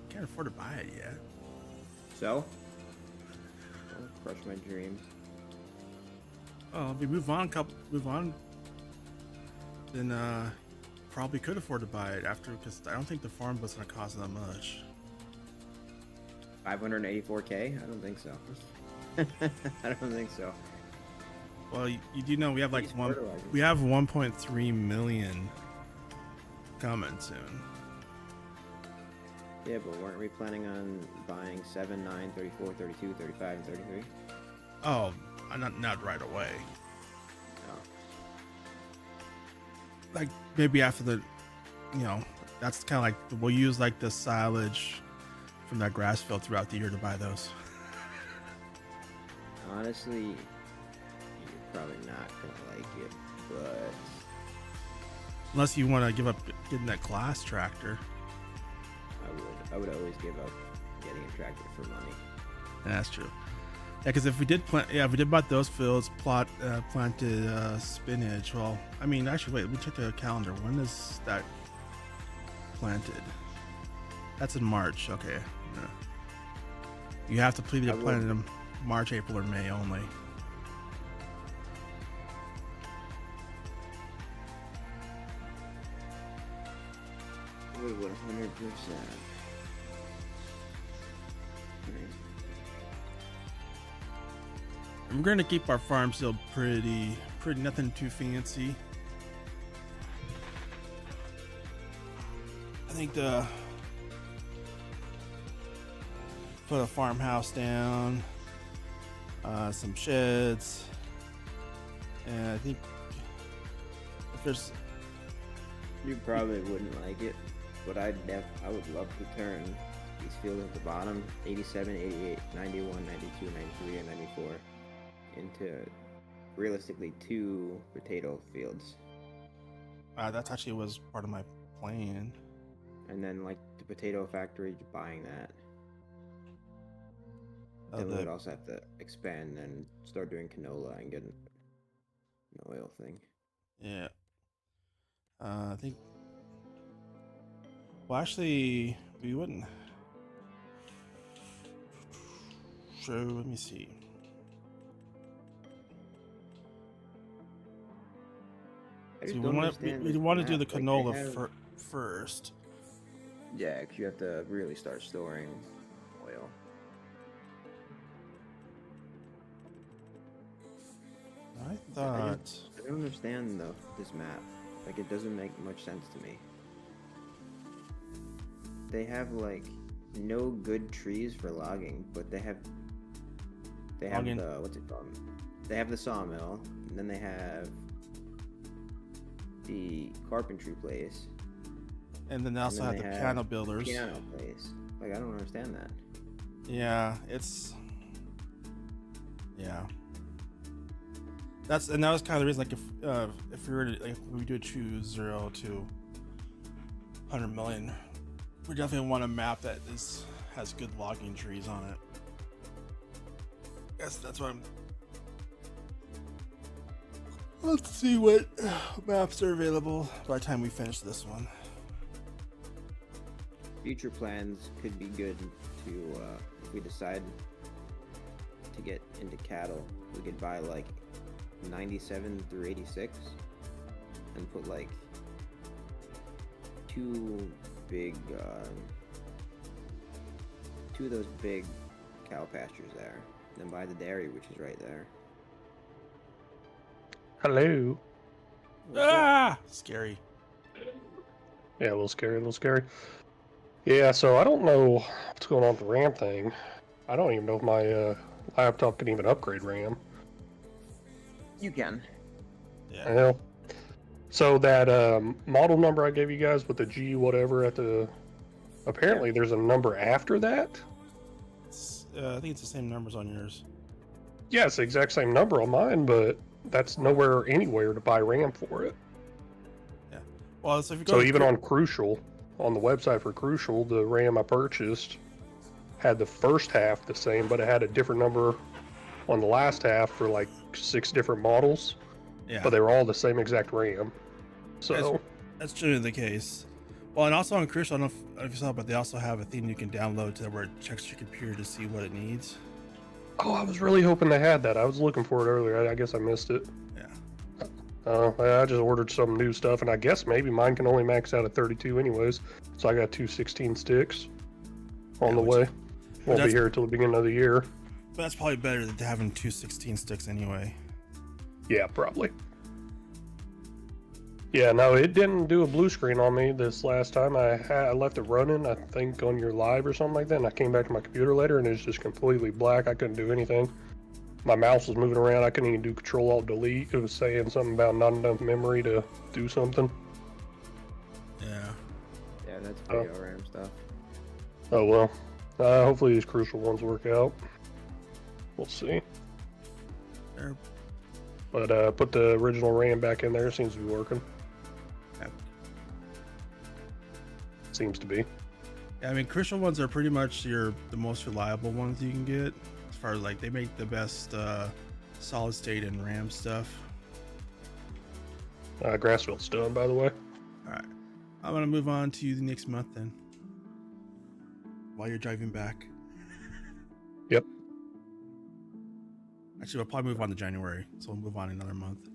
Can't afford to buy it yet. So? Don't crush my dreams. Oh, if we move on, then probably could afford to buy it after, because I don't think the farm bill's gonna cost that much. 584K? I don't think so. I don't think so. Well, you do know we have like These fertilizers. we have 1.3 million coming soon. Yeah, but weren't we planning on buying 7, 9, 34, 32, 35, and 33? Oh, not right away. Oh. Like maybe after the, that's kind of like we'll use like the silage from that grass field throughout the year to buy those. Honestly, you're probably not gonna like it, but Unless you want to give up getting that class tractor. I would always give up getting a tractor for money. That's true. Yeah, because if we did if we did buy those fields, planted spinach. Well, I mean, actually, wait, let me check the calendar. When is that planted? That's in March. Okay. Yeah. You have to either plant it in March, April, or May only. I would 100%. We're going to keep our farm still pretty, nothing too fancy. I think put a farmhouse down, some sheds, and I think if there's, You probably wouldn't like it, but I would love to turn these fields at the bottom, 87, 88, 91, 92, 93, and 94, into realistically 2 potato fields. that actually was part of my plan. And then like the potato factory, buying that. Then we would also have to expand and start doing canola and get an oil thing. Yeah. I think. Well, actually, we wouldn't. So let me see. I So just we don't want understand we this want to do map. the Like, canola first. Yeah, because you have to really start storing oil. I thought. I don't understand though this map. Like, it doesn't make much sense to me. They have like no good trees for logging, but they have Logging. the what's it called? They have the sawmill, and then they have the carpentry place. And then they also then have they the have piano builders. Piano place. Like, I don't understand that. Yeah, it's. Yeah. That was kind of the reason. Like, if we were to, like, if we do choose 0 to 100 million, we definitely want a map that has good logging trees on it. Yes, that's what I'm. Let's see what maps are available by the time we finish this one. Future plans could be good to, if we decide to get into cattle, we could buy like 97 through 86 and put like two of those big cow pastures there, then buy the dairy, which is right there. Hello. Ah, scary. Yeah, a little scary, a little scary. Yeah, so I don't know what's going on with the RAM thing. I don't even know if my laptop can even upgrade RAM. You can. Yeah. Well, so that model number I gave you guys with the G whatever at the... Apparently there's a number after that? I think it's the same numbers on yours. Yeah, it's the exact same number on mine, but that's nowhere anywhere to buy RAM for it. Yeah. Well, so if you go So to even on Crucial, on the website for Crucial, the RAM I purchased had the first half the same, but it had a different number on the last half for like 6 different models. yeah, But they were all the same exact RAM. So that's generally the case. Well, and also on Crucial, I don't know if you saw, but they also have a thing you can download to where it checks your computer to see what it needs. oh, I was really hoping they had that. I was looking for it earlier. I guess I missed it. Yeah. I just ordered some new stuff, and I guess maybe mine can only max out at 32 anyways. So I got 2 16 sticks on the way. Won't be here until the beginning of the year. But that's probably better than having 2 16 sticks anyway. Yeah, probably. Yeah, no, it didn't do a blue screen on me this last time. I left it running, I think, on your live or something like that, and I came back to my computer later, and it was just completely black. I couldn't do anything. My mouse was moving around. I couldn't even do Control-Alt-Delete. It was saying something about not enough memory to do something. Yeah. Yeah, that's video RAM stuff. Oh, well. Hopefully these Crucial ones work out. We'll see. They're- But put the original RAM back in there. Seems to be working. Yeah. Seems to be. Yeah, I mean, Crucial ones are pretty much the most reliable ones you can get. As far as like, they make the best solid state and RAM stuff. Grassfield's done, by the way. All right, I'm gonna move on to the next month then. While you're driving back. Yep. Actually, we'll probably move on to January, so we'll move on another month.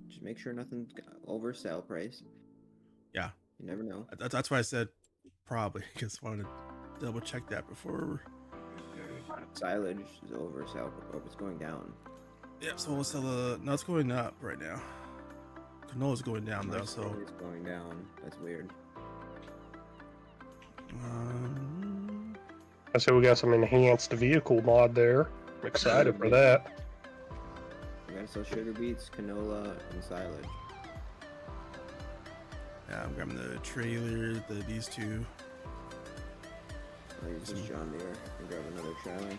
Just make sure nothing's over sale price. Yeah. You never know. That's why I said probably, because I wanted to double check that before. Silage is over sale. Or it's going down. Yeah, so we'll sell no, it's going up right now. Canola's going down though, so. It's going down. That's weird. I say we got some enhanced vehicle mod there. I'm excited for that. We gotta sell sugar beets, canola, and silage. Yeah, I'm grabbing the trailer, these two. I'll use this John Deere and grab another trailer.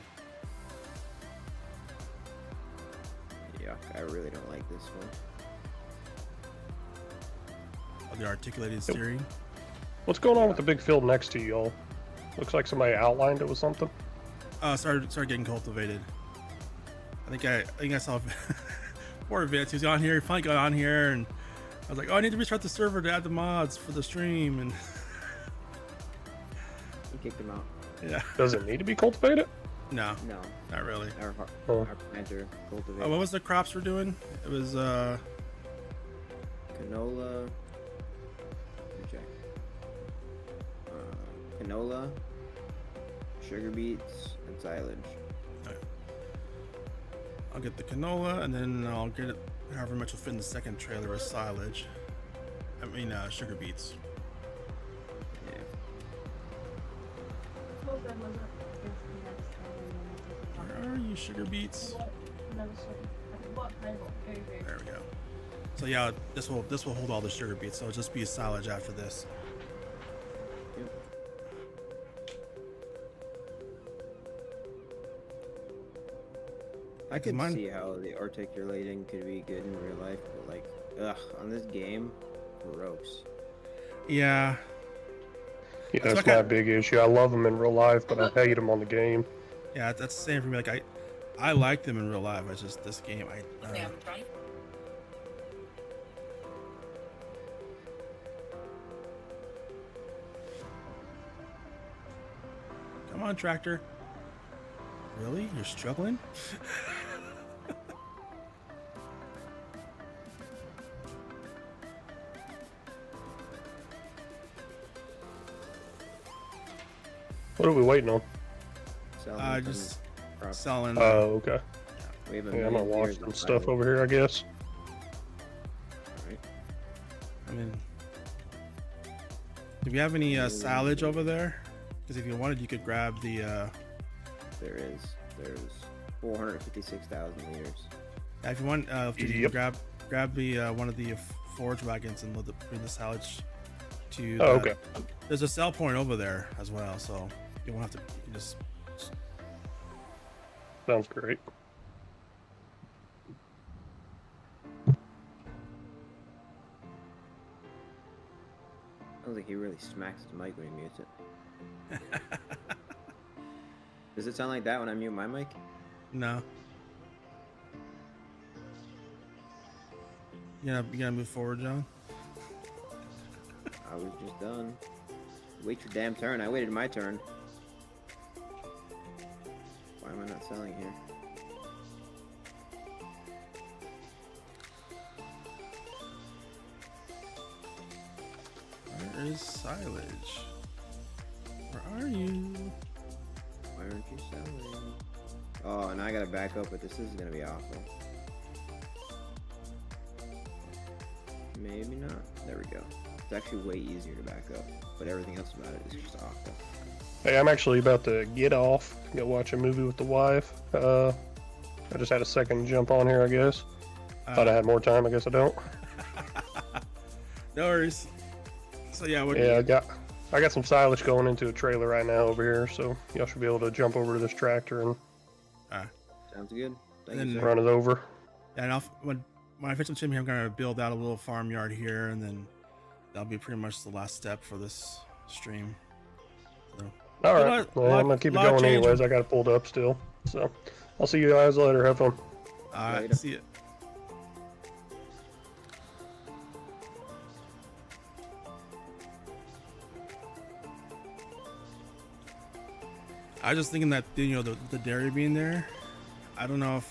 Yeah, I really don't like this one. Oh, the articulated steering. What's going on with the big field next to y'all? Looks like somebody outlined it with something. Started getting cultivated. I think I saw poor Vince. He was on here. He finally got on here, and I was like, "Oh, I need to restart the server to add the mods for the stream." And We kicked him out. yeah, Does it need to be cultivated? no, No, not really. Oh. our planter cultivated. What was the crops we're doing? It was Canola Canola. Let me check. Canola, sugar beets, and silage. I'll get the canola, and then I'll get it however much will fit in the second trailer of silage. I mean, sugar beets. Yeah. Where are you, sugar beets? There we go. So yeah, this will hold all the sugar beets. So it'll just be a silage after this. Yep. I could see how the articulating could be good in real life, but like, on this game, gross. Yeah. Yeah, that's my big issue. I love them in real life, but I hate them on the game. Yeah, that's the same for me. Like I like them in real life. It's just this game. Come on, tractor. Really? You're struggling? What are we waiting on? Just selling. Oh, okay. We have Yeah, I'm gonna wash some stuff over here, I guess. Alright. I mean, do we have any silage over there? Because if you wanted, you could grab the. There's 456,000 liters. If you want, you can grab the one of the forage wagons and bring the silage to. Oh, okay. There's a sell point over there as well, so you won't have to. You can just. Sounds great. Sounds like he really smacks his mic when he mutes it. Does it sound like that when I mute my mic? No. You gotta move forward, John. I was just done. Wait your damn turn. I waited my turn. Why am I not selling here? Where is silage? Where are you? Why aren't you selling? Oh, and I gotta back up, but this is gonna be awful. Maybe not. There we go. It's actually way easier to back up, but everything else about it is just awful. Hey, I'm actually about to get off, go watch a movie with the wife. I just had a second jump on here, I guess. Thought I had more time, I guess I don't. No worries. So yeah, I got some silage going into a trailer right now over here, so y'all should be able to jump over to this tractor and Sounds good. Then run it over. Yeah, and when I finish the chimney, I'm gonna build out a little farmyard here, and then that'll be pretty much the last step for this stream. So, all right, well, I'm gonna keep it going anyways. I got it pulled up still, so I'll see you guys later. Have fun. All right, see you. I was just thinking that the dairy being there, I don't know if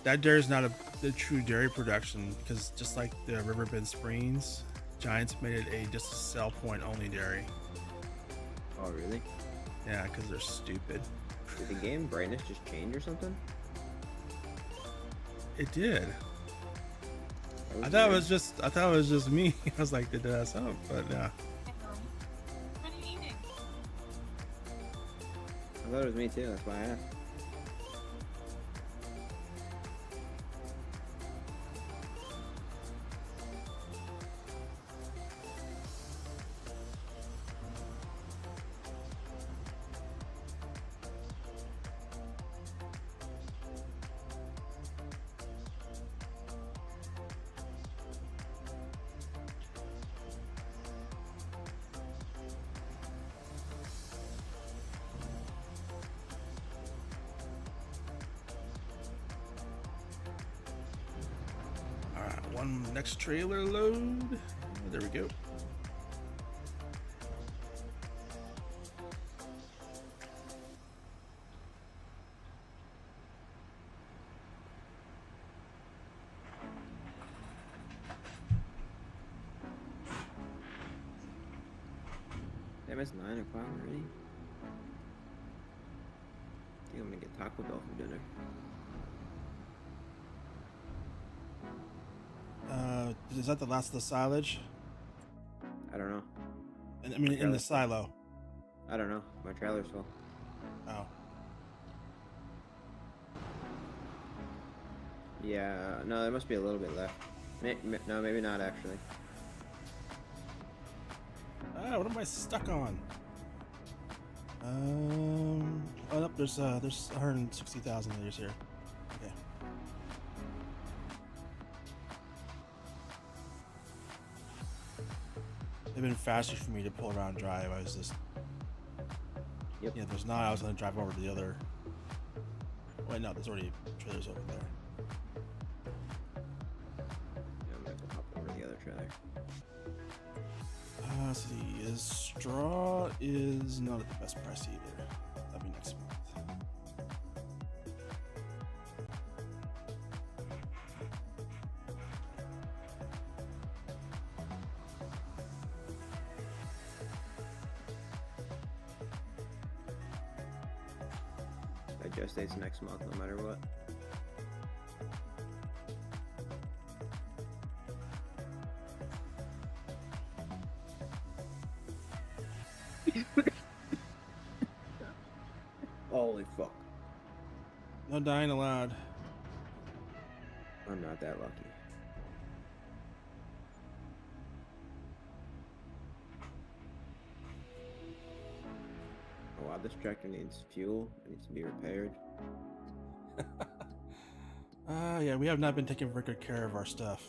that dairy is not the true dairy production, because just like the Riverbend Springs, Giants made it just a sell point only dairy. Oh really? Yeah, because they're stupid. Did the game brightness just change or something? It did. I thought it was just me. I was like, did that sound? But yeah. What are you eating? I thought it was me too. That's why I asked. Next trailer load. There we go. Damn, it's 9 o'clock already. I think I'm gonna get Taco Bell for dinner. Is that the last of the silage? I don't know. And I mean, in the silo. I don't know. My trailer's full. Oh. Yeah, no, there must be a little bit left. No, maybe not actually. Ah, what am I stuck on? Oh, nope, there's 160,000 liters here. Okay. They've been faster for me to pull around drive. I was just, Yep. yeah, if there's not, I was gonna drive over to the other. Wait, no, there's already trailers over there. Yeah, I'm gonna go hop over the other trailer. Let's see, straw is not at the best price either. That'll be next month. Digest date's next month, no matter what. Holy fuck. No dying allowed. I'm not that lucky. Oh wow, this tractor needs fuel. It needs to be repaired. Yeah, we have not been taking very good care of our stuff.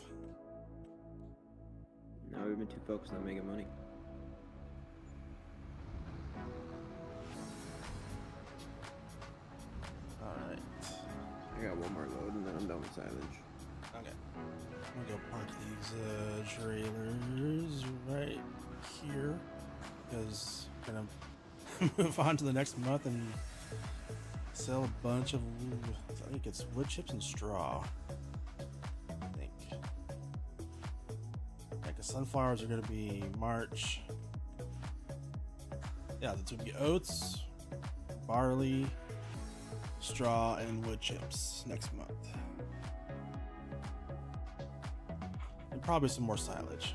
No, we've been too focused on making money. Alright. I got one more load and then I'm done with silage. Okay. I'm gonna go park these trailers right here because we're gonna move on to the next month and sell a bunch of, I think it's wood chips and straw. I think. Yeah, because sunflowers are gonna be March. Yeah, that's gonna be oats, barley, straw, and wood chips next month. And probably some more silage.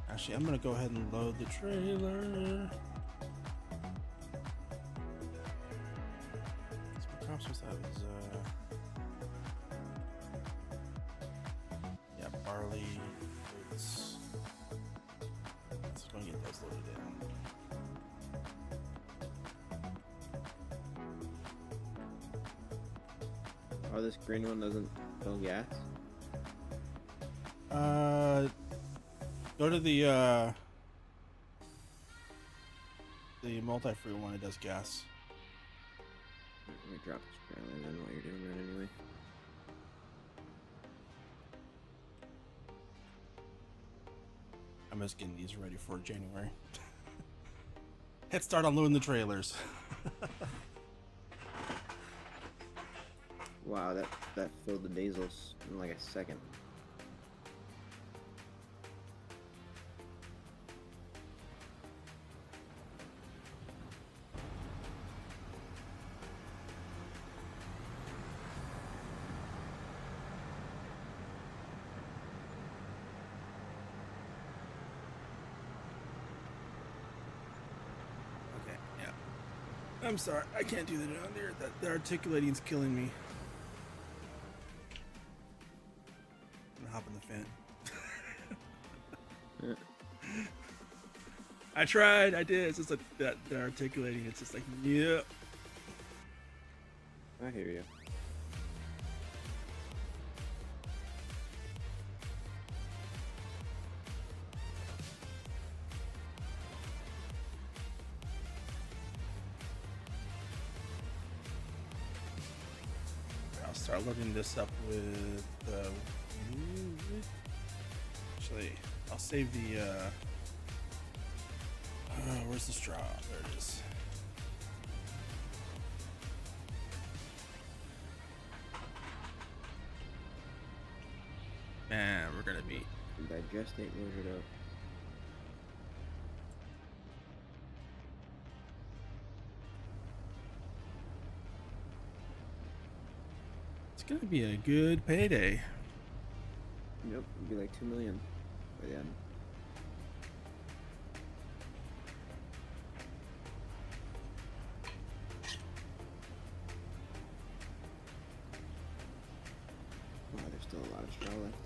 Actually, I'm gonna go ahead and load the trailer. What crops was that? It was, yeah, barley, oats. Let's go and get those loaded in. Oh, this green one doesn't fill gas? Go to the multi-fruit one. It does gas. Let me drop this trailer then while you're doing that anyway. I'm just getting these ready for January. Head start on loading the trailers. Wow, that filled the diesels in like a second. Okay, yeah. I'm sorry, I can't do that on there. The articulating's killing me. I'm gonna hop in the fan. I tried, I did. It's just like that the articulating. It's just like, yeah. I hear you. I'll start loading this up with actually, I'll save the where's the straw? There it is. Man, we're gonna be. Digestate loaded up. It's gonna be a good payday. Yep, it'd be like 2 million by the end. Wow, there's still a lot of straw left.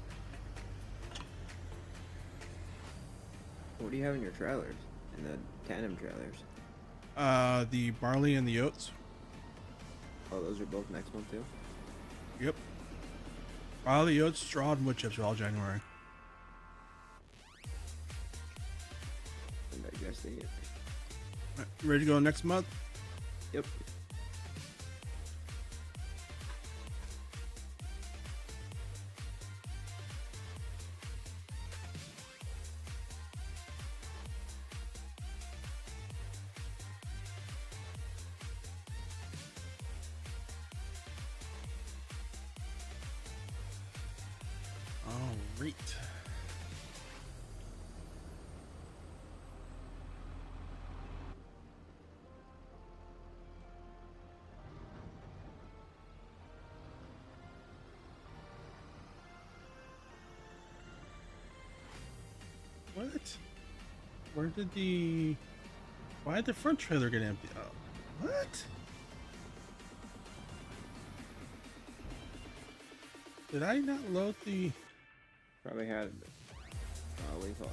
What do you have in your trailers? In the tandem trailers? The barley and the oats. Oh, those are both next month too? Yep. Barley, oats, straw, and wood chips are all January. And digestate it. Alright, you ready to go next month? Yep. All right. What? Where did the... Why did the front trailer get empty? Oh, what? Did I not load the... Probably had, what do you call it?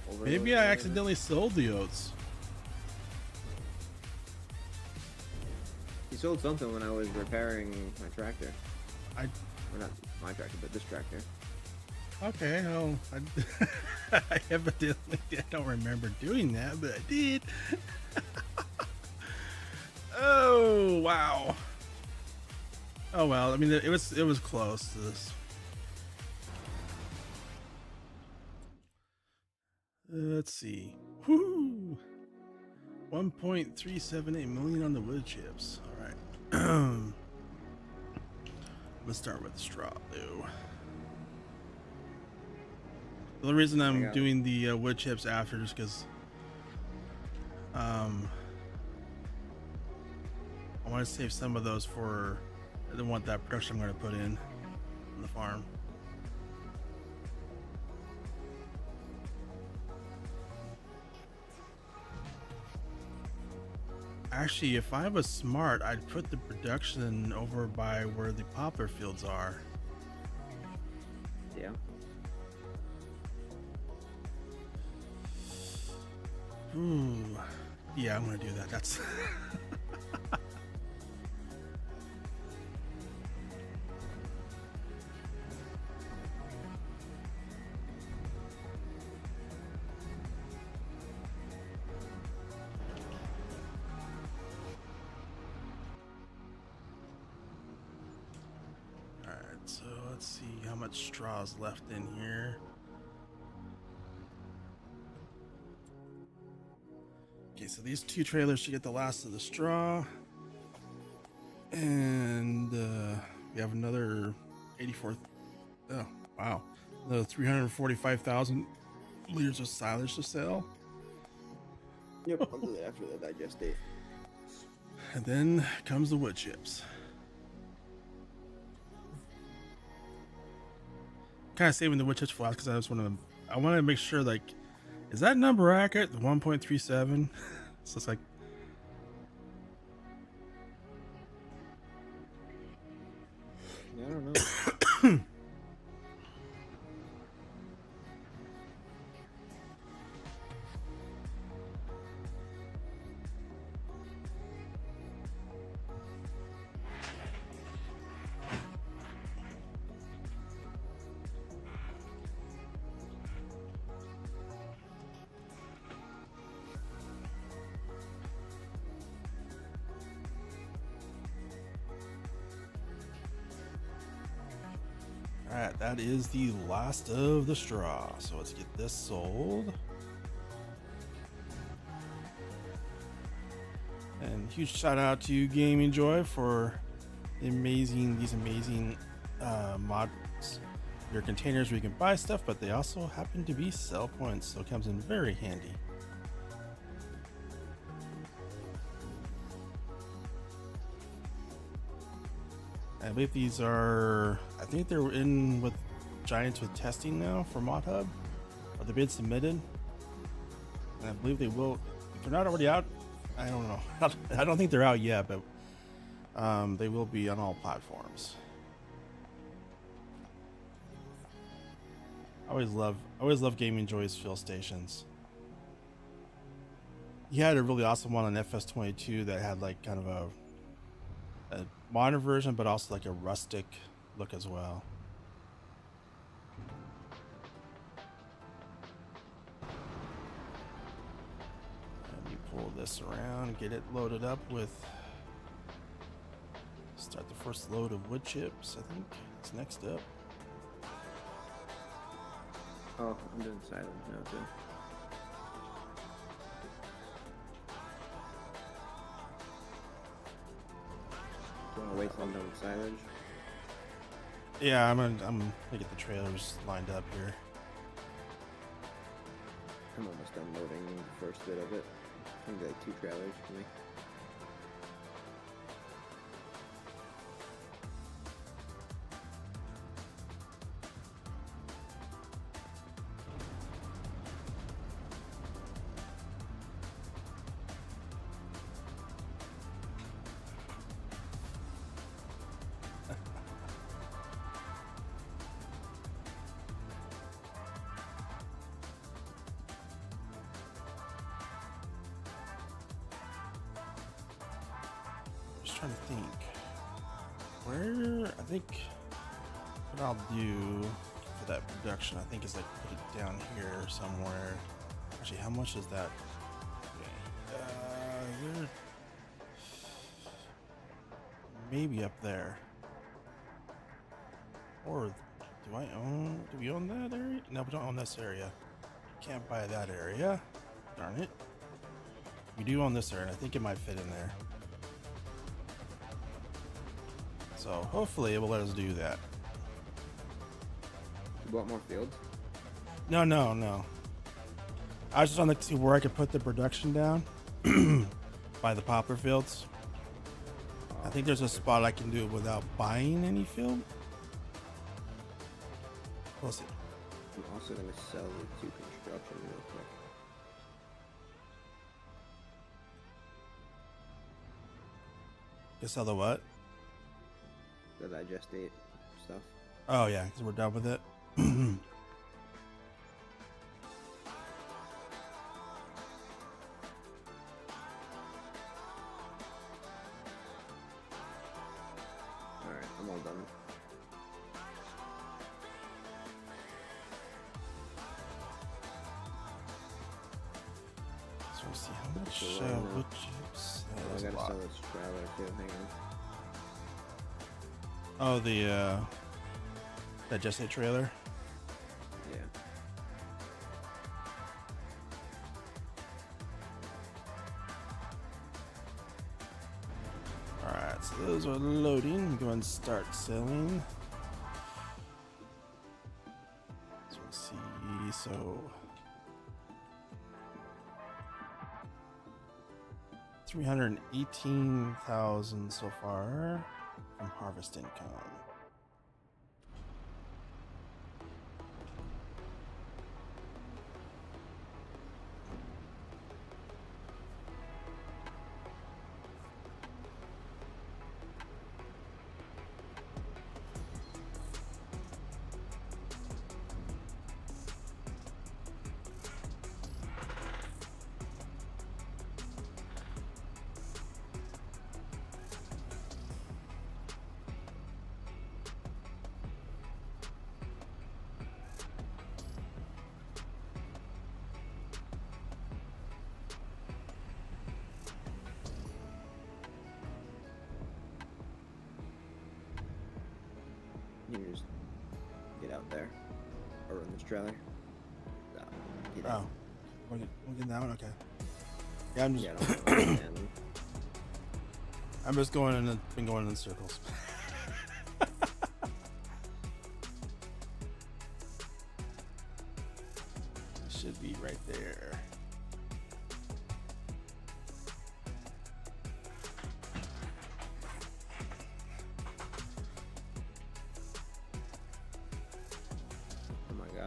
Overload Maybe or I whatever? accidentally sold the oats. You sold something when I was repairing my tractor. I... Or not my tractor, but this tractor. Okay, well, I evidently I don't remember doing that, but I did. Oh wow. Oh well, I mean it was close to this. Let's see. Whoo! 1.378 million on the wood chips. All right. Let's start with straw, though. The only reason I'm doing the wood chips after is because I want to save some of those for the one that production I'm going to put in on the farm. Actually, if I was smart, I'd put the production over by where the poplar fields are. Yeah. Ooh, yeah, I'm gonna do that. That's all right. So let's see how much straw is left in here. Okay, so these two trailers should get the last of the straw. And we have another 84. Oh, wow. The 345,000 liters of silage to sell. Yep, I'll do that after the digestate. And then comes the wood chips. Kind of saving the wood chips for last because I wanted to make sure, like, is that number accurate? The 1.37? So it's like, Yeah, I don't know. alright, that is the last of the straw. So let's get this sold. And huge shout out to Gaming Joy for these amazing mods your containers where you can buy stuff, but they also happen to be sell points, so it comes in very handy. I believe these are, I think they're in with Giants with testing now for Mod Hub, or they've been submitted. And I believe they will, if they're not already out, I don't know. I don't think they're out yet, but they will be on all platforms. I always love Gaming Joy's fill stations. He had a really awesome one on FS25 that had like kind of a modern version, but also like a rustic look as well. Let me pull this around, get it loaded up with. Start the first load of wood chips. I think it's next up. Oh, I'm doing silent now too. Do you want to wait till I'm done with silage? Yeah, I'm gonna get the trailers lined up here. I'm almost done loading the first bit of it. I think like 2 trailers for me. Trying to think where I think what I'll do for that production, I think, is like put it down here somewhere. Actually, how much is that? Here, maybe up there. Or do we own that area? No, we don't own this area. Can't buy that area. Darn it. We do own this area, and I think it might fit in there. So hopefully it will let us do that. You bought more fields? No. I was just on to see where I could put the production down by the poplar fields. I think there's a spot I can do it without buying any field. We'll see. I'm also going to sell the 2 construction real quick. You sell the what? The digestate stuff. Oh yeah, because we're done with it. Alright, I'm all done. So we'll see how much So, wood chips. Oh, I There's a gotta lot. sell this trailer too, hang on. Oh, the digestate trailer. Yeah. Alright, so those are loading. Go and start selling. So we'll see. So 318,000 so far from harvest income. You can just get out there. Or in this trailer. Get Oh, we're getting that one. Okay. Yeah, I'm just Yeah, I don't understand. I'm just going in. Been going in circles.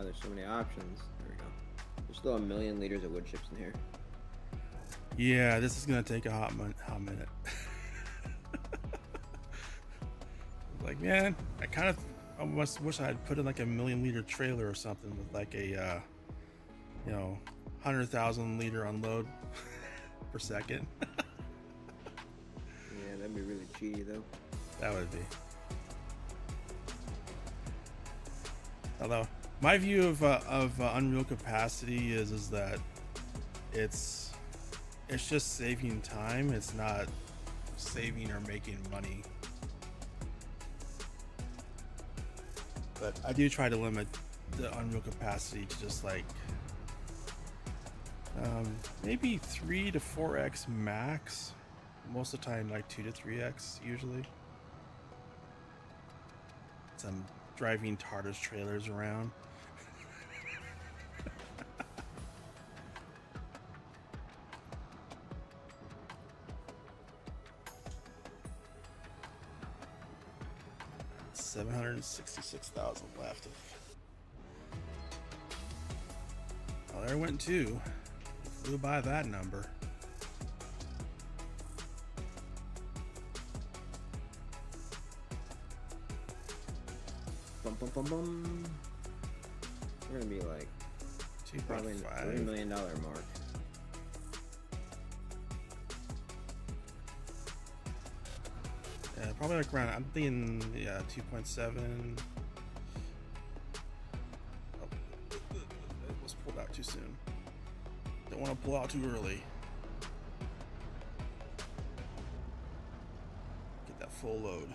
Wow, there's so many options. There we go. There's still 1 million liters of wood chips in here. Yeah, this is gonna take a hot minute. Like, man, I kind of almost wish I had put in like a 1,000,000 liter trailer or something with like a, 100,000 liter unload per second. Yeah, that'd be really cheaty though. That would be. Although my view of unreal capacity is that it's just saving time. It's not saving or making money. But I do try to limit the unreal capacity to just like maybe 3 to 4x max. Most of the time, like 2 to 3x usually. I'm driving TARDIS trailers around. $766,000 left. Well, there went 2. Flew by that number. Bum, bum, bum, bum. We're gonna be like probably $3 million mark. Yeah, probably like around. I'm thinking 2.7. Oh, it was pulled out too soon. Don't want to pull out too early. Get that full load.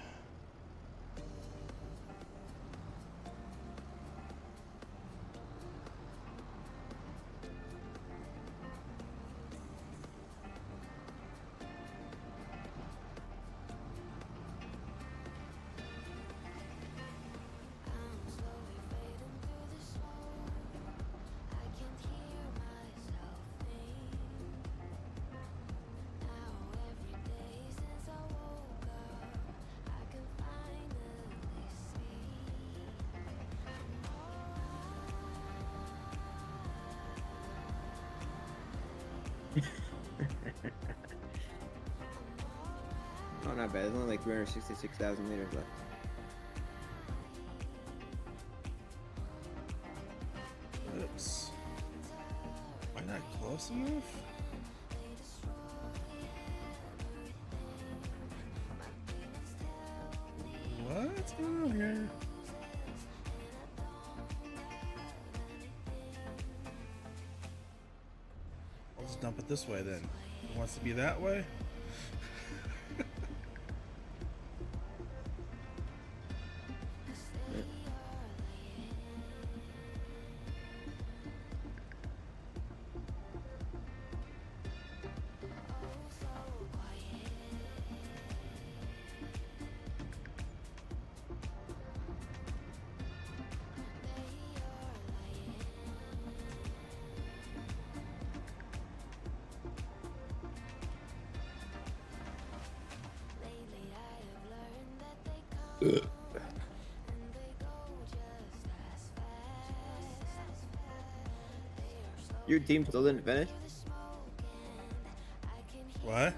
Oh, not bad. There's only like 366,000 liters left. Oops. Am I not close enough? What's going on here? I'll just dump it this way then. It wants to be that way? Your team still didn't finish? What?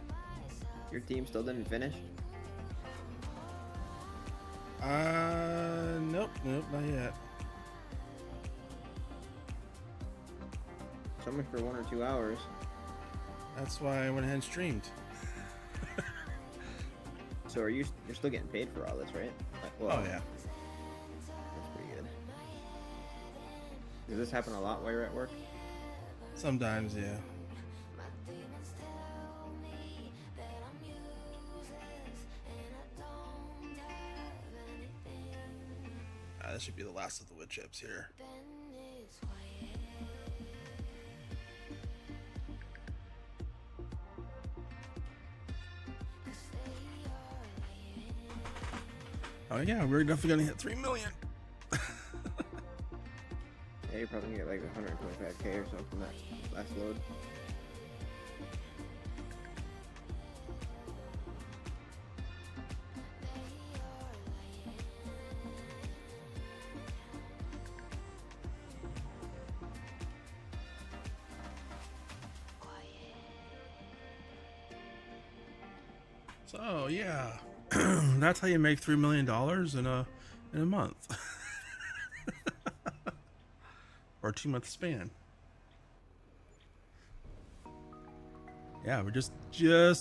Your team still didn't finish? Nope, not yet. So much for 1 or 2 hours. That's why I went ahead and streamed. So you're still getting paid for all this, right? Well, Oh yeah. That's pretty good. Does this happen a lot while you're at work? Sometimes, yeah. This should be the last of the wood chips here. Oh yeah, we're definitely gonna hit 3 million. Yeah, you're probably gonna get like 125K or something from that last load. So yeah, that's how you make $3 million in a month, or a 2-month span. Yeah, we're just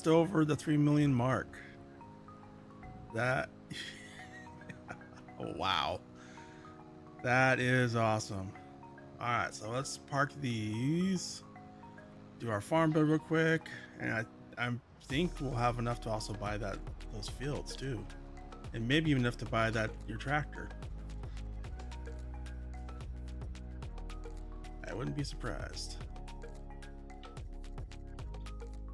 over the 3 million mark. That oh, wow, that is awesome. All right, so let's park these, do our farm build real quick, and I think we'll have enough to also buy those fields too, and maybe even enough to buy your tractor. I wouldn't be surprised.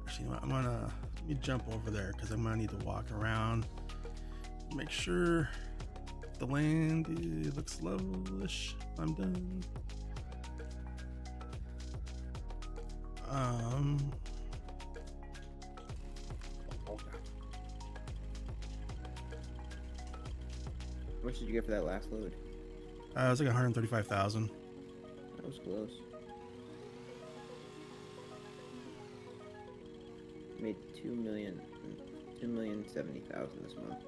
Actually, you know what, let me jump over there because I'm gonna need to walk around, make sure the land looks levelish. I'm done. How much did you get for that last load? It was like 135,000. That was close. Made 2,070,000 this month.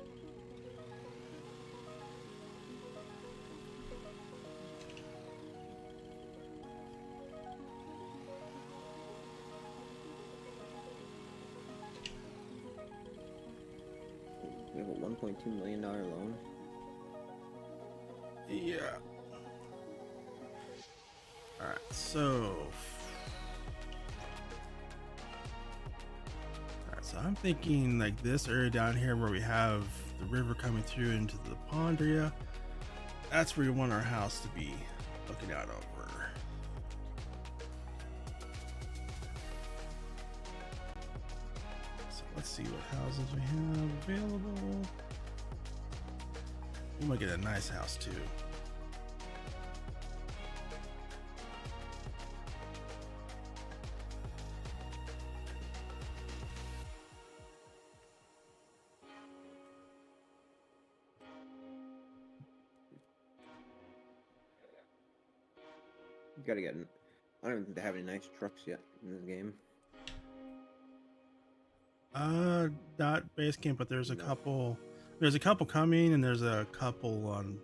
We have a $1.2 million loan. Yeah. All right, so. So I'm thinking like this area down here where we have the river coming through into the pond area. That's where we want our house to be, looking out over. So let's see what houses we have available. We might get a nice house too. You gotta get. I don't even think they have any nice trucks yet in this game. Not base camp, but there's a couple. There's a couple coming, and there's a couple on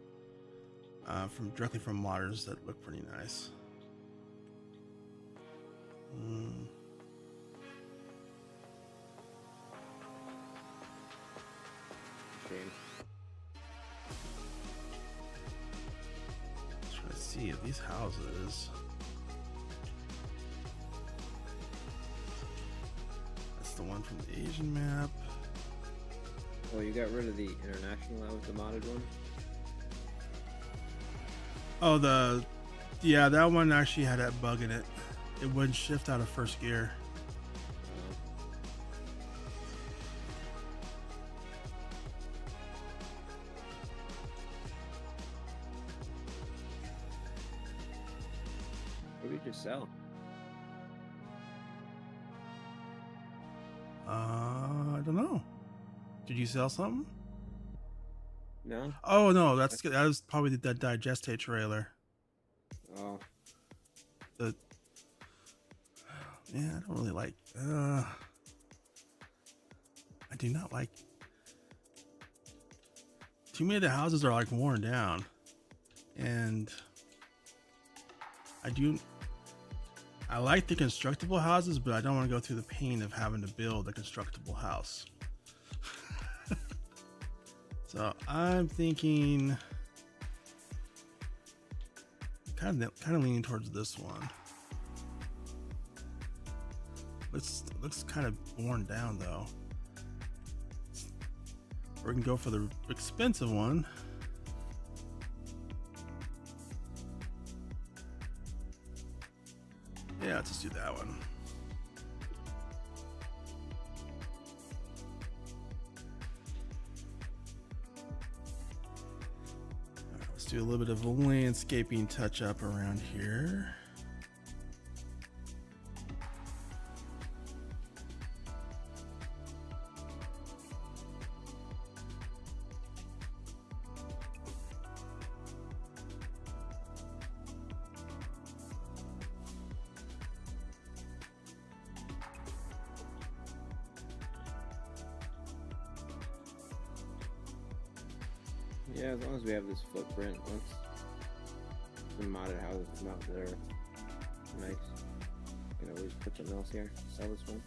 directly from modders that look pretty nice. Shame. Trying to see if these houses. That's the one from the Asian map. Oh, you got rid of the international. That was the modded one. Oh, yeah, that one actually had that bug in it. It wouldn't shift out of first gear. What did you just sell? I don't know. Did you sell something? No. Oh no, that was probably that digestate trailer. Oh. Yeah, I don't really like. I do not like. Too many of the houses are like worn down, and I like the constructible houses, but I don't want to go through the pain of having to build a constructible house. So I'm thinking, kind of leaning towards this one. Looks kind of worn down though. Or we can go for the expensive one. Yeah, let's just do that one. Let's do a little bit of a landscaping touch up around here. Yeah, as long as we have this footprint, once the modded houses come out that are nice, you can always put something else here. Sell this one.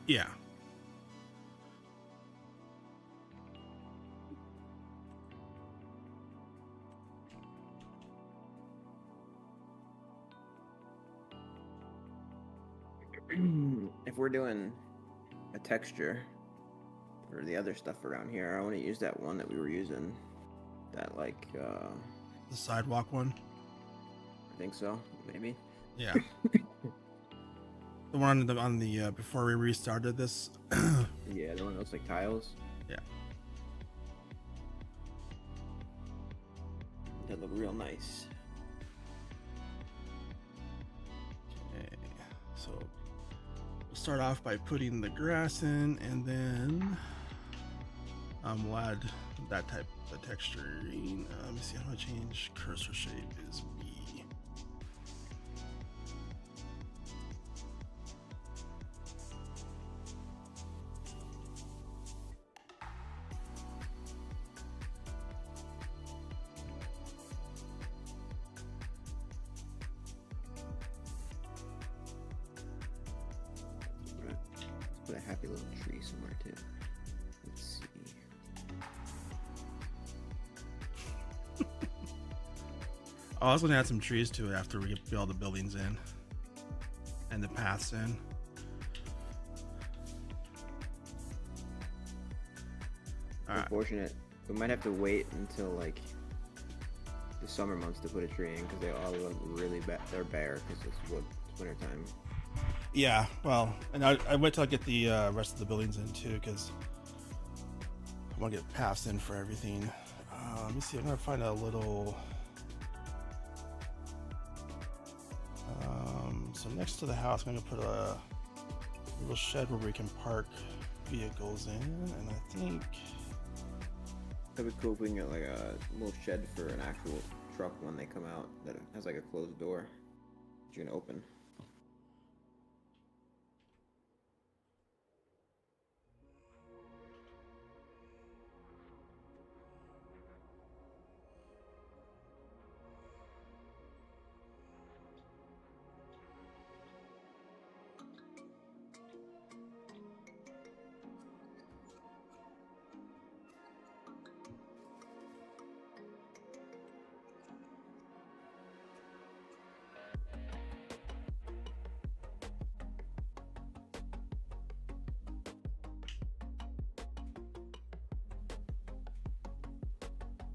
Yeah. If we're doing a texture or the other stuff around here, I want to use that one that we were using. That like The sidewalk one. I think so, maybe. Yeah. The one on the before we restarted this. Yeah, the one that looks like tiles. Yeah. That look real nice. Okay. So we'll start off by putting the grass in, and then we'll add that type of texturing. Let me see how to change cursor shape is B. Let's put a happy little tree somewhere too. Let's see. Oh, I was gonna add some trees to it after we get all the buildings in and the paths in. Alright. Unfortunate. We might have to wait until like the summer months to put a tree in because they all look really bad. They're bare because it's winter time. Yeah, well, and I wait till I get the rest of the buildings in too, because I want to get paths in for everything. Let me see. I'm gonna find a little. So next to the house, I'm gonna put a little shed where we can park vehicles in, and I think. That'd be cool if we can get like a little shed for an actual truck when they come out that has like a closed door that you can open.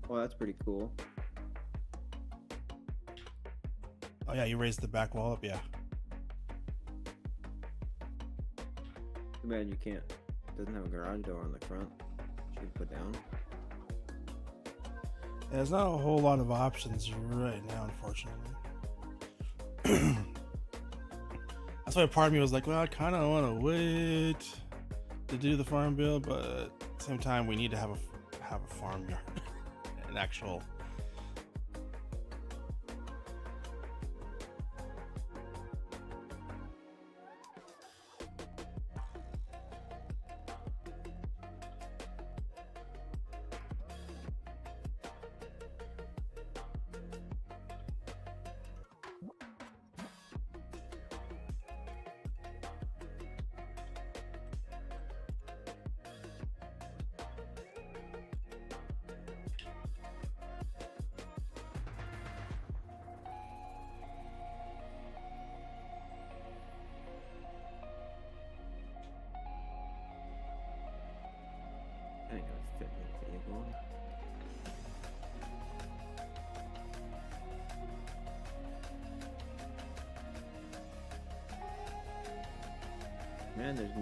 Well, that's pretty cool. Oh yeah, you raised the back wall up, yeah. Too bad you can't. It doesn't have a garage door on the front. You can put down. There's not a whole lot of options right now, unfortunately. That's why part of me was like, well, I kind of want to wait to do the farm build, but at the same time, we need to have a farmyard, an actual. I ain't gonna fit in the vehicle. Man, there's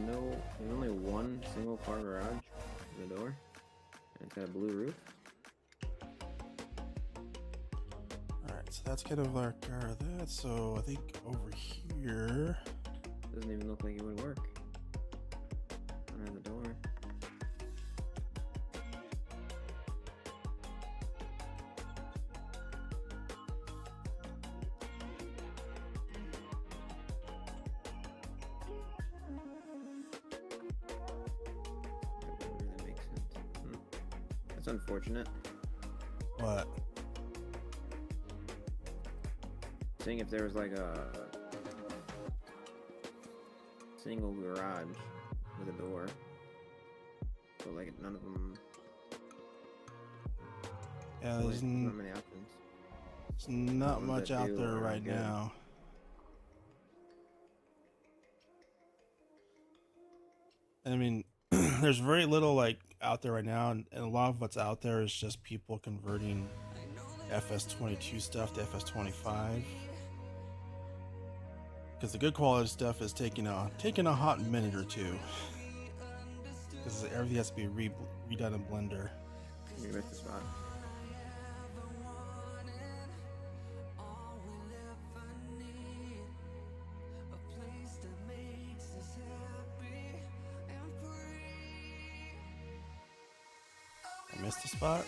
only one single car garage in the door, and it's got a blue roof. Alright, so that's kind of like that. So I think over here. Doesn't even look like it would work. Around the door. That's unfortunate. What? Seeing if there was like a single garage with a door, but like none of them. Yeah, there's Not many options. not ones much that out do there are right good. now. I mean, there's very little like out there right now, and a lot of what's out there is just people converting FS22 stuff to FS25. Because the good quality stuff is taking a hot minute or two. Because everything has to be redone in Blender. You missed the spot. I missed the spot.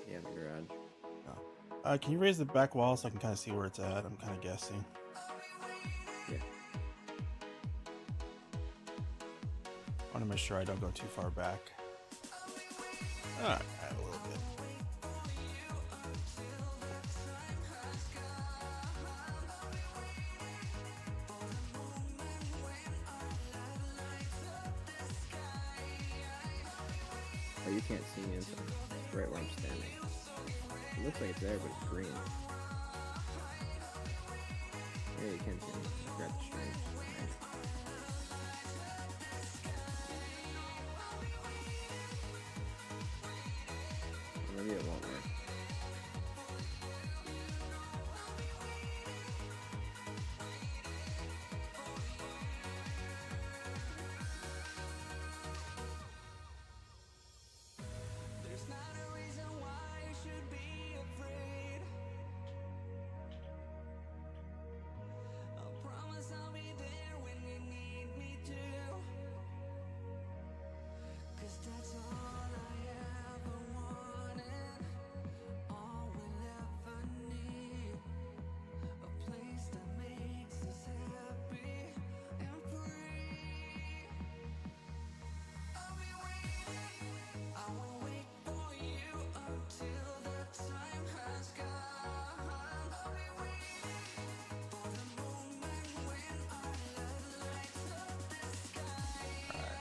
Yeah, the garage. Can you raise the back wall so I can kind of see where it's at? I'm kind of guessing. Yeah. I want to make sure I don't go too far back. Alright, a little bit. Oh, you can't see me right where I'm standing. It looks like it's there, but it's green. Yeah, you can see me. Grab the string. Maybe it won't work.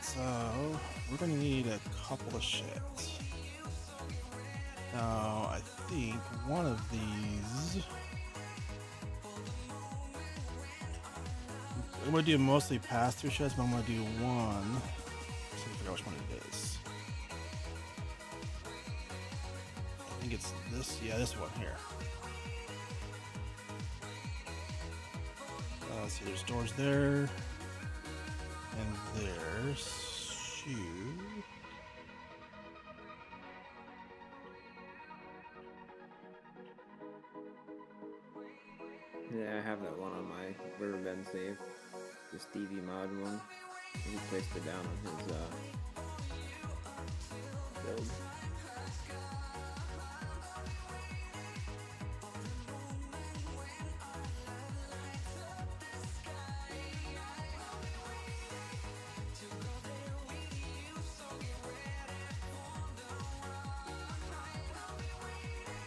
So we're gonna need a couple of sheds. Now I think one of these I'm gonna do mostly pass-through sheds, but I'm gonna do one. Let's see if I forgot which one it is. I think it's this. Yeah, this one here. Let's see. There's doors there. And there's shoe. Yeah, I have that one on my Riverbend save. The Stevie mod one. He placed it down on his build.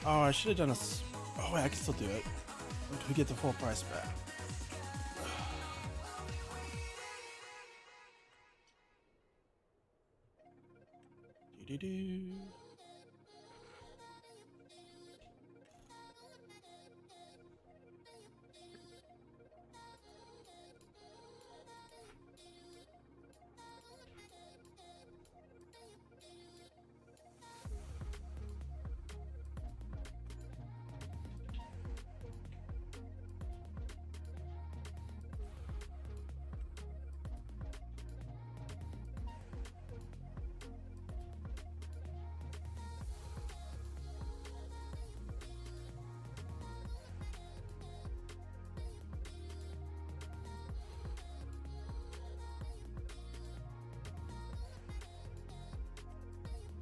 Oh, I should have done a. Oh wait, I can still do it. We get the full price back. Do-do-do.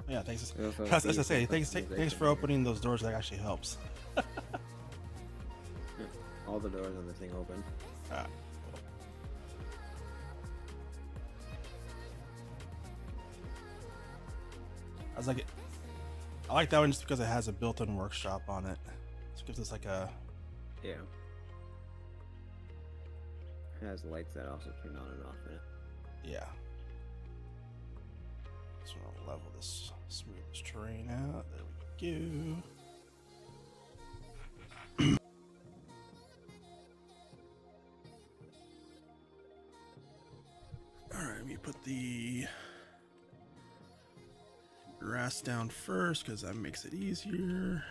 Yeah, thanks. We also As I see say, some thanks customization for here. opening those doors. That actually helps. All the doors on the thing open. Ah, I was like, I like that one just because it has a built-in workshop on it. It gives us like a... Yeah. It has lights that also turn on and off in it. Yeah. So I'll level this, smooth this terrain out. There we go. Alright, let me put the grass down first because that makes it easier.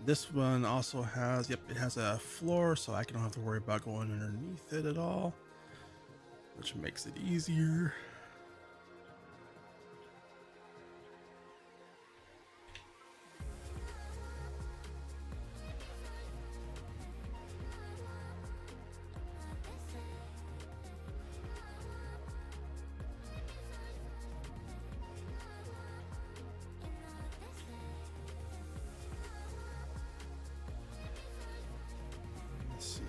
This one also has, yep, it has a floor, so I don't have to worry about going underneath it at all, which makes it easier. Let's see.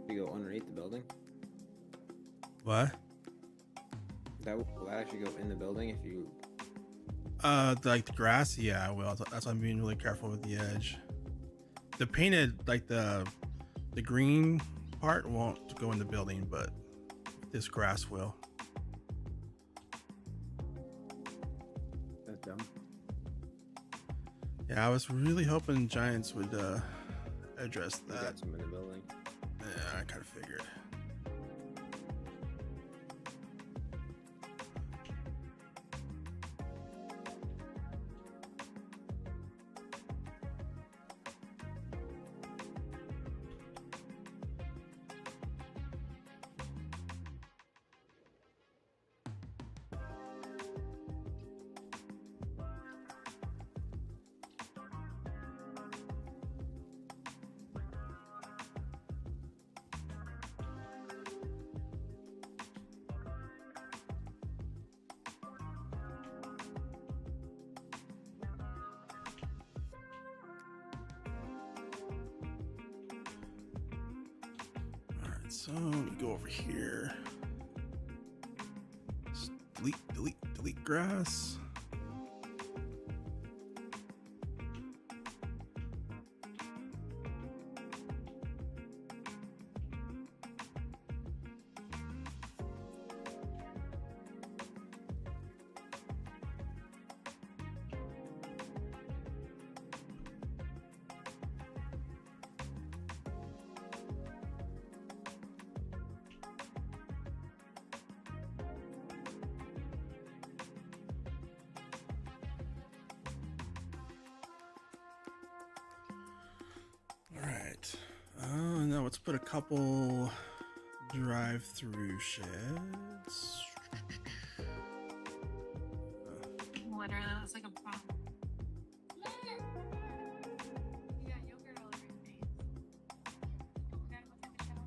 You go underneath the building. What? Will that actually go in the building if you? Like the grass, yeah, well, that's why I'm being really careful with the edge. The painted, like the green part won't go in the building, but this grass will. That's dumb. Yeah, I was really hoping Giants would address You that. got some in the building. Yeah, I kind of figured. So we go over here. Just delete grass. Alright, now let's put a couple drive-through sheds. Literally, that's like a problem. You got yogurt all over your face. You gotta go take a shower.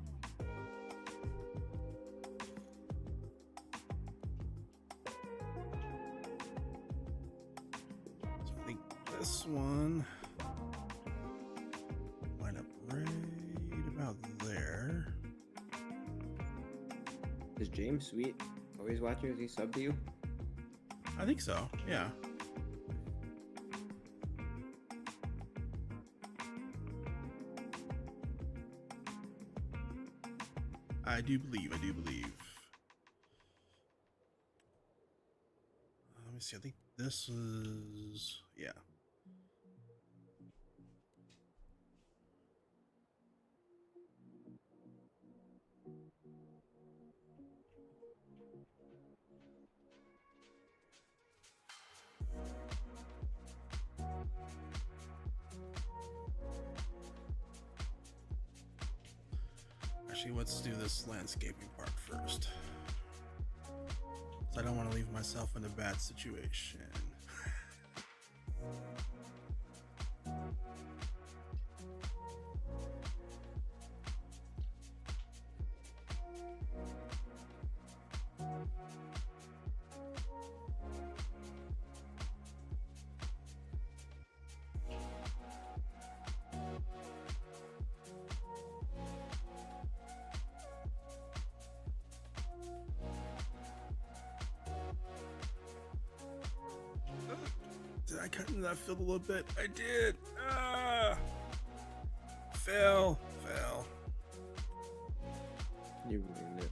So I think this one line up right about there. Is James Sweet always watching? Is he sub to you? I think so, yeah. I do believe. Let me see, I think this is, yeah. Actually, let's do this landscaping part first. So I don't want to leave myself in a bad situation. Did I cut into that field a little bit? I did. Ah! Fail. You ruined it.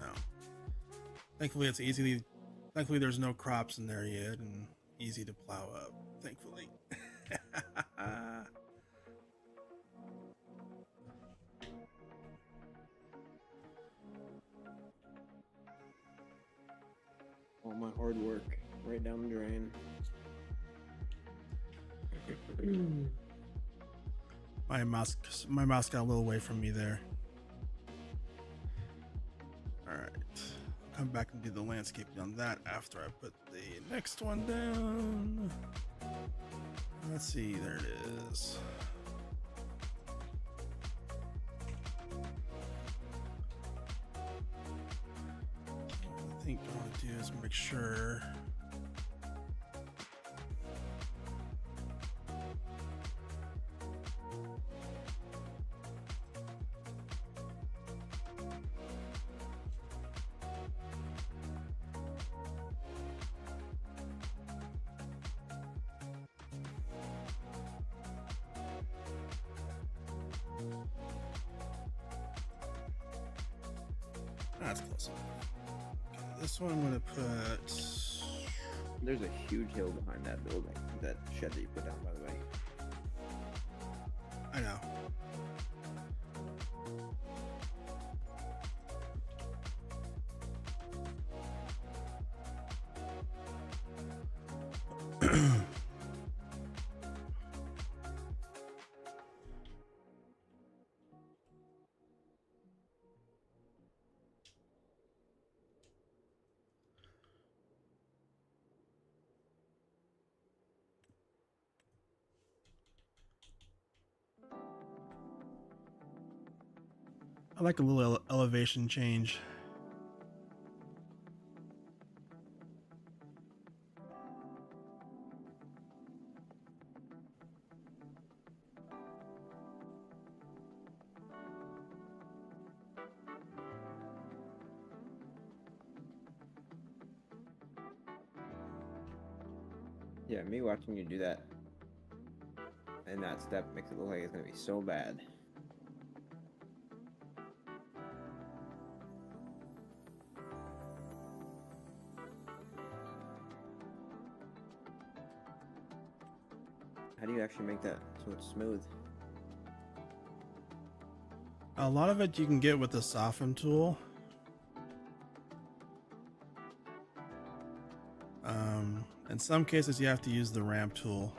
No. Thankfully, it's easily. Thankfully, there's no crops in there yet, and easy to plow up. Thankfully. All my hard work right down the drain. My mouse got a little away from me there. Alright. I'll come back and do the landscaping on that after I put the next one down. Let's see, there it is. I think what I want to do is make sure. That's close enough. Okay, this one I'm gonna put. There's a huge hill behind that building, that shed that you put down, by the way. I know. I like a little elevation change. Yeah, me watching you do that and that step makes it look like it's gonna be so bad. How do you actually make that so it's smooth? A lot of it you can get with the soften tool. In some cases you have to use the ramp tool.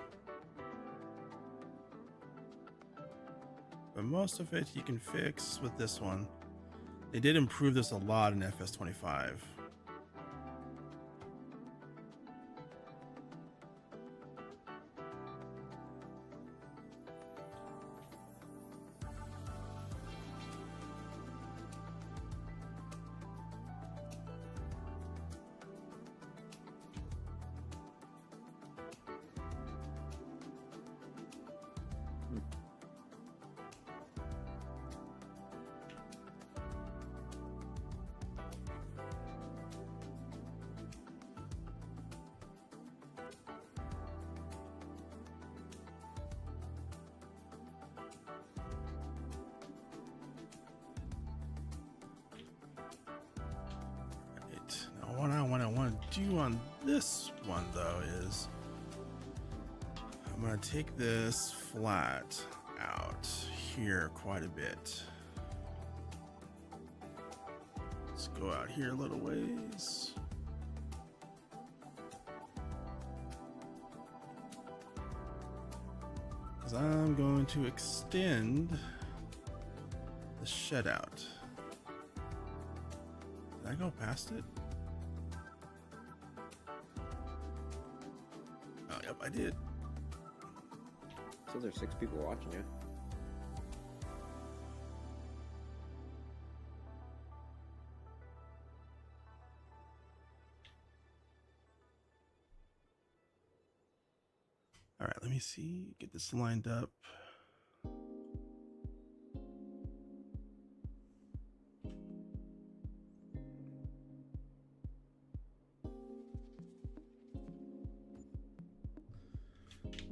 But most of it you can fix with this one. They did improve this a lot in FS25. What I want to do on this one though is I'm going to take this flat out here quite a bit. Let's go out here a little ways. because I'm going to extend the shed out. Did I go past it? Oh, yep, I did. So there's 6 people watching you. All right, let me see. Get this lined up. Okay,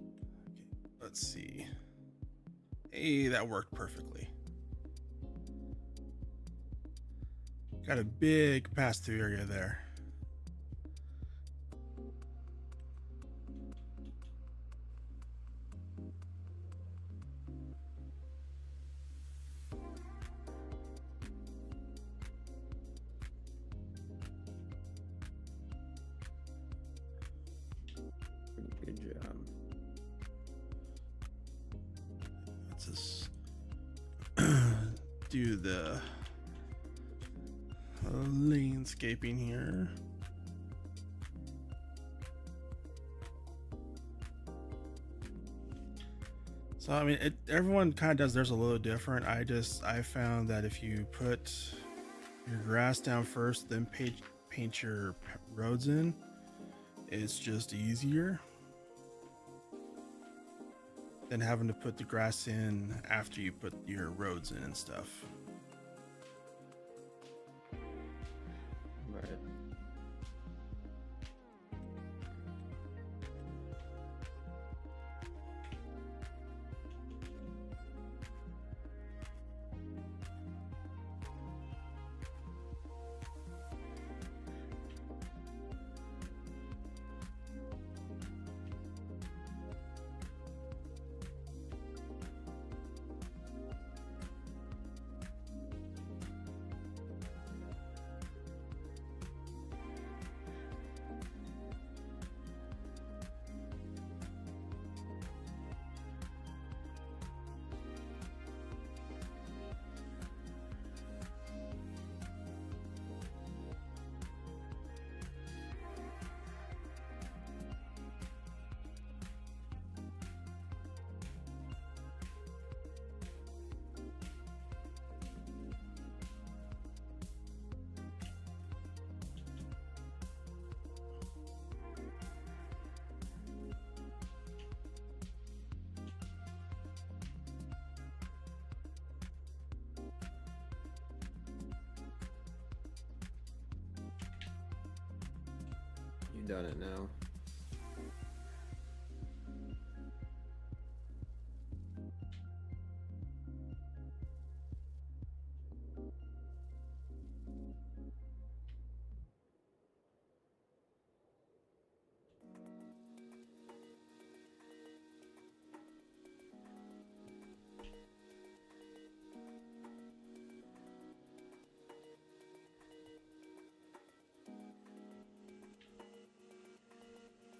let's see. Hey, that worked perfectly. Got a big pass-through area there. Pretty good job. Let's just do the landscaping here. So I mean, everyone kind of does theirs a little different. I found that if you put your grass down first, then paint your roads in, it's just easier than having to put the grass in after you put your roads in and stuff. Right. You've done it now.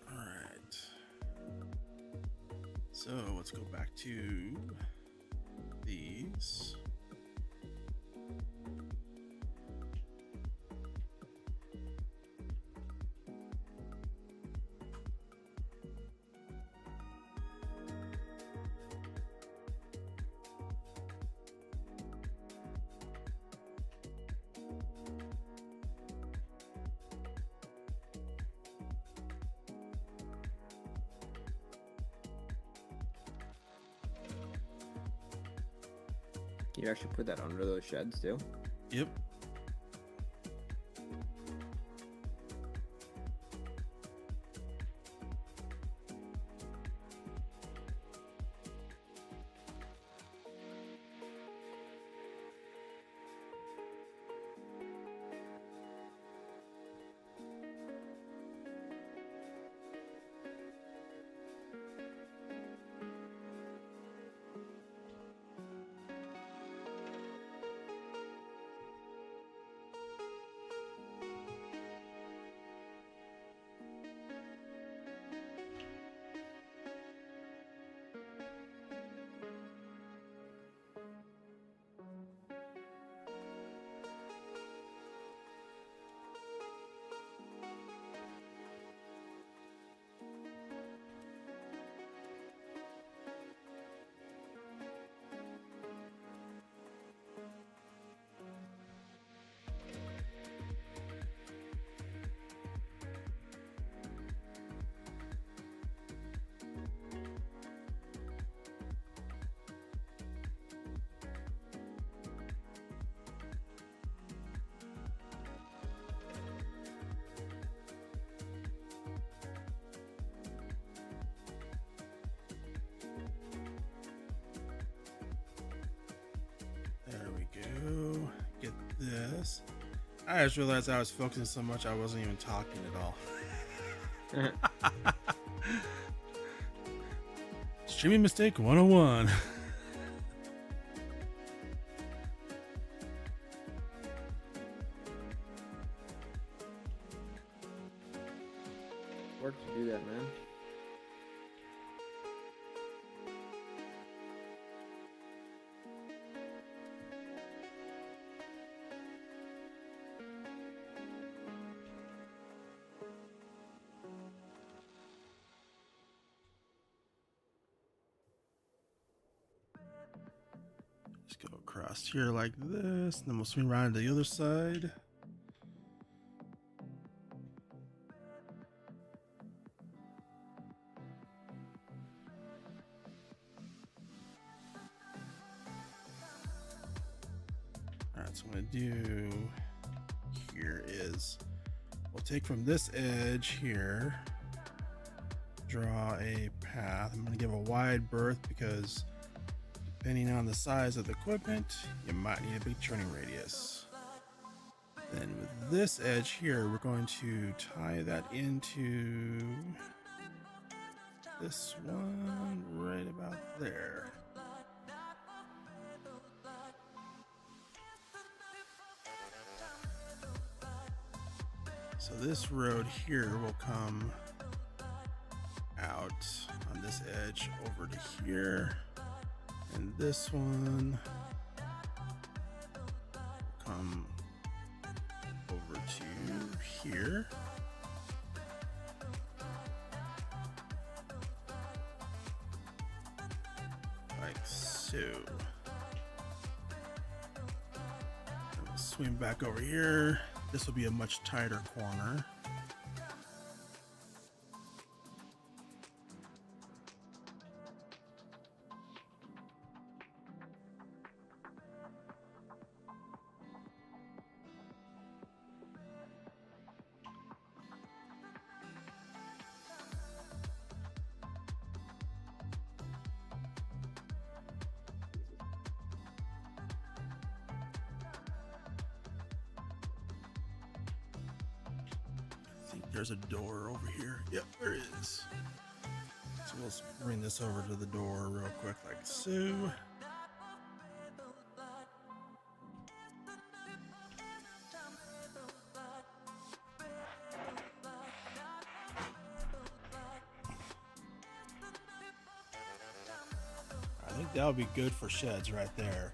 All right. So let's go back to these. Can you actually put that under those sheds too? Yep. I just realized I was focusing so much I wasn't even talking at all. Streaming mistake 101. Work to do that, man. Just go across here like this, and then we'll swing around to the other side. Alright, so what I'm gonna do here is we'll take from this edge here, draw a path. I'm gonna give a wide berth because depending on the size of the equipment, you might need a big turning radius. Then with this edge here, we're going to tie that into this one right about there. So this road here will come out on this edge over to here. And this one will come over to here. Like so. And we'll swing back over here. This will be a much tighter corner. There's a door over here. Yep, there is. So we'll bring this over to the door real quick like so. I think that would be good for sheds right there.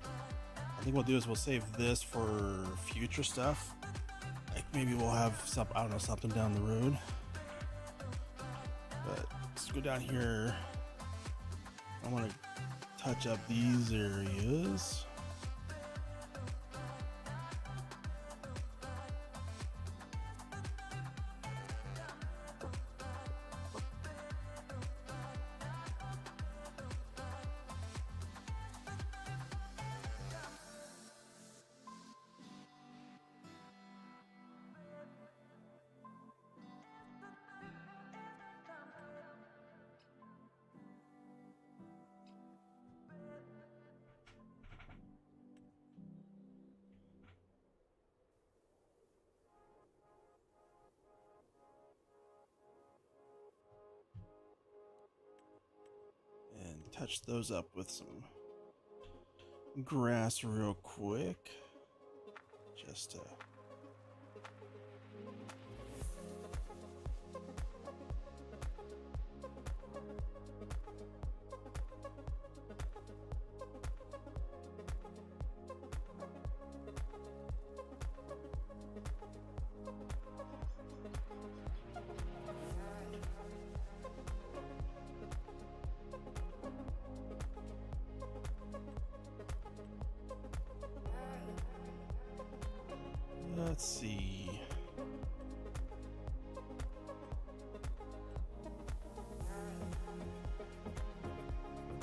I think what we'll do is we'll save this for future stuff. Like maybe we'll have some, I don't know, something down the road. But let's go down here. I want to touch up these areas. Touch those up with some grass real quick. Just let's see.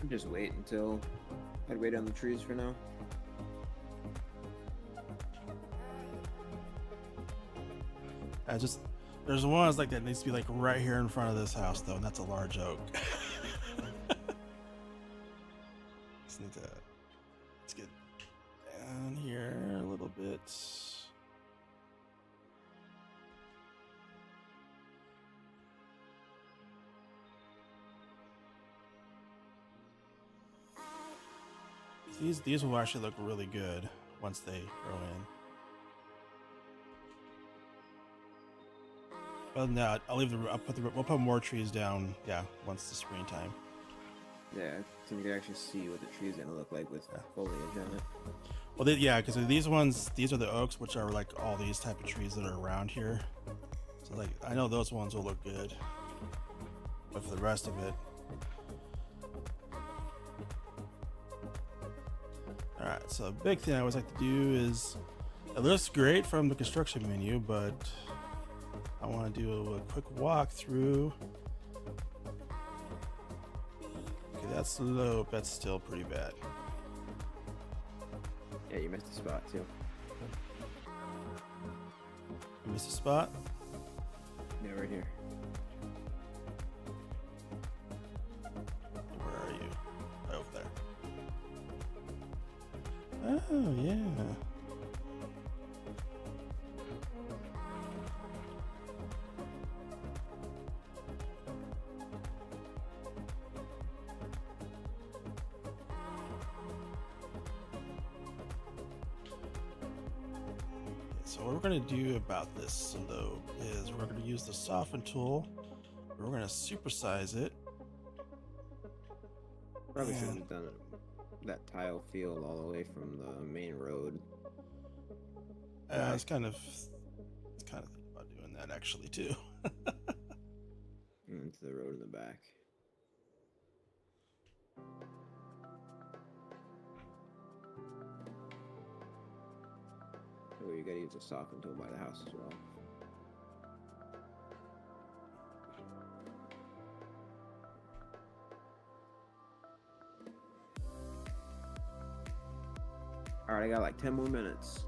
Just wait until I'd wait on the trees for now. There's one that's like that needs to be like right here in front of this house though, and that's a large oak. Let's get down here a little bit. These will actually look really good once they grow in. Other than that, we'll put more trees down. Yeah, once the springtime. Yeah, so you can actually see what the tree's gonna look like with foliage on it. Well, yeah, because these are the oaks, which are like all these type of trees that are around here. So like, I know those ones will look good, but for the rest of it, all right. So a big thing I always like to do is, it looks great from the construction menu, but I want to do a quick walkthrough. Okay, that slope, that's still pretty bad. Yeah, you missed a spot too. You missed a spot? Yeah, right here. Where are you? Right over there. Oh, yeah. So what we're going to do about this slope is we're going to use the soften tool. We're going to supersize it. Probably should And- have done that tile field all the way from the main road. I was kind of thinking about doing that actually too. And into the road in the back. Oh, you gotta use a soften tool by the house as well. Alright, I got like 10 more minutes.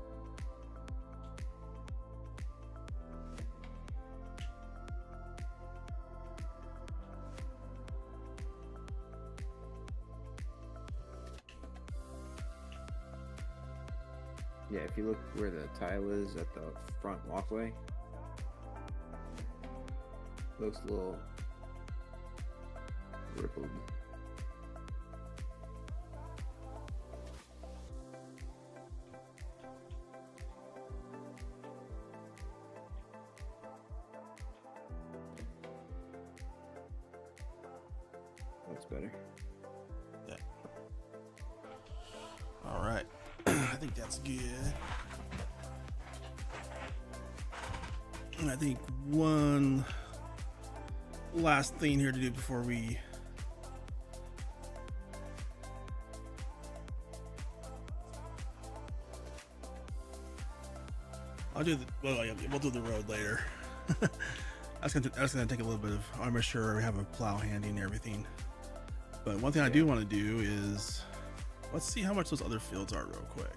Yeah, if you look where the tile is at the front walkway, looks a little rippled. That's better. Yeah. All right. I think that's good. And I think one last thing here to do before we I'll do the well, yeah, we'll do the road later. That's gonna take a little bit of. I'm not sure we have a plow handy and everything. But one thing I do want to do is let's see how much those other fields are real quick.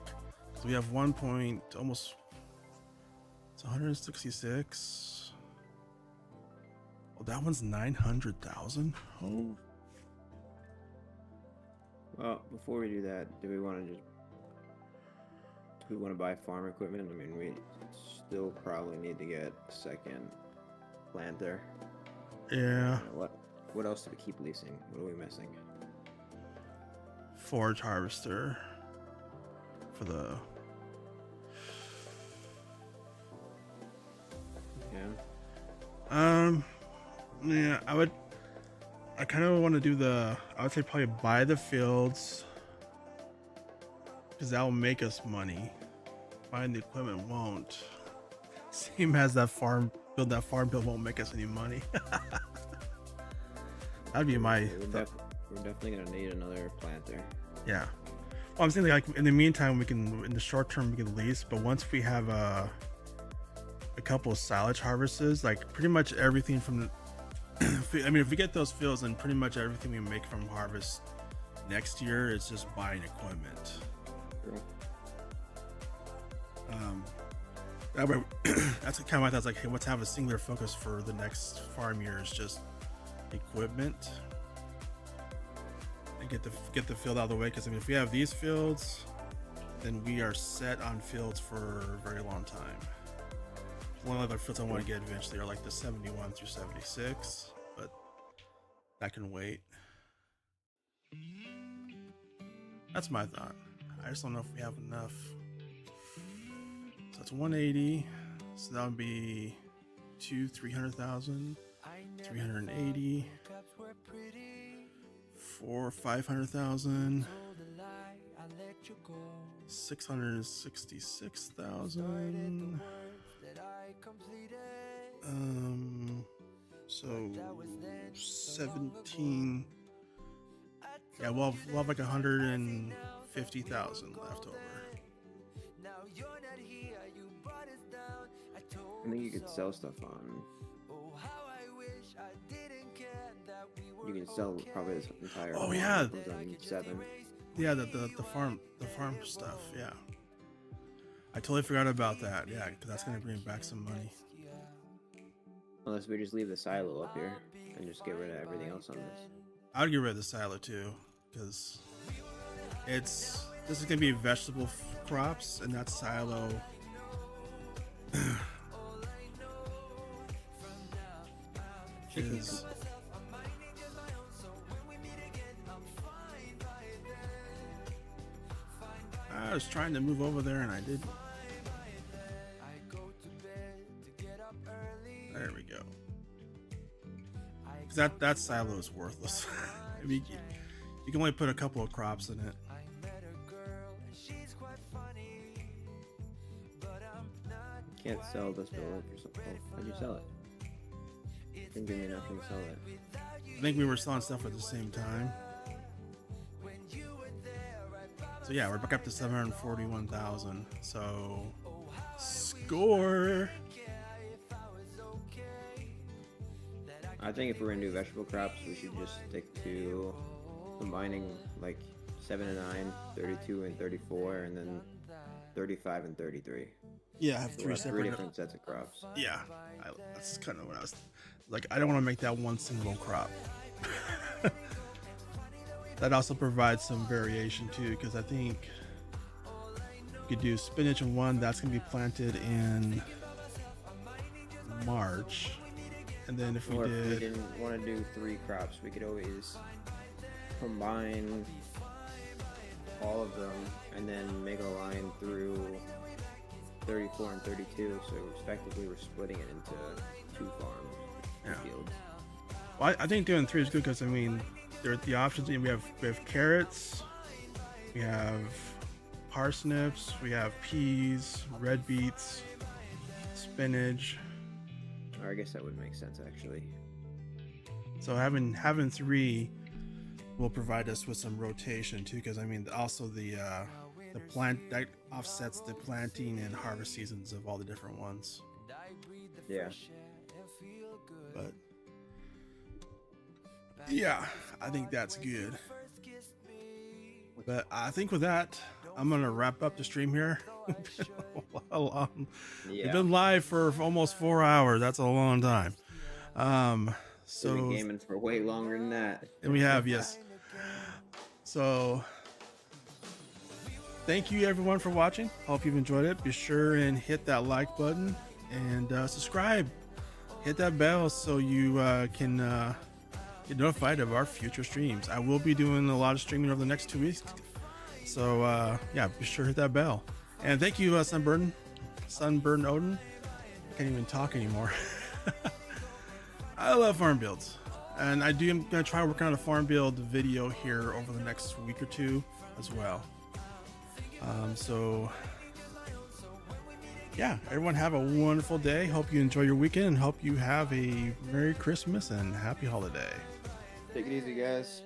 So we have 1 point almost. It's 166. Well, that one's 900,000. Oh, Well, before we do that, do we want to buy farm equipment? I mean, we still probably need to get a second planter. yeah. What else do we keep leasing? What are we missing? Forage harvester for the. Yeah. Yeah, I kind of want to do I would say probably buy the fields because that will make us money. Buying the equipment won't. Same as that farm build won't make us any money. That'd be my. We're definitely gonna need another planter. Yeah. Well, I'm saying like in the meantime, in the short term we can lease, but once we have a couple of silage harvests, like pretty much everything from the. I mean, if we get those fields, then pretty much everything we make from harvest next year is just buying equipment. True. That way, that's kind of my thoughts. Like, hey, let's have a singular focus for the next farm year is just equipment, and get the field out of the way. Because I mean, if we have these fields, then we are set on fields for a very long time. One other fields I want to get eventually are like the 71 through 76, but that can wait. That's my thought. I just don't know if we have enough. So it's 180. So that would be 300,000, 380, 500,000, 666,000. So 17. Yeah, we'll have like 150,000 left over. I think you could sell stuff on. You can sell probably this entire. Oh yeah. 7. Yeah, the farm stuff. Yeah, I totally forgot about that. Yeah, because that's gonna bring back some money. Unless we just leave the silo up here and just get rid of everything else on this. I'd get rid of the silo too, because this is gonna be vegetable crops, and that silo. is I was trying to move over there and I didn't. There we go. 'Cause that silo is worthless. I mean, you can only put a couple of crops in it. You can't sell this building for something. How'd you sell it? Didn't give me nothing to sell it. I think we were selling stuff at the same time. So yeah, we're back up to 741,000. So score. I think if we're gonna do vegetable crops, we should just stick to combining like 7 and 9, 32 and 34, and then 35 and 33. Yeah, I have So three we'll have separate. three different sets of crops. Yeah, that's kind of what I was like. I don't want to make that one single crop. That also provides some variation too, because I think you could do spinach in one. That's gonna be planted in March, and then if we Or if we did, didn't want to do 3 crops, we could always combine all of them and then make a line through 34 and 32. So respectively, we're splitting it into 2 farms, Yeah. fields. well, I think doing 3 is good because I mean, there are the options. We have carrots, we have parsnips, we have peas, red beets, spinach. Or I guess that would make sense actually. So having 3 will provide us with some rotation too, because I mean also the plant that offsets the planting and harvest seasons of all the different ones. Yeah. But yeah, I think that's good. But I think with that, I'm gonna wrap up the stream here. We've been live for almost 4 hours. That's a long time. We've So been gaming for way longer than that. and we have, yes. So thank you everyone for watching. Hope you've enjoyed it. Be sure and hit that like button and subscribe. Hit that bell so you can get notified of our future streams. I will be doing a lot of streaming over the next 2 weeks. So yeah, be sure to hit that bell. And thank you, Sunburn Odin. I can't even talk anymore. I love farm builds, and I'm gonna try working on a farm build video here over the next week or 2 as well. So yeah, everyone have a wonderful day. Hope you enjoy your weekend, and hope you have a Merry Christmas and Happy Holiday. Take it easy, guys.